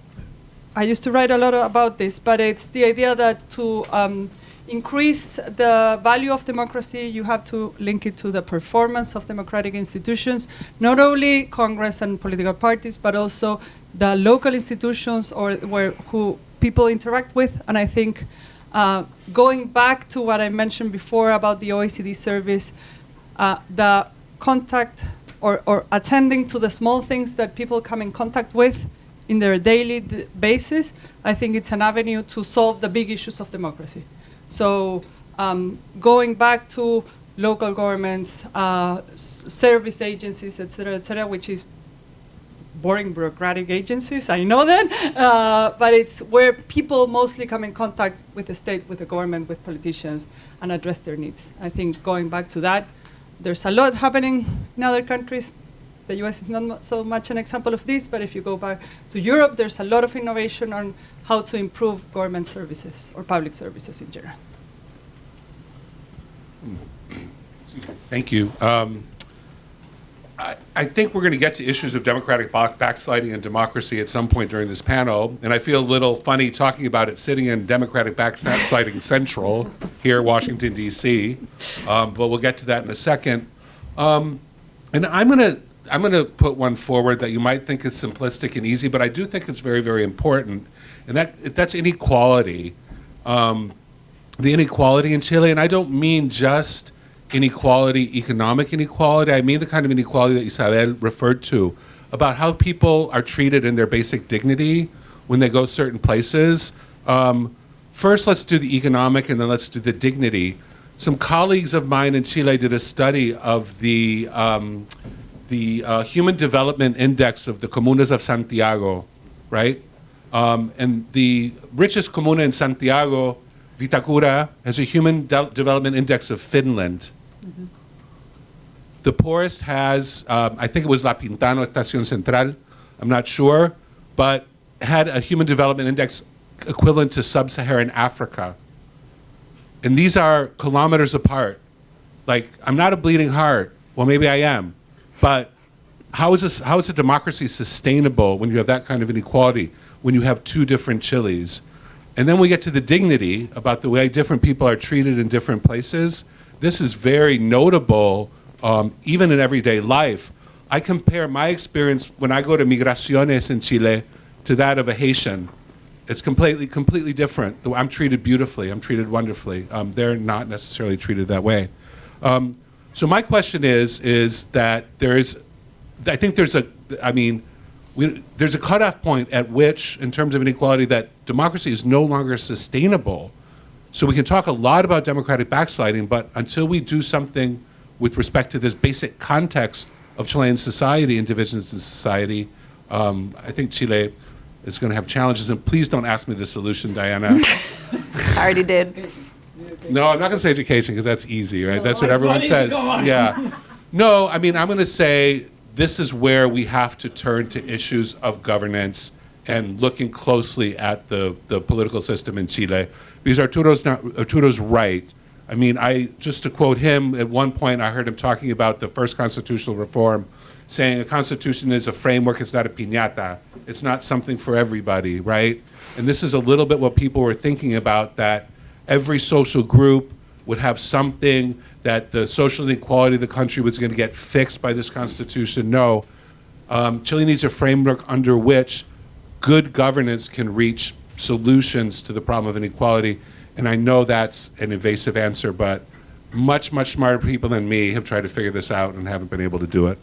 used to write a lot about this, but it's the idea that to increase the value of democracy, you have to link it to the performance of democratic institutions, not only Congress and political parties, but also the local institutions or who people interact with. And I think Going back to what I mentioned before about the OECD service, the contact or attending to the small things that people come in contact with in their daily basis, I think it's an avenue to solve the big issues of democracy. So going back to local governments, service agencies, et cetera, which is boring bureaucratic agencies, I know that, but it's where people mostly come in contact with the state, with the government, with politicians, and address their needs. I think going back to that, there's a lot happening in other countries. The US is not so much an example of this, but if you go back to Europe, there's a lot of innovation on how to improve government services or public services in general. Thank you. I think we're going to get to issues of democratic backsliding and democracy at some point during this panel, and I feel a little funny talking about it sitting in Democratic Backsliding Central here, Washington, D.C., but we'll get to that in a second. And I'm going to put one forward that you might think is simplistic and easy, but I do think it's very, very important, and that's inequality. The inequality in Chile, and I don't mean just inequality, economic inequality. I mean the kind of inequality that Isabel referred to, about how people are treated in their basic dignity when they go certain places. First, let's do the economic, and then let's do the dignity. Some colleagues of mine in Chile did a study of the Human Development Index of the comunas of Santiago, right? And the richest comuna in Santiago, Vitacura, has a Human Development Index of Finland. Mm-hmm. The poorest has, I think it was La Pintana, Estación Central, I'm not sure, but had a Human Development Index equivalent to sub-Saharan Africa. And these are kilometers apart. Like, I'm not a bleeding heart. Well, maybe I am. But how is a democracy sustainable when you have that kind of inequality, when you have two different Chiles? And then we get to the dignity about the way different people are treated in different places. This is very notable, even in everyday life. I compare my experience when I go to migraciones in Chile to that of a Haitian. It's completely different. I'm treated beautifully. I'm treated wonderfully. They're not necessarily treated that way. So my question is that there's a cutoff point at which, in terms of inequality, that democracy is no longer sustainable. So we can talk a lot about democratic backsliding, but until we do something with respect to this basic context of Chilean society and divisions in society, I think Chile is going to have challenges. And please don't ask me the solution, Diana. I already did. No, I'm not going to say education because that's easy, right? That's what everyone says. Yeah. No, I mean, I'm going to say this is where we have to turn to issues of governance and looking closely at the political system in Chile. Because Arturo's right. I mean, just to quote him, at one point I heard him talking about the first constitutional reform, saying a constitution is a framework, it's not a piñata. It's not something for everybody, right? And this is a little bit what people were thinking about, that every social group would have something, that the social inequality of the country was going to get fixed by this constitution. No. Chile needs a framework under which good governance can reach solutions to the problem of inequality. And I know that's an evasive answer, but much, much smarter people than me have tried to figure this out and haven't been able to do it.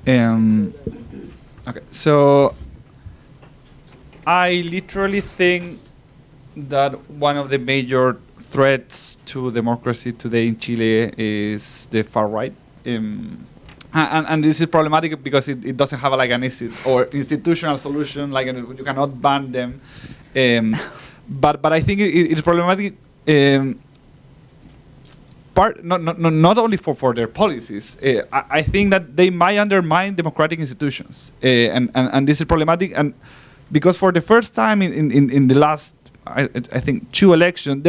Okay, so I literally think that one of the major threats to democracy today in Chile is the far right. And this is problematic because it doesn't have like an institutional solution, like you cannot ban them. But I think it's problematic not only for their policies. I think that they might undermine democratic institutions. And this is problematic, and because for the first time in the last, I think, 2 elections,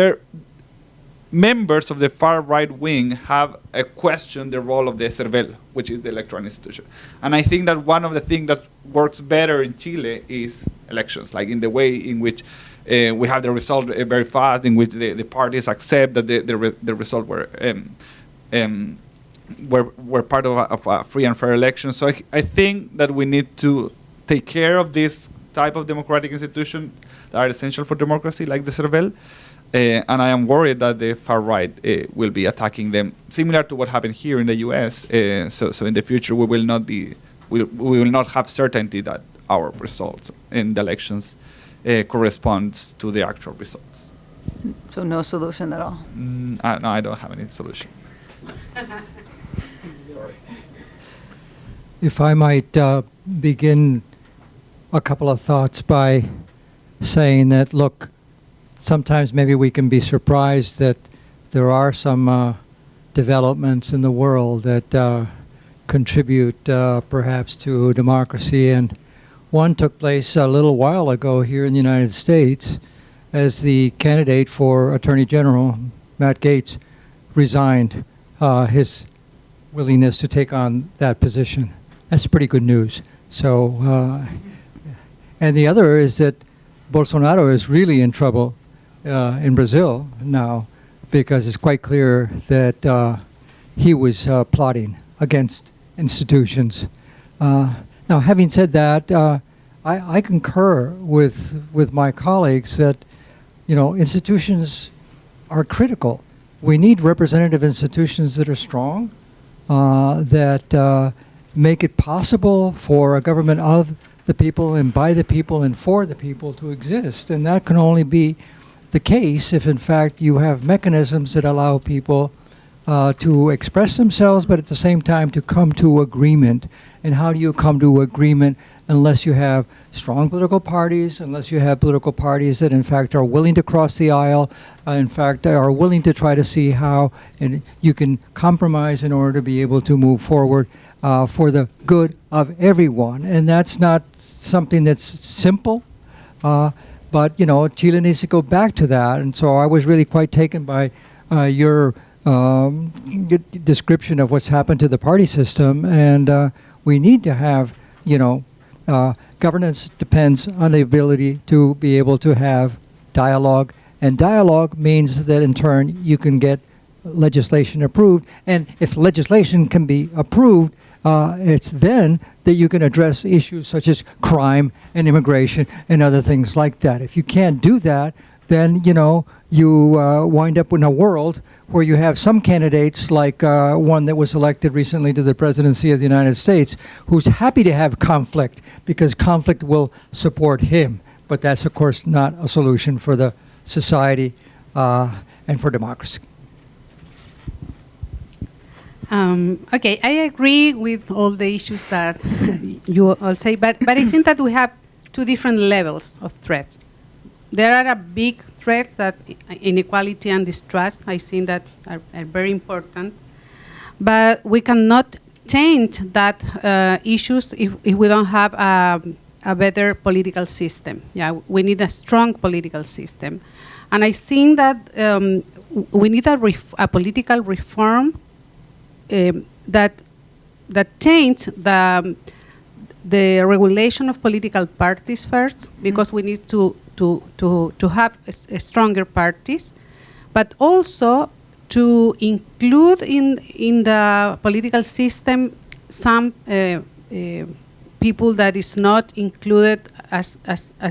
members of the far right wing have questioned the role of the Cervel, which is the electoral institution. And I think that one of the things that works better in Chile is elections, like in the way in which we have the result very fast, in which the parties accept that the result were part of a free and fair election. So I think that we need to take care of this type of democratic institution that are essential for democracy, like the CERVEL. And I am worried that the far right will be attacking them, similar to what happened here in the U.S. So in the future, we will not have certainty that our results in the elections corresponds to the actual results. So no solution at all. No, I don't have any solution. Sorry. If I might begin a couple of thoughts by saying that, look, sometimes maybe we can be surprised that there are some developments in the world that contribute perhaps to democracy. And one took place a little while ago here in the United States as the candidate for Attorney General, Matt Gaetz, resigned his willingness to take on that position. That's pretty good news. So, and the other is that Bolsonaro is really in trouble in Brazil now, because it's quite clear that he was plotting against institutions. Now, having said that, I concur with my colleagues that, you know, institutions are critical. We need representative institutions that are strong, that make it possible for a government of the people and by the people and for the people to exist. And that can only be the case if, in fact, you have mechanisms that allow people to express themselves, but at the same time to come to agreement. And how do you come to agreement unless you have strong political parties, unless you have political parties that, in fact, are willing to cross the aisle, in fact, are willing to try to see how and you can compromise in order to be able to move forward for the good of everyone. And that's not something that's simple. But, you know, Chile needs to go back to that. And so I was really quite taken by your description of what's happened to the party system. And we need to have, you know, governance depends on the ability to be able to have dialogue. And dialogue means that, in turn, you can get legislation approved. And if legislation can be approved, it's then that you can address issues such as crime and immigration and other things like that. If you can't do that, then, you know, you wind up in a world where you have some candidates, like one that was elected recently to the presidency of the United States, who's happy to have conflict because conflict will support him. But that's, of course, not a solution for the society and for democracy. Okay, I agree with all the issues that you all say, but I think that we have two different levels of threats. There are big threats that inequality and distrust, I think that are very important, but we cannot change that issues if we don't have a better political system. Yeah, we need a strong political system. And I think that we need a political reform that change the regulation of political parties first, because we need to have stronger parties, but also to include in the political system some people that is not included as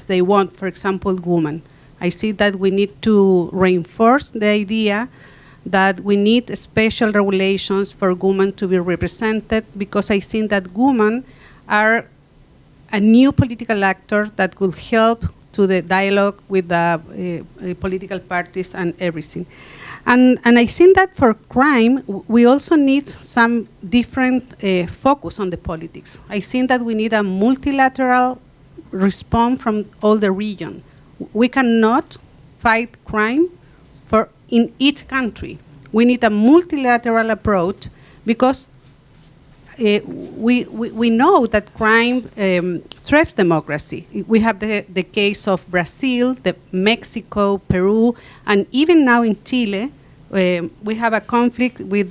they want. For example, women. I see that we need to reinforce the idea that we need special regulations for women to be represented, because I think that women are a new political actor that will help to the dialogue with the political parties and everything. And I think that for crime, we also need some different focus on the politics. I think that we need a multilateral response from all the region. We cannot fight crime in each country. We need a multilateral approach, because we know that crime threats democracy. We have the case of Brazil, Mexico, Peru, and even now in Chile, we have a conflict with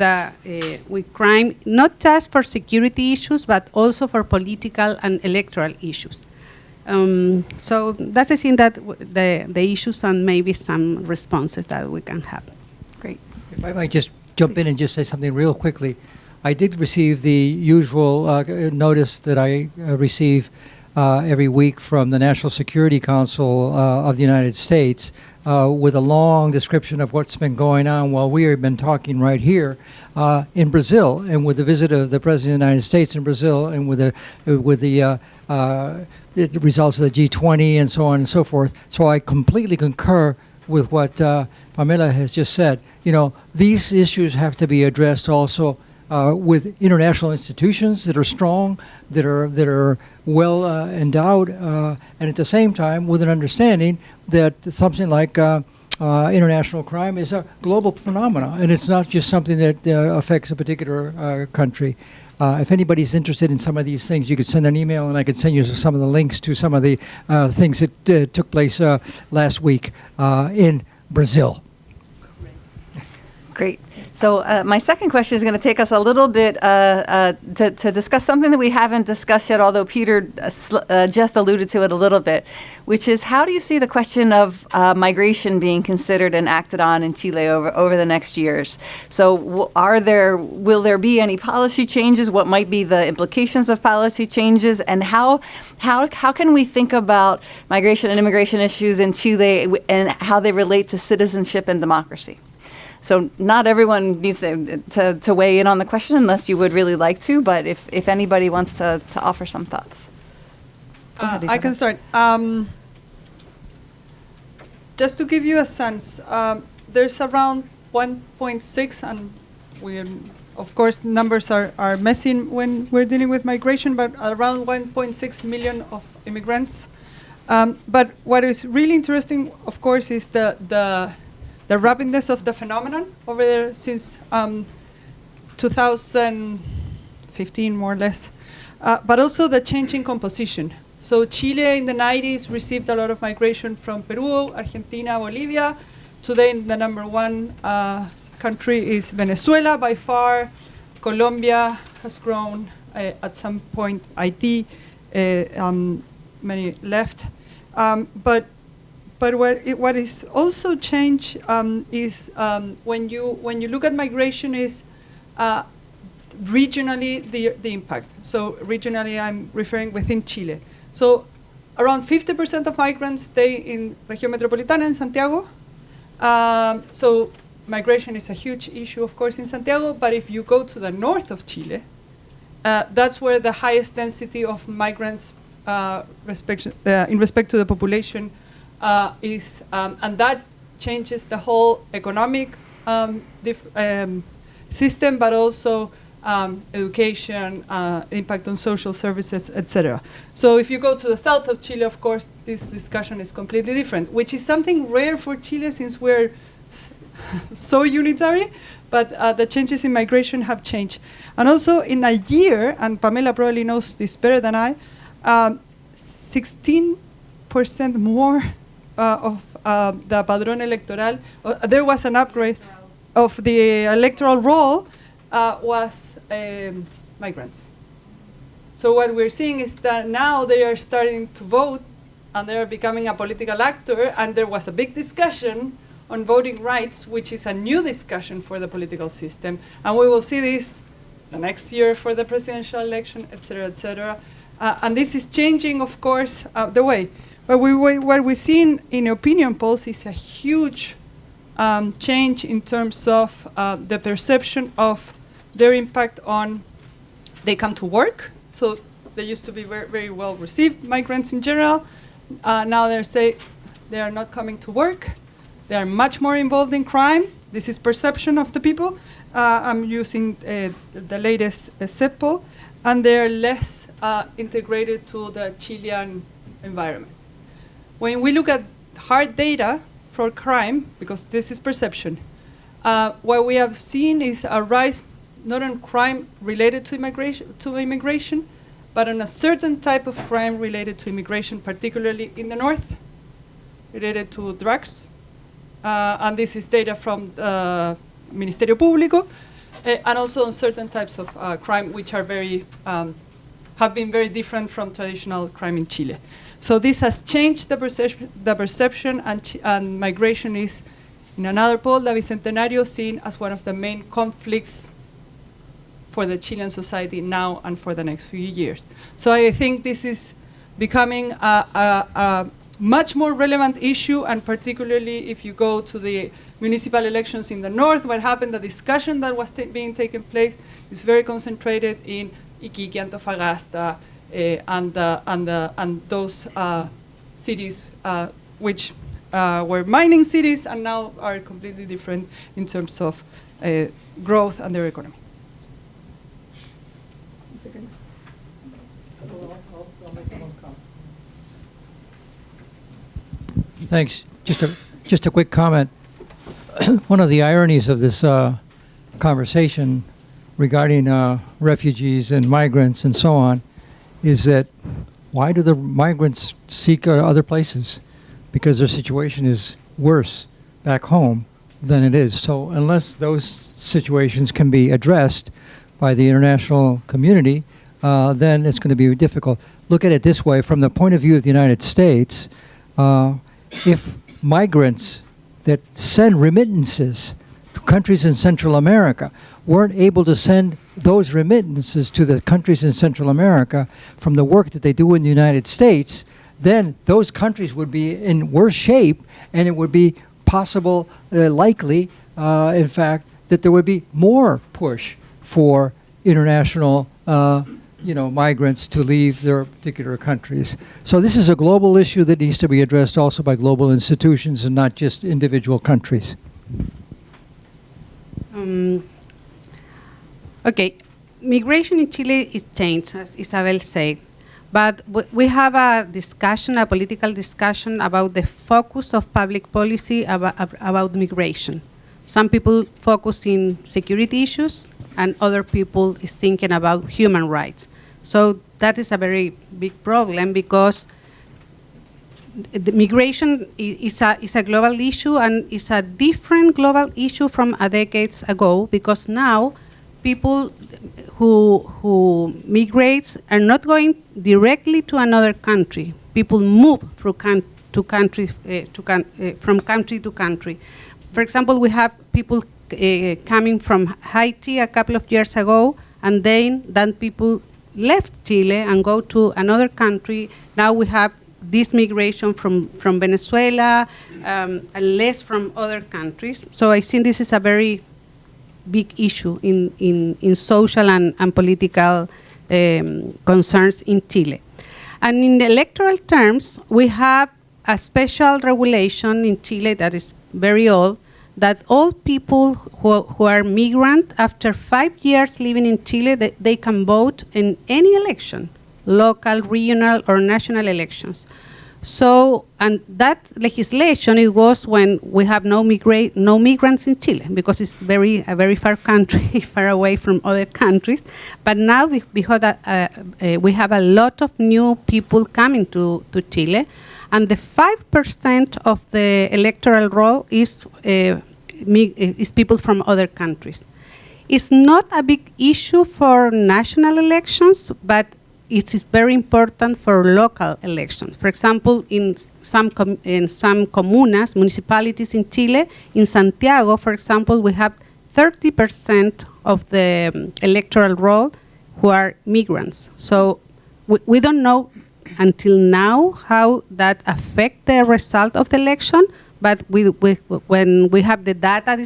crime, not just for security issues, but also for political and electoral issues. So that's the thing that the issues and maybe some responses that we can have. Great. If I might just jump in and just say something real quickly. I did receive the usual notice that I receive every week from the National Security Council of the United States with a long description of what's been going on while we have been talking right here in Brazil, and with the visit of the President of the United States in Brazil, and with the results of the G20 and so on and so forth. So I completely concur with what Pamela has just said. You know, these issues have to be addressed also with international institutions that are strong, that are well endowed, and at the same time with an understanding that something like international crime is a global phenomenon, and it's not just something that affects a particular country. If anybody's interested in some of these things, you could send an email, and I could send you some of the links to some of the things that took place last week in Brazil. Great. So my second question is going to take us a little bit to discuss something that we haven't discussed yet, although Peter just alluded to it a little bit, which is how do you see the question of migration being considered and acted on in Chile over the next years? So will there be any policy changes? What might be the implications of policy changes? And how can we think about migration and immigration issues in Chile and how they relate to citizenship and democracy? So not everyone needs to weigh in on the question unless you would really like to, but if anybody wants to offer some thoughts. I can start. Just to give you a sense, there's around 1.6, and of course numbers are messy when we're dealing with migration, but around 1.6 million of immigrants. But what is really interesting, of course, is the rapidness of the phenomenon over there since 2015, more or less, but also the changing composition. So Chile in the 90s received a lot of migration from Peru, Argentina, Bolivia. Today the number one country is Venezuela by far. Colombia has grown, at some point Haiti, many left. But what is also changed is when you look at migration is regionally the impact. So regionally, I'm referring within Chile. So around 50% of migrants stay in Región Metropolitana in Santiago. So migration is a huge issue, of course, in Santiago. But if you go to the north of Chile, that's where the highest density of migrants in respect to the population is, and that changes the whole economic system, but also education, impact on social services, etc. So if you go to the south of Chile, of course, this discussion is completely different, which is something rare for Chile since we're so unitary, but the changes in migration have changed. And also in a year, and Pamela probably knows this better than I, 16% more of the padrón electoral, there was an upgrade of the electoral roll, was migrants. So what we're seeing is that now they are starting to vote and they are becoming a political actor, and there was a big discussion on voting rights, which is a new discussion for the political system. And we will see this the next year for the presidential election, et cetera, et cetera. And this is changing, of course, the way. But what we see in opinion polls is a huge change in terms of the perception of their impact on, they come to work. So they used to be very, very well received, migrants in general. Now they say they are not coming to work. They are much more involved in crime. This is perception of the people. I'm using the latest CEP poll. And they are less integrated to the Chilean environment. When we look at hard data for crime, because this is perception, what we have seen is a rise not on crime related to immigration, but on a certain type of crime related to immigration, particularly in the north, related to drugs. And this is data from the Ministerio Público, and also on certain types of crime which are very, have been very different from traditional crime in Chile. So this has changed the perception, and migration is, in another poll, the Bicentenario, seen as one of the main conflicts for the Chilean society now and for the next few years. So I think this is becoming a much more relevant issue, and particularly if you go to the municipal elections in the north, what happened, the discussion that was being taken place is very concentrated in Iquique, Antofagasta, and those cities which were mining cities and now are completely different in terms of growth and their economy. Thanks. Just a quick comment. One of the ironies of this conversation regarding refugees and migrants and so on is that why do the migrants seek other places? Because their situation is worse back home than it is. So unless those situations can be addressed by the international community, then it's going to be difficult. Look at it this way, from the point of view of the United States, if migrants that send remittances to countries in Central America weren't able to send those remittances to the countries in Central America from the work that they do in the United States, then those countries would be in worse shape, and it would be possible, likely, in fact, that there would be more push for international migrants to leave their particular countries. So this is a global issue that needs to be addressed also by global institutions and not just individual countries. Okay, migration in Chile is changed, as Isabel said, but we have a discussion, a political discussion about the focus of public policy about migration. Some people focus in security issues, and other people is thinking about human rights. So that is a very big problem, because the migration is a global issue, and it's a different global issue from a decades ago, because now people who migrate are not going directly to another country. People move from country to country. For example, we have people coming from Haiti a couple of years ago, and then people left Chile and go to another country. Now we have this migration from Venezuela, and less from other countries. So I think this is a very big issue in social and political concerns in Chile. And in the electoral terms, we have a special regulation in Chile that is very old, that all people who are migrant after 5 years living in Chile, they can vote in any election, local, regional, or national elections. So, and that legislation, it was when we have no migrants in Chile, because it's a very far country, far away from other countries. But now we have a lot of new people coming to Chile, and the 5% of the electoral roll is people from other countries. It's not a big issue for national elections, but it is very important for local elections. For example, in some comunas, municipalities in Chile, in Santiago, for example, we have 30% of the electoral roll who are migrants. So we don't know until now how that affects the result of the election, but when we have the data,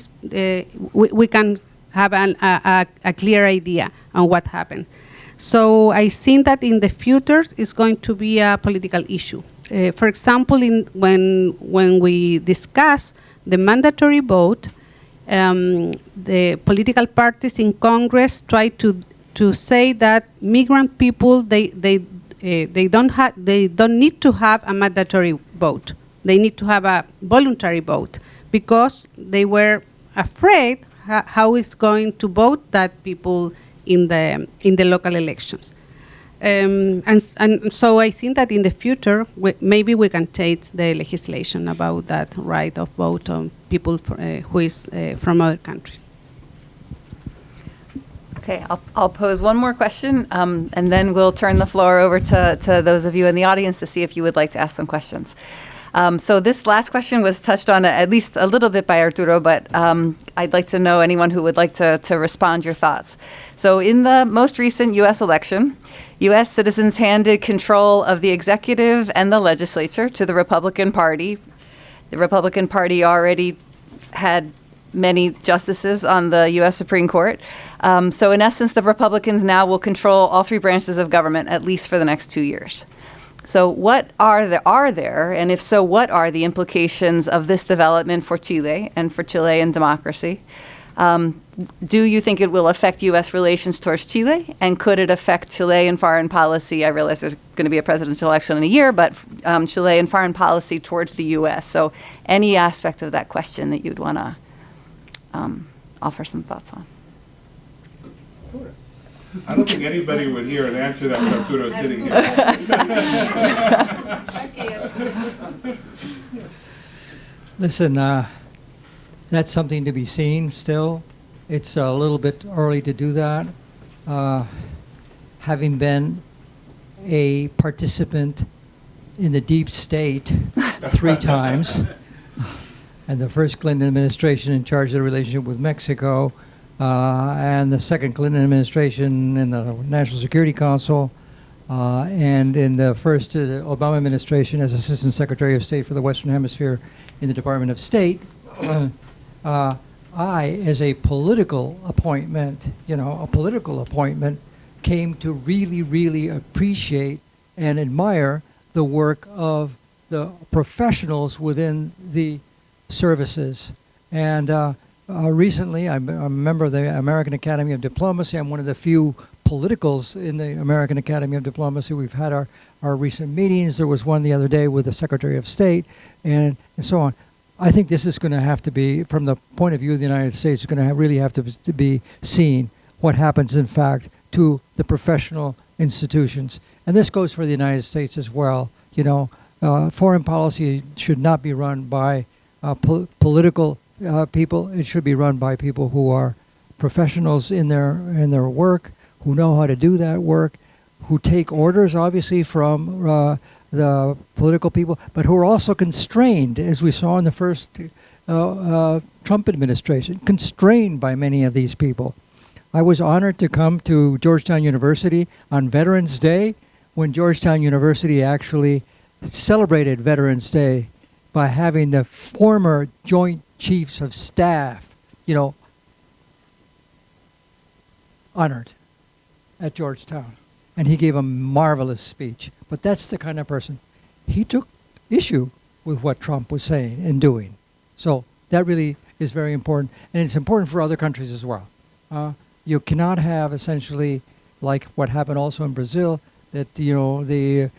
we can have a clear idea on what happened. So I think that in the future it's going to be a political issue. For example, when we discuss the mandatory vote, the political parties in Congress try to say that migrant people they don't need to have a mandatory vote. They need to have a voluntary vote, because they were afraid how it's going to vote that people in the local elections. And so I think that in the future, maybe we can change the legislation about that right of vote on people who is from other countries. Okay, I'll pose one more question, and then we'll turn the floor over to those of you in the audience to see if you would like to ask some questions. So this last question was touched on at least a little bit by Arturo, but I'd like to know anyone who would like to respond your thoughts. So in the most recent U.S. election, U.S. citizens handed control of the executive and the legislature to the Republican Party. The Republican Party already had many justices on the U.S. Supreme Court. So in essence, the Republicans now will control all three branches of government, at least for the next 2 years. So what are there, and if so, what are the implications of this development for Chile and for Chilean democracy? Do you think it will affect U.S. relations towards Chile, and could it affect Chilean foreign policy? I realize there's going to be a presidential election in a year, but Chilean foreign policy towards the U.S. So any aspect of that question that you'd want to offer some thoughts on? I don't think anybody would hear an answer that with Arturo sitting here. Listen, that's something to be seen still. It's a little bit early to do that. Having been a participant in the deep state 3 times, and the first Clinton administration in charge of the relationship with Mexico, and the second Clinton administration in the National Security Council, and in the first Obama administration as Assistant Secretary of State for the Western Hemisphere in the Department of State, I, as a political appointment, came to really, really appreciate and admire the work of the professionals within the services. And recently, I'm a member of the American Academy of Diplomacy. I'm one of the few politicals in the American Academy of Diplomacy. We've had our recent meetings. There was one the other day with the Secretary of State and so on. I think this is going to have to be, from the point of view of the United States, it's going to really have to be seen what happens, in fact, to the professional institutions. And this goes for the United States as well. Foreign policy should not be run by political people. It should be run by people who are professionals in their work, who know how to do that work, who take orders, obviously, from the political people, but who are also constrained, as we saw in the first Trump administration, constrained by many of these people. I was honored to come to Georgetown University on Veterans Day, when Georgetown University actually celebrated Veterans Day by having the former Joint Chiefs of Staff, honored at Georgetown. And he gave a marvelous speech. But that's the kind of person. He took issue with what Trump was saying and doing. So that really is very important. And it's important for other countries as well. You cannot have, essentially, like what happened also in Brazil, that the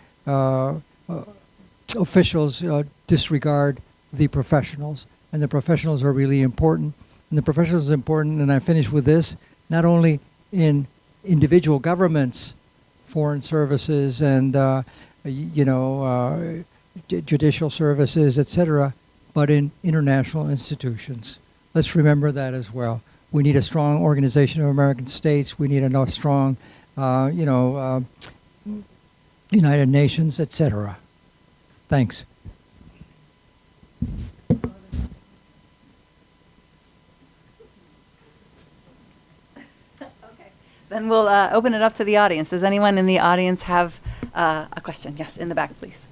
officials disregard the professionals. And the professionals are really important. And the professionals are important, and I finish with this, not only in individual governments, foreign services, and judicial services, etc., but in international institutions. Let's remember that as well. We need a strong organization of American states. We need a strong, United Nations, etc. Thanks. Then we'll open it up to the audience. Does anyone in the audience have a question? Yes, in the back, please.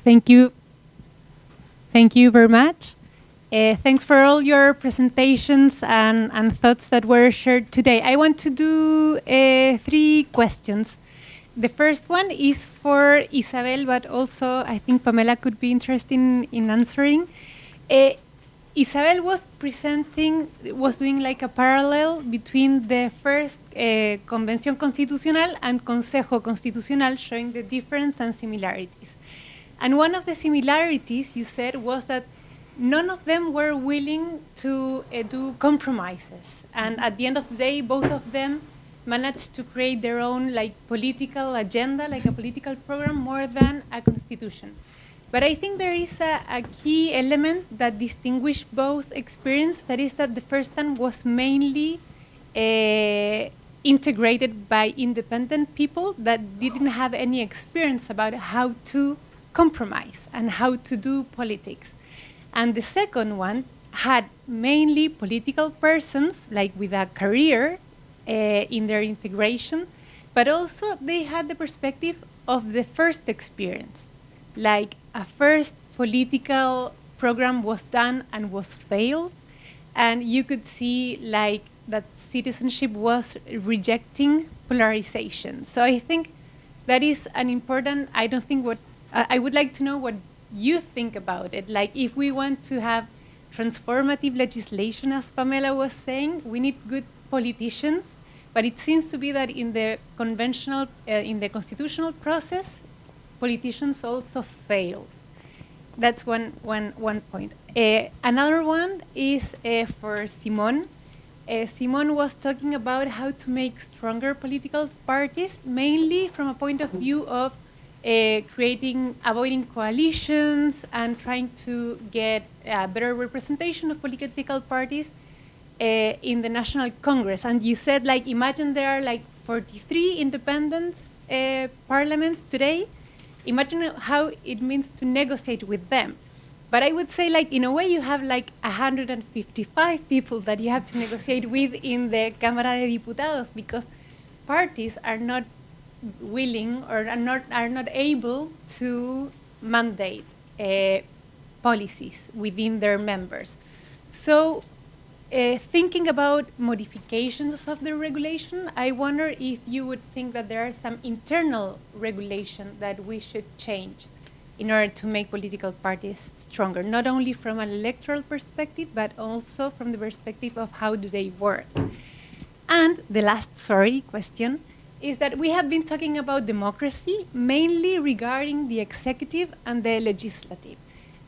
Thank you. Thank you very much. Thanks for all your presentations and thoughts that were shared today. I want to do 3 questions. The first one is for Isabel, but also I think Pamela could be interested in answering. Isabel was doing like a parallel between the first Convención Constitucional and Consejo Constitucional, showing the difference and similarities. And one of the similarities, you said, was that none of them were willing to do compromises. And at the end of the day, both of them managed to create their own political agenda, like a political program, more than a constitution. But I think there is a key element that distinguished both experiences, that is that the first one was mainly integrated by independent people that didn't have any experience about how to compromise and how to do politics. And the second one had mainly political persons, like with a career in their integration, but also they had the perspective of the first experience, like a first political program was done and was failed, and you could see like that citizenship was rejecting polarization. So I think that is an important, I don't think what, I would like to know what you think about it. Like if we want to have transformative legislation, as Pamela was saying, we need good politicians, but it seems to be that in the conventional, in the constitutional process, politicians also fail. That's one point. Another one is for Simon. Simon was talking about how to make stronger political parties, mainly from a point of view of avoiding coalitions and trying to get a better representation of political parties in the National Congress. And you said, like, imagine there are like 43 independent parliaments today. Imagine how it means to negotiate with them. But I would say, like, in a way, you have like 155 people that you have to negotiate with in the Cámara de Diputados, because parties are not willing or are not able to mandate policies within their members. So thinking about modifications of the regulation, I wonder if you would think that there are some internal regulation that we should change in order to make political parties stronger, not only from an electoral perspective, but also from the perspective of how do they work. And the last, question is that we have been talking about democracy mainly regarding the executive and the legislative.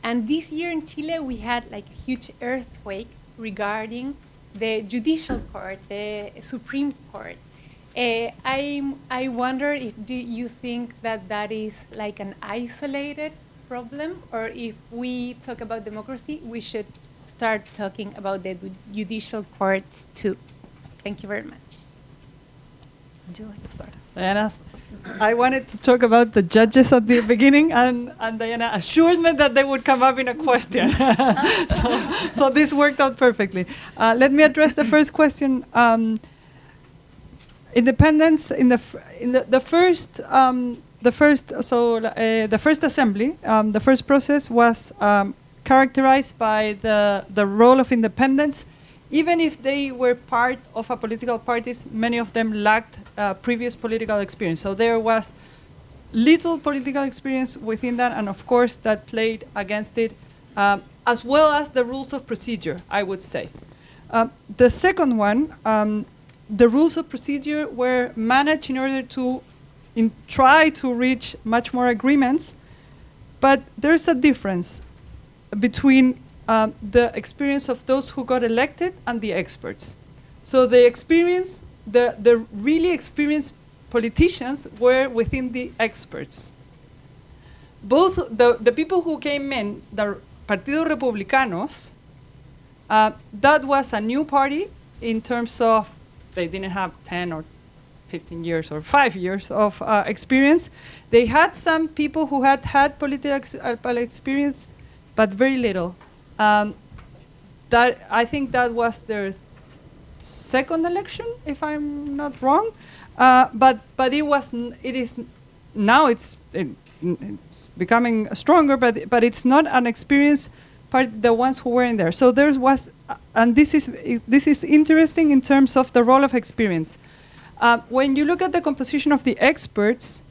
And this year in Chile, we had like a huge earthquake regarding the judicial court, the Supreme Court. I wonder if do you think that that is like an isolated problem, or if we talk about democracy, we should start talking about the judicial courts too. Thank you very much. Would you like to start? Diana, I wanted to talk about the judges at the beginning, and Diana assured me that they would come up in a question. so this worked out perfectly. Let me address the first question. Independence the first assembly, the first process was characterized by the role of independence. Even if they were part of a political parties, many of them lacked previous political experience. So there was little political experience within that, and of course that played against it, as well as the rules of procedure, I would say. The second one, the rules of procedure were managed in order to try to reach much more agreements, but there's a difference between the experience of those who got elected and the experts. So the experience, the really experienced politicians were within the experts. Both the people who came in, the Partido Republicanos, that was a new party in terms of they didn't have 10 or 15 years or 5 years of experience. They had some people who had political experience, but very little. That I think that was their second election, if I'm not wrong. But it is now it's becoming stronger, but it's not an experienced part. The ones who were in there. So there was, and this is interesting in terms of the role of experience. When you look at the composition of the experts,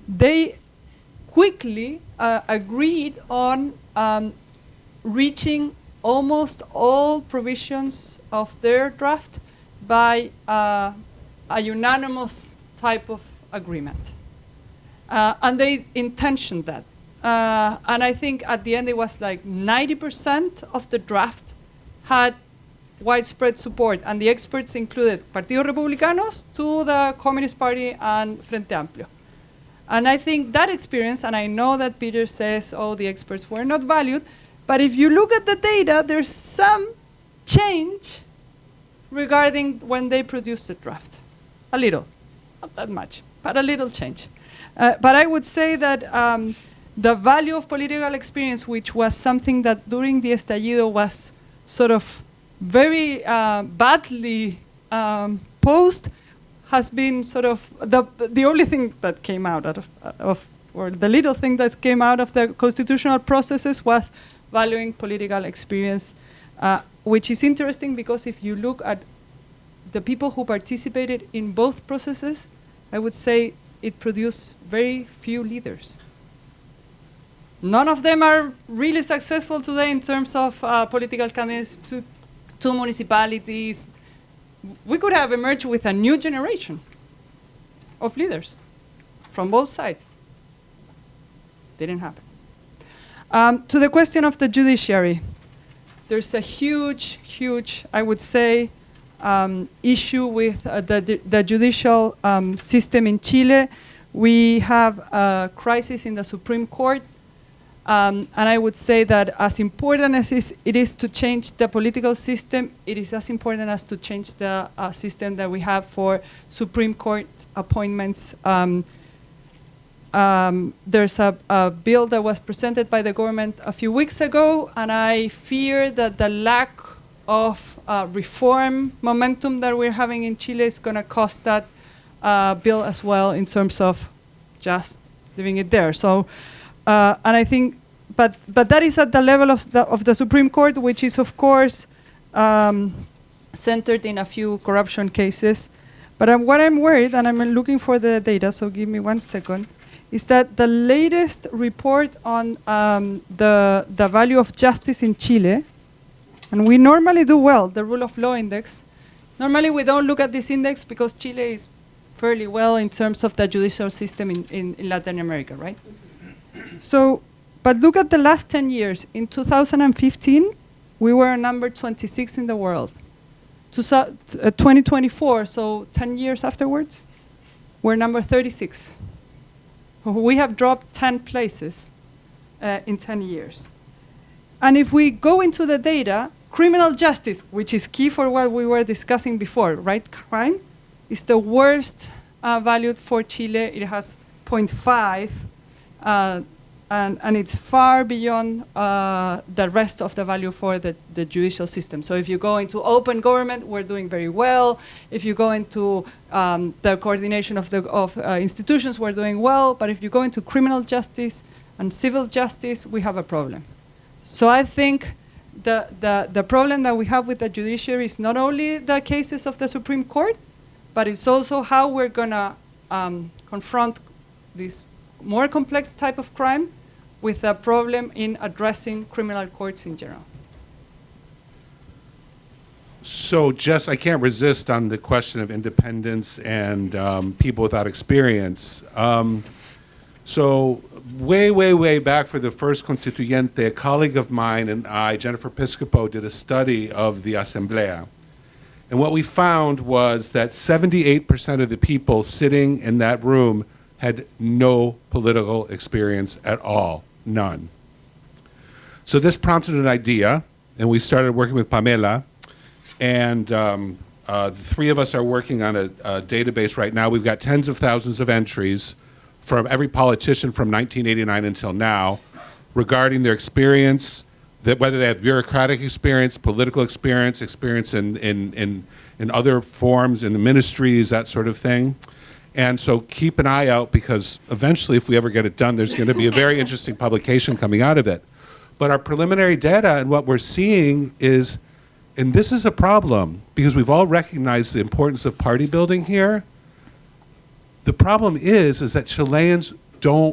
they quickly agreed on reaching almost all provisions of their draft by a unanimous type of agreement. And they intentioned that. And I think at the end it was like 90% of the draft had widespread support, and the experts included Partido Republicanos to the Communist Party and Frente Amplio. And I think that experience, and I know that Peter says, oh, the experts were not valued, but if you look at the data, there's some change regarding when they produced the draft. a little, not that much, but a little change. But I would say that the value of political experience, which was something that during the estallido was sort of very badly posed, has been sort of the only thing that came out of or the little thing that came out of the constitutional processes was valuing political experience, which is interesting because if you look at the people who participated in both processes, I would say it produced very few leaders. None of them are really successful today in terms of political candidates to municipalities. We could have emerged with a new generation of leaders from both sides. Didn't happen. To the question of the judiciary, there's a huge, I would say, issue with the judicial system in Chile. We have a crisis in the Supreme Court, and I would say that as important as it is to change the political system, it is as important as to change the system that we have for Supreme Court appointments. There's a bill that was presented by the government a few weeks ago, and I fear that the lack of reform momentum that we're having in Chile is going to cost that bill as well in terms of just leaving it there. So, and I think, but that is at the level of the Supreme Court, which is of course centered in a few corruption cases. But what I'm worried, and I'm looking for the data, so give me 1 second, is that the latest report on the value of justice in Chile, and we normally do well, the rule of law index. Normally we don't look at this index because Chile is fairly well in terms of the judicial system in Latin America, right? So, but look at the last 10 years. In 2015, we were number 26 in the world. 2024, so 10 years afterwards, we're number 36. We have dropped 10 places in 10 years. And if we go into the data, criminal justice, which is key for what we were discussing before, right? Crime is the worst valued for Chile. It has 0.5, and it's far beyond the rest of the value for the judicial system. So if you go into open government, we're doing very well. If you go into the coordination of institutions, we're doing well. But if you go into criminal justice and civil justice, we have a problem. So I think the problem that we have with the judiciary is not only the cases of the Supreme Court, but it's also how we're going to confront this more complex type of crime with a problem in addressing criminal courts in general. So, Jess, I can't resist on the question of independence and people without experience. So, way back for the first constituyente, a colleague of mine and I, Jennifer Piscopo, did a study of the Asamblea. And what we found was that 78% of the people sitting in that room had no political experience at all, none. So this prompted an idea, and we started working with Pamela, and the three of us are working on a database right now. We've got tens of thousands of entries from every politician from 1989 until now regarding their experience, that whether they have bureaucratic experience, political experience, experience in other forms, in the ministries, that sort of thing. And so keep an eye out, because eventually, if we ever get it done, there's going to be a very interesting publication coming out of it. But our preliminary data and what we're seeing is, and this is a problem, because we've all recognized the importance of party building here. The problem is that Chileans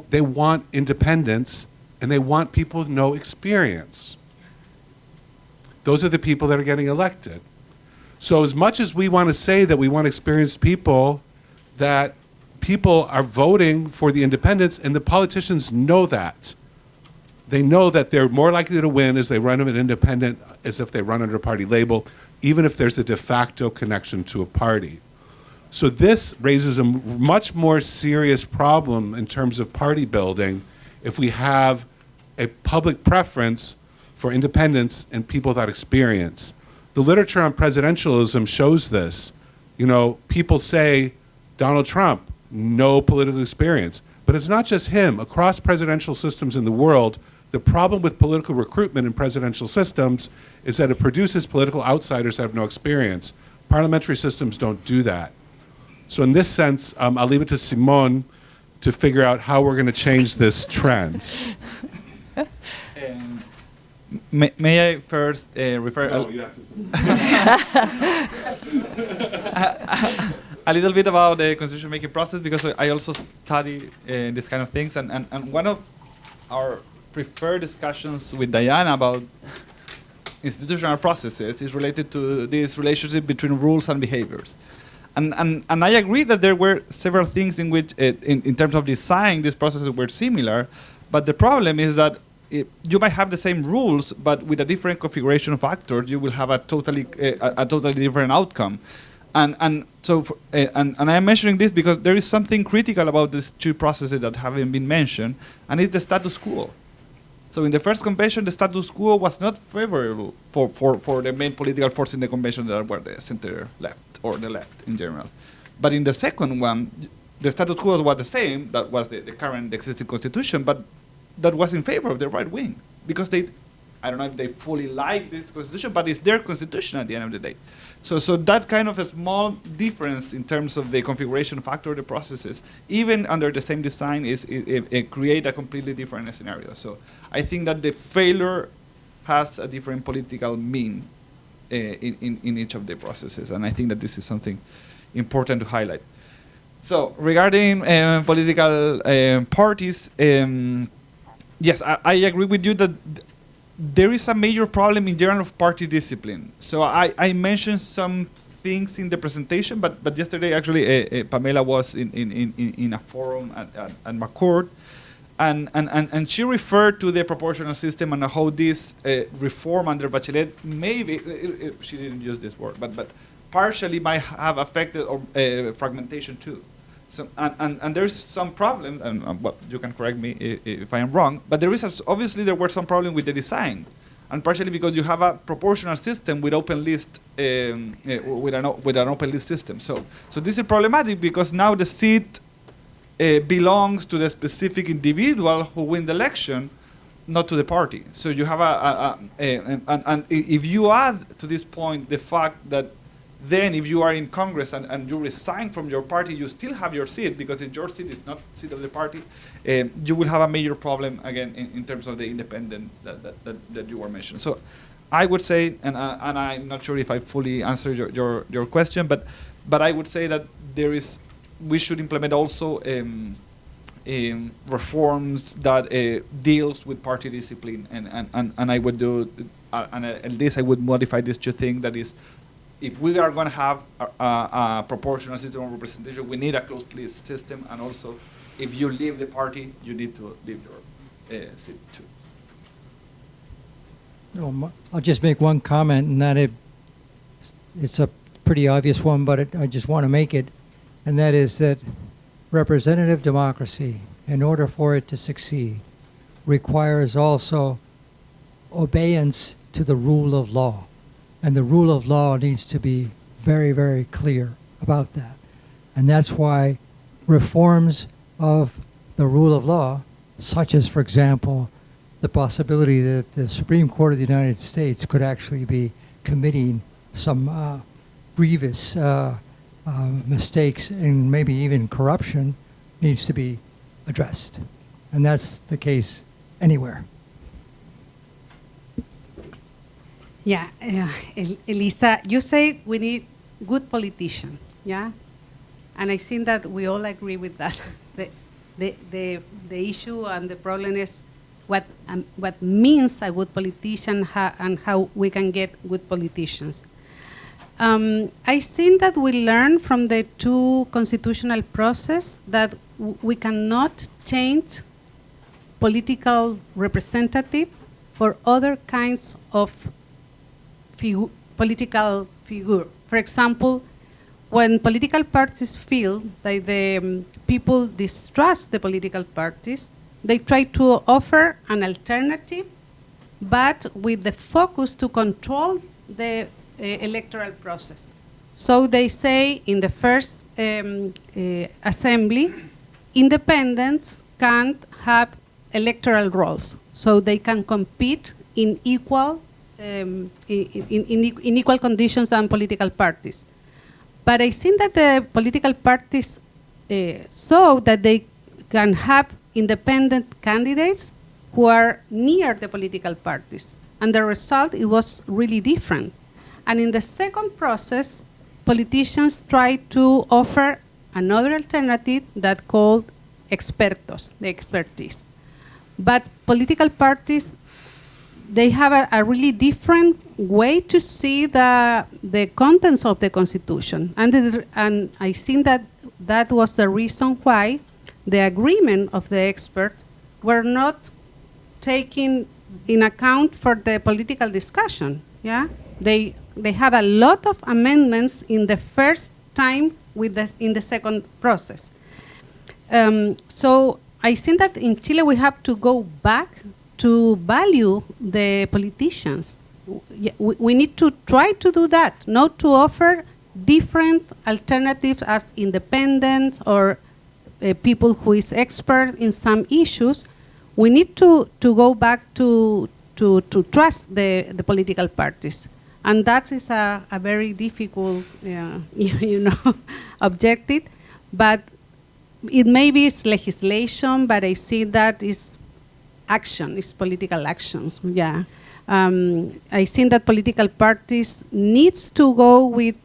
they want independence, and they want people with no experience. Those are the people that are getting elected. So as much as we want to say that we want experienced people, that people are voting for the independents, and the politicians know that. They know that they're more likely to win as they run an independent as if they run under a party label, even if there's a de facto connection to a party. So this raises a much more serious problem in terms of party building if we have a public preference for independence and people without experience. The literature on presidentialism shows this. You know, people say, Donald Trump, no political experience. But it's not just him. Across presidential systems in the world, the problem with political recruitment in presidential systems is that it produces political outsiders that have no experience. Parliamentary systems don't do that. So in this sense, I'll leave it to Simon to figure out how we're going to change this trend. May I first refer No, you have to. a little bit about the constitution making process, because I also study these kind of things, and one of our preferred discussions with Diana about institutional processes is related to this relationship between rules and behaviors. And I agree that there were several things in which, in terms of design, these processes were similar, but the problem is that you might have the same rules, but with a different configuration of actors, you will have a totally different outcome. And I'm mentioning this because there is something critical about these two processes that haven't been mentioned, and it's the status quo. So in the first convention, the status quo was not favorable for the main political force in the convention that were the center left, or the left in general. But in the second one, the status quo was the same, that was the current existing constitution, but that was in favor of the right wing, because they, I don't know if they fully like this constitution, but it's their constitution at the end of the day. So that kind of a small difference in terms of the configuration factor of the processes, even under the same design, it create a completely different scenario. So I think that the failure has a different political mean in each of the processes, and I think that this is something important to highlight. So regarding political parties, yes, I agree with you that there is a major problem in general of party discipline. So I mentioned some things in the presentation, but yesterday actually Pamela was in a forum at McCourt, and she referred to the proportional system and how this reform under Bachelet maybe, she didn't use this word, but partially might have affected fragmentation too. So, and there's some problems, and you can correct me if I am wrong, but there is obviously there were some problems with the design, and partially because you have a proportional system with open list, with an open list system. So this is problematic because now the seat belongs to the specific individual who win the election, not to the party. So you have and if you add to this point the fact that then if you are in Congress and you resign from your party, you still have your seat, because if your seat is not the seat of the party, you will have a major problem, again, in terms of the independence that you were mentioning. So I would say, and I'm not sure if I fully answered your question, but I would say that we should implement also reforms that deals with party discipline, and I would do, and at least I would modify this to think that is, if we are going to have a proportional system of representation, we need a closed list system, and also, if you leave the party, you need to leave your seat too. No, I'll just make one comment, and that it's a pretty obvious one, but I just want to make it, and that is that representative democracy, in order for it to succeed, requires also obedience to the rule of law. And the rule of law needs to be very, very clear about that. And that's why reforms of the rule of law, such as, for example, the possibility that the Supreme Court of the United States could actually be committing some grievous mistakes and maybe even corruption, needs to be addressed. And that's the case anywhere. Yeah, Elisa, you say we need good politicians, yeah? And I think that we all agree with that. The issue and the problem is what means a good politician and how we can get good politicians. I think that we learn from the two constitutional process that we cannot change political representative for other kinds of political figure. For example, when political parties feel that the people distrust the political parties, they try to offer an alternative, but with the focus to control the electoral process. So they say in the first assembly, independents can't have electoral roles, so they can compete in equal in equal conditions than political parties. But I think that the political parties saw that they can have independent candidates who are near the political parties. And the result, it was really different. And in the second process, politicians tried to offer another alternative that called expertos, the expertise. But political parties, they have a really different way to see the contents of the Constitution. And I think that that was the reason why the agreement of the experts were not taking in account for the political discussion. Yeah, they have a lot of amendments in the first time in the second process. So I think that in Chile we have to go back to value the politicians. We need to try to do that, not to offer different alternatives as independents or people who is expert in some issues. We need to go back to trust the political parties. And that is a very difficult objective. But it maybe is legislation, but I see that is action, is political actions. Yeah, I think that political parties needs to go with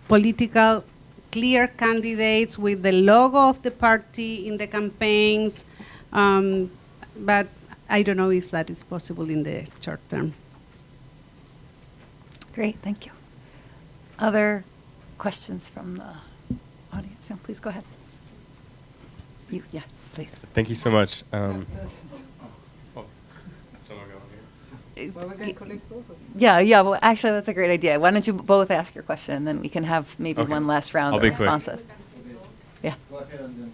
political clear candidates with the logo of the party in the campaigns, but I don't know if that is possible in the short term. Great, thank you. Other questions from the audience? Yeah, please go ahead. Yeah, please. Thank you so much. Yeah, well, actually, that's a great idea. Why don't you both ask your question, and then we can have maybe one last round of responses. Yeah.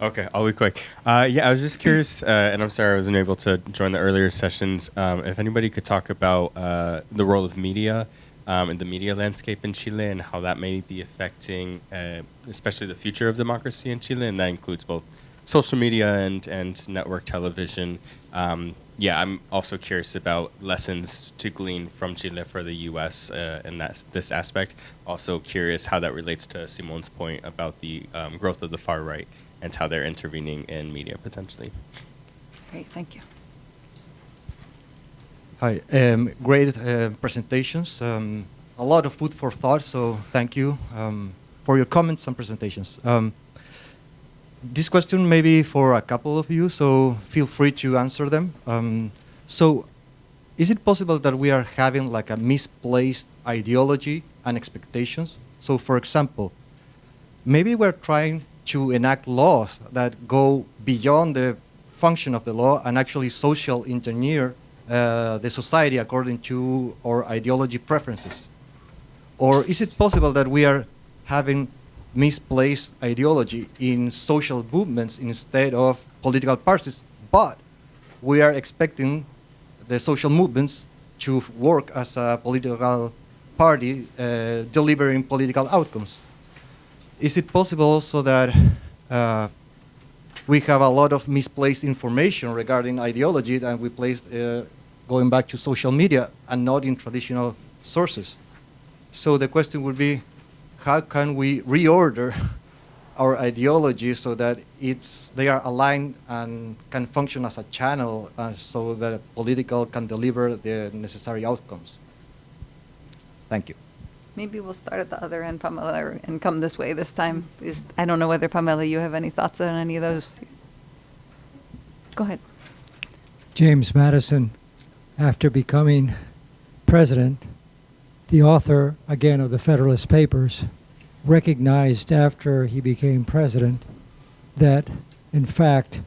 Okay, I'll be quick. Yeah, I was just curious, and I'm sorry I wasn't able to join the earlier sessions. If anybody could talk about the role of media in the media landscape in Chile and how that may be affecting, especially the future of democracy in Chile, and that includes both social media and network television. Yeah, I'm also curious about lessons to glean from Chile for the U.S. In this aspect. Also curious how that relates to Simon's point about the growth of the far right and how they're intervening in media potentially. Great, thank you. Hi, great presentations. A lot of food for thought, so thank you for your comments and presentations. This question may be for a couple of you, so feel free to answer them. So is it possible that we are having like a misplaced ideology and expectations? So for example, maybe we're trying to enact laws that go beyond the function of the law and actually social engineer the society according to our ideology preferences? Or is it possible that we are having misplaced ideology in social movements instead of political parties, but we are expecting the social movements to work as a political party delivering political outcomes? Is it possible also that we have a lot of misplaced information regarding ideology that we placed going back to social media and not in traditional sources? So the question would be, how can we reorder our ideology so that they are aligned and can function as a channel so that political can deliver the necessary outcomes? Thank you. Maybe we'll start at the other end, Pamela, and come this way this time. I don't know whether, Pamela, you have any thoughts on any of those. Go ahead. James Madison, after becoming president, the author, again, of the Federalist Papers, recognized after he became president that, in fact,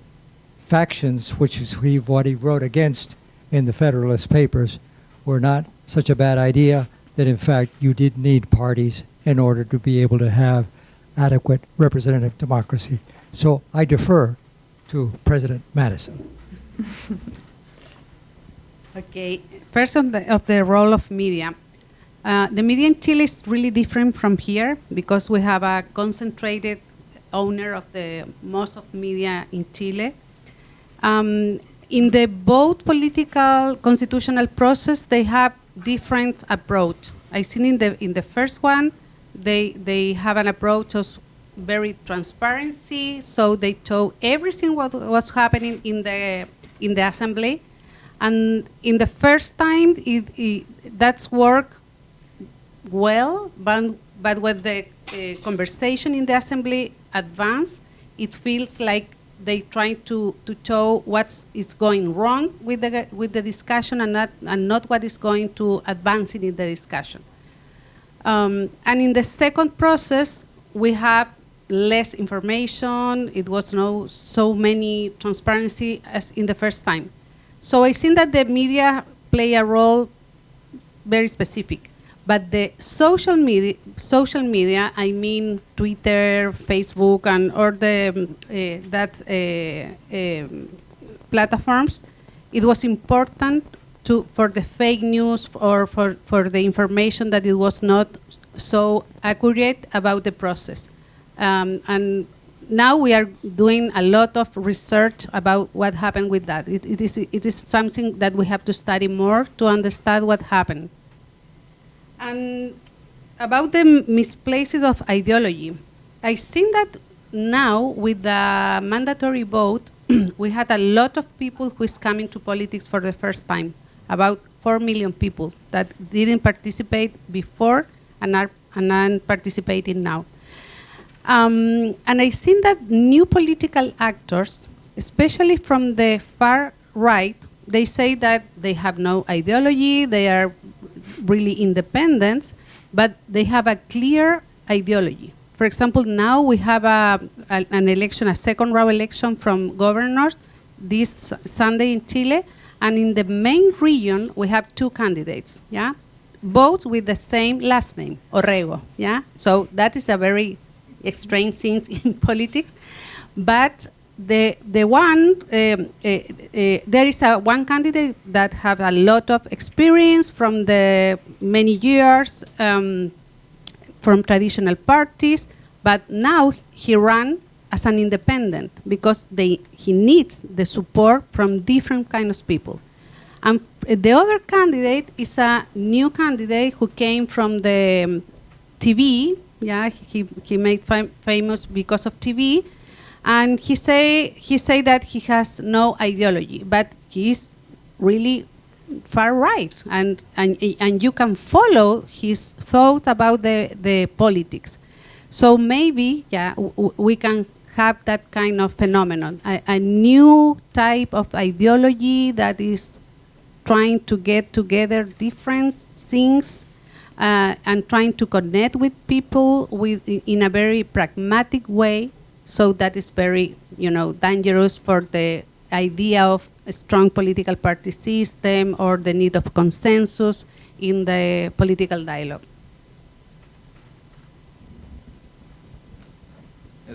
factions, which is what he wrote against in the Federalist Papers, were not such a bad idea, that, in fact, you did need parties in order to be able to have adequate representative democracy. So I defer to President Madison. Okay, first of the role of media. The media in Chile is really different from here because we have a concentrated owner of the most of media in Chile. In the both political constitutional process, they have different approach. I seen in the first one, they have an approach of very transparency, so they told everything what was happening in the assembly, and in the first time that's worked well, but when the conversation in the assembly advance, it feels like they trying to show what is going wrong with the discussion and not what is going to advance in the discussion. And in the second process, we have less information. It was no so many transparency as in the first time. So I think that the media play a role very specific. But the social media, I mean Twitter, Facebook, and or the platforms, it was important for the fake news or for the information that it was not so accurate about the process. And now we are doing a lot of research about what happened with that. It is something that we have to study more to understand what happened. And about the misplacing of ideology, I think that now with the mandatory vote, we had a lot of people who is coming to politics for the first time, about 4 million people that didn't participate before and are participating now. And I think that new political actors, especially from the far right, they say that they have no ideology, they are really independent, but they have a clear ideology. For example, now we have an election, a second round election from governors this Sunday in Chile, and in the main region we have 2 candidates, yeah, both with the same last name, Orrego, yeah. So that is a very strange thing in politics, but there is one candidate that have a lot of experience from the many years from traditional parties, but now he ran as an independent because he needs the support from different kinds of people. And the other candidate is a new candidate who came from the TV. Yeah, he made famous because of TV. And he say that he has no ideology, but he is really far right, and you can follow his thought about the politics. So maybe, yeah, we can have that kind of phenomenon, a new type of ideology that is trying to get together different things and trying to connect with people in a very pragmatic way. So that is very, dangerous for the idea of a strong political party system or the need of consensus in the political dialogue.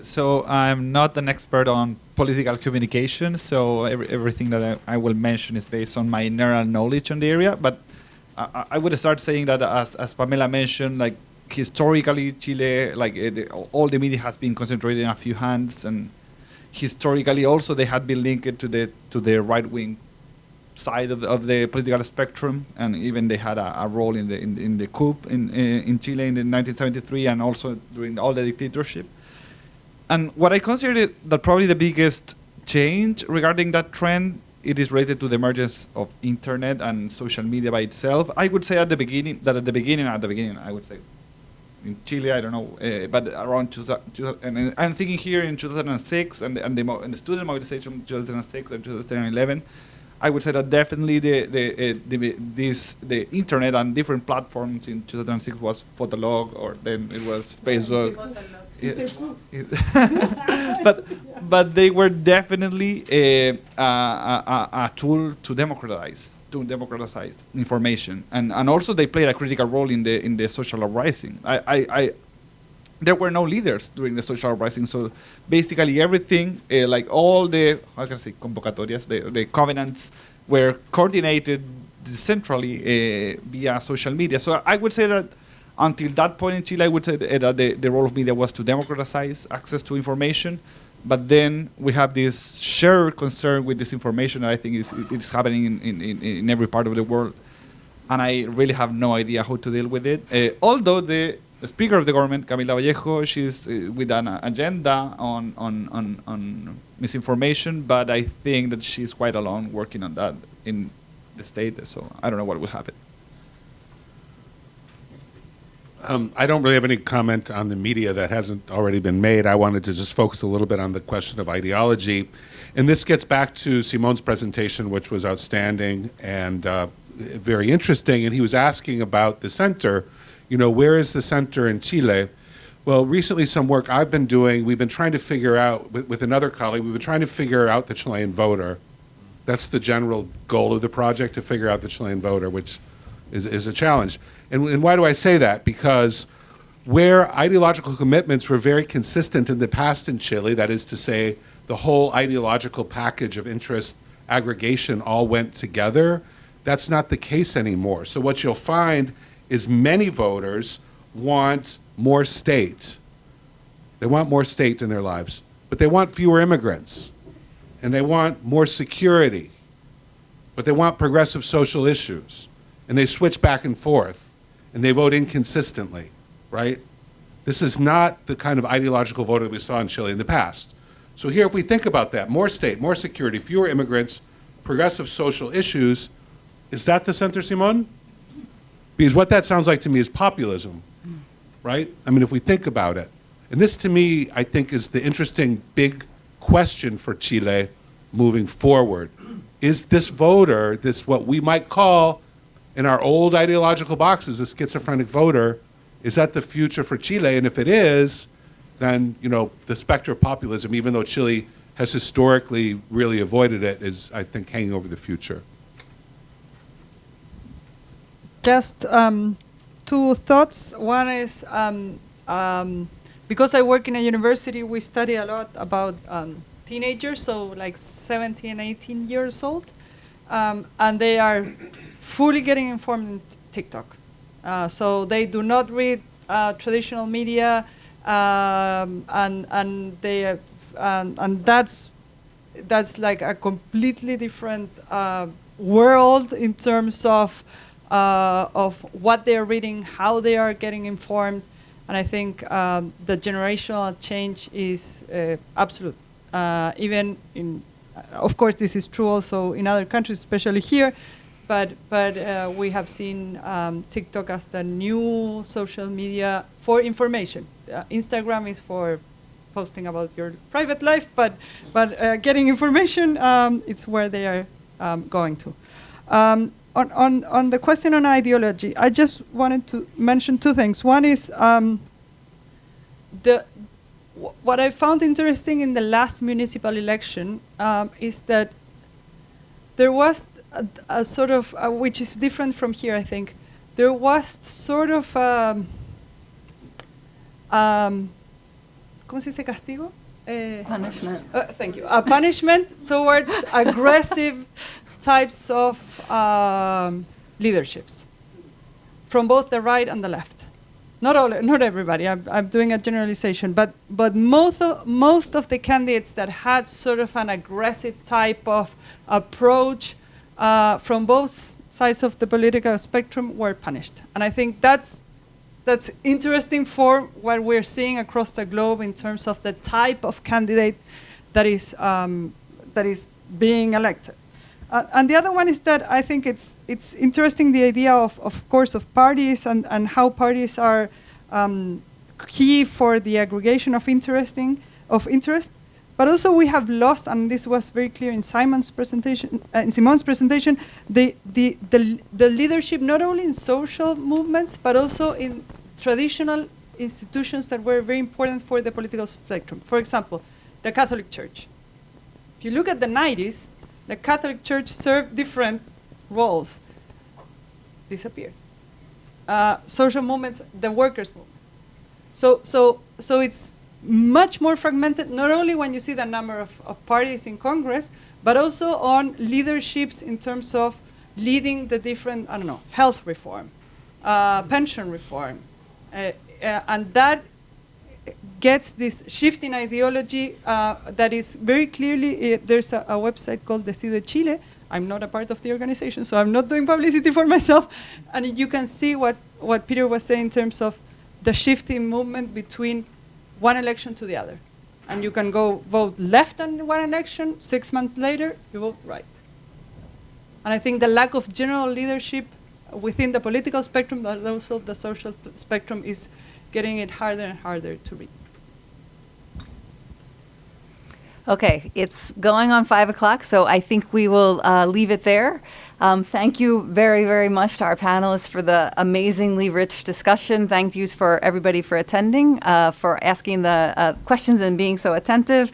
So I'm not an expert on political communication, so everything that I will mention is based on my general knowledge on the area. But I would start saying that, as Pamela mentioned, like, historically, Chile, all the media has been concentrated in a few hands, and historically also they had been linked to the right-wing side of the political spectrum, and even they had a role in the coup in Chile in 1973, and also during all the dictatorship. And what I consider that probably the biggest change regarding that trend, it is related to the emergence of internet and social media by itself. I would say at the beginning, I would say. In Chile, I don't know, but around 2000, and I'm thinking here in 2006 and the student mobilization in 2006 and 2011, I would say that definitely the internet and different platforms in 2006 was Fotolog, or then it was Facebook. But they were definitely a tool to democratize information, and also they played a critical role in the social uprising. There were no leaders during the social uprising, so basically everything, like all the convocatorias, the covenants were coordinated centrally via social media. So I would say that until that point in Chile, I would say that the role of media was to democratize access to information. But then we have this shared concern with this information that I think it's happening in every part of the world. And I really have no idea how to deal with it. Although the Speaker of the government, Camila Vallejo, she's with an agenda on misinformation, but I think that she's quite alone working on that in the state, so I don't know what will happen. I don't really have any comment on the media that hasn't already been made. I wanted to just focus a little bit on the question of ideology. And this gets back to Simon's presentation, which was outstanding and very interesting. And he was asking about the center. You know, where is the center in Chile? Well, recently some work I've been doing, we've been trying to figure out, with another colleague, we've been trying to figure out the Chilean voter. That's the general goal of the project, to figure out the Chilean voter, which is a challenge. And why do I say that? Because where ideological commitments were very consistent in the past in Chile, that is to say, the whole ideological package of interest aggregation all went together, that's not the case anymore. So what you'll find is many voters want more state. They want more state in their lives, but they want fewer immigrants, and they want more security, but they want progressive social issues, and they switch back and forth, and they vote inconsistently, right? This is not the kind of ideological voter that we saw in Chile in the past. So here, if we think about that, more state, more security, fewer immigrants, progressive social issues, is that the center, Simon? Because what that sounds like to me is populism, right? I mean, if we think about it. And this, to me, I think is the interesting big question for Chile moving forward. Is this voter, this what we might call in our old ideological boxes, a schizophrenic voter, is that the future for Chile? And if it is, then, you know, the specter of populism, even though Chile has historically really avoided it, is, I think, hanging over the future. Just two thoughts. One is, because I work in a university, we study a lot about teenagers, so like 17, 18 years old, and they are fully getting informed in TikTok. So they do not read traditional media, and they and that's like a completely different world in terms of what they are reading, how they are getting informed, and I think the generational change is absolute. Even in, of course, this is true also in other countries, especially here. But we have seen TikTok as the new social media for information. Instagram is for posting about your private life, but getting information, it's where they are going to. On the question on ideology, I just wanted to mention two things. One is what I found interesting in the last municipal election is that there was a sort of, which is different from here, I think, there was sort of, ¿cómo se dice castigo? Punishment. Thank you. A punishment towards aggressive types of leaderships from both the right and the left. Not everybody. I'm doing a generalization, but most of the candidates that had sort of an aggressive type of approach from both sides of the political spectrum were punished, and I think that's interesting for what we're seeing across the globe in terms of the type of candidate that is being elected. And the other one is that I think it's interesting, the idea of course of parties and how parties are key for the aggregation of interest. But also we have lost, and this was very clear in Simon's presentation, the leadership not only in social movements but also in traditional institutions that were very important for the political spectrum. For example, the Catholic Church. If you look at the 90s, the Catholic Church served different roles. Disappeared. Social movements, the workers' movement. So much more fragmented, not only when you see the number of parties in Congress, but also on leaderships in terms of leading the different, health reform, pension reform. And that gets this shift in ideology that is very clearly, there's a website called Decide Chile. I'm not a part of the organization, so I'm not doing publicity for myself. And you can see what Peter was saying in terms of the shifting movement between one election to the other. And you can go vote left in one election, 6 months later, you vote right. And I think the lack of general leadership within the political spectrum, but also the social spectrum, is getting it harder and harder to read. Okay, it's going on 5 o'clock, so I think we will leave it there. Thank you very, very much to our panelists for the amazingly rich discussion. Thank you for everybody for attending, for asking the questions and being so attentive.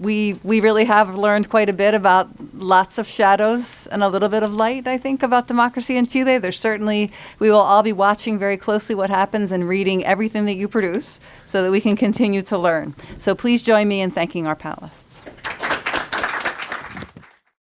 We really have learned quite a bit about lots of shadows and a little bit of light, I think, about democracy in Chile. There's certainly, we will all be watching very closely what happens and reading everything that you produce so that we can continue to learn. So please join me in thanking our panelists.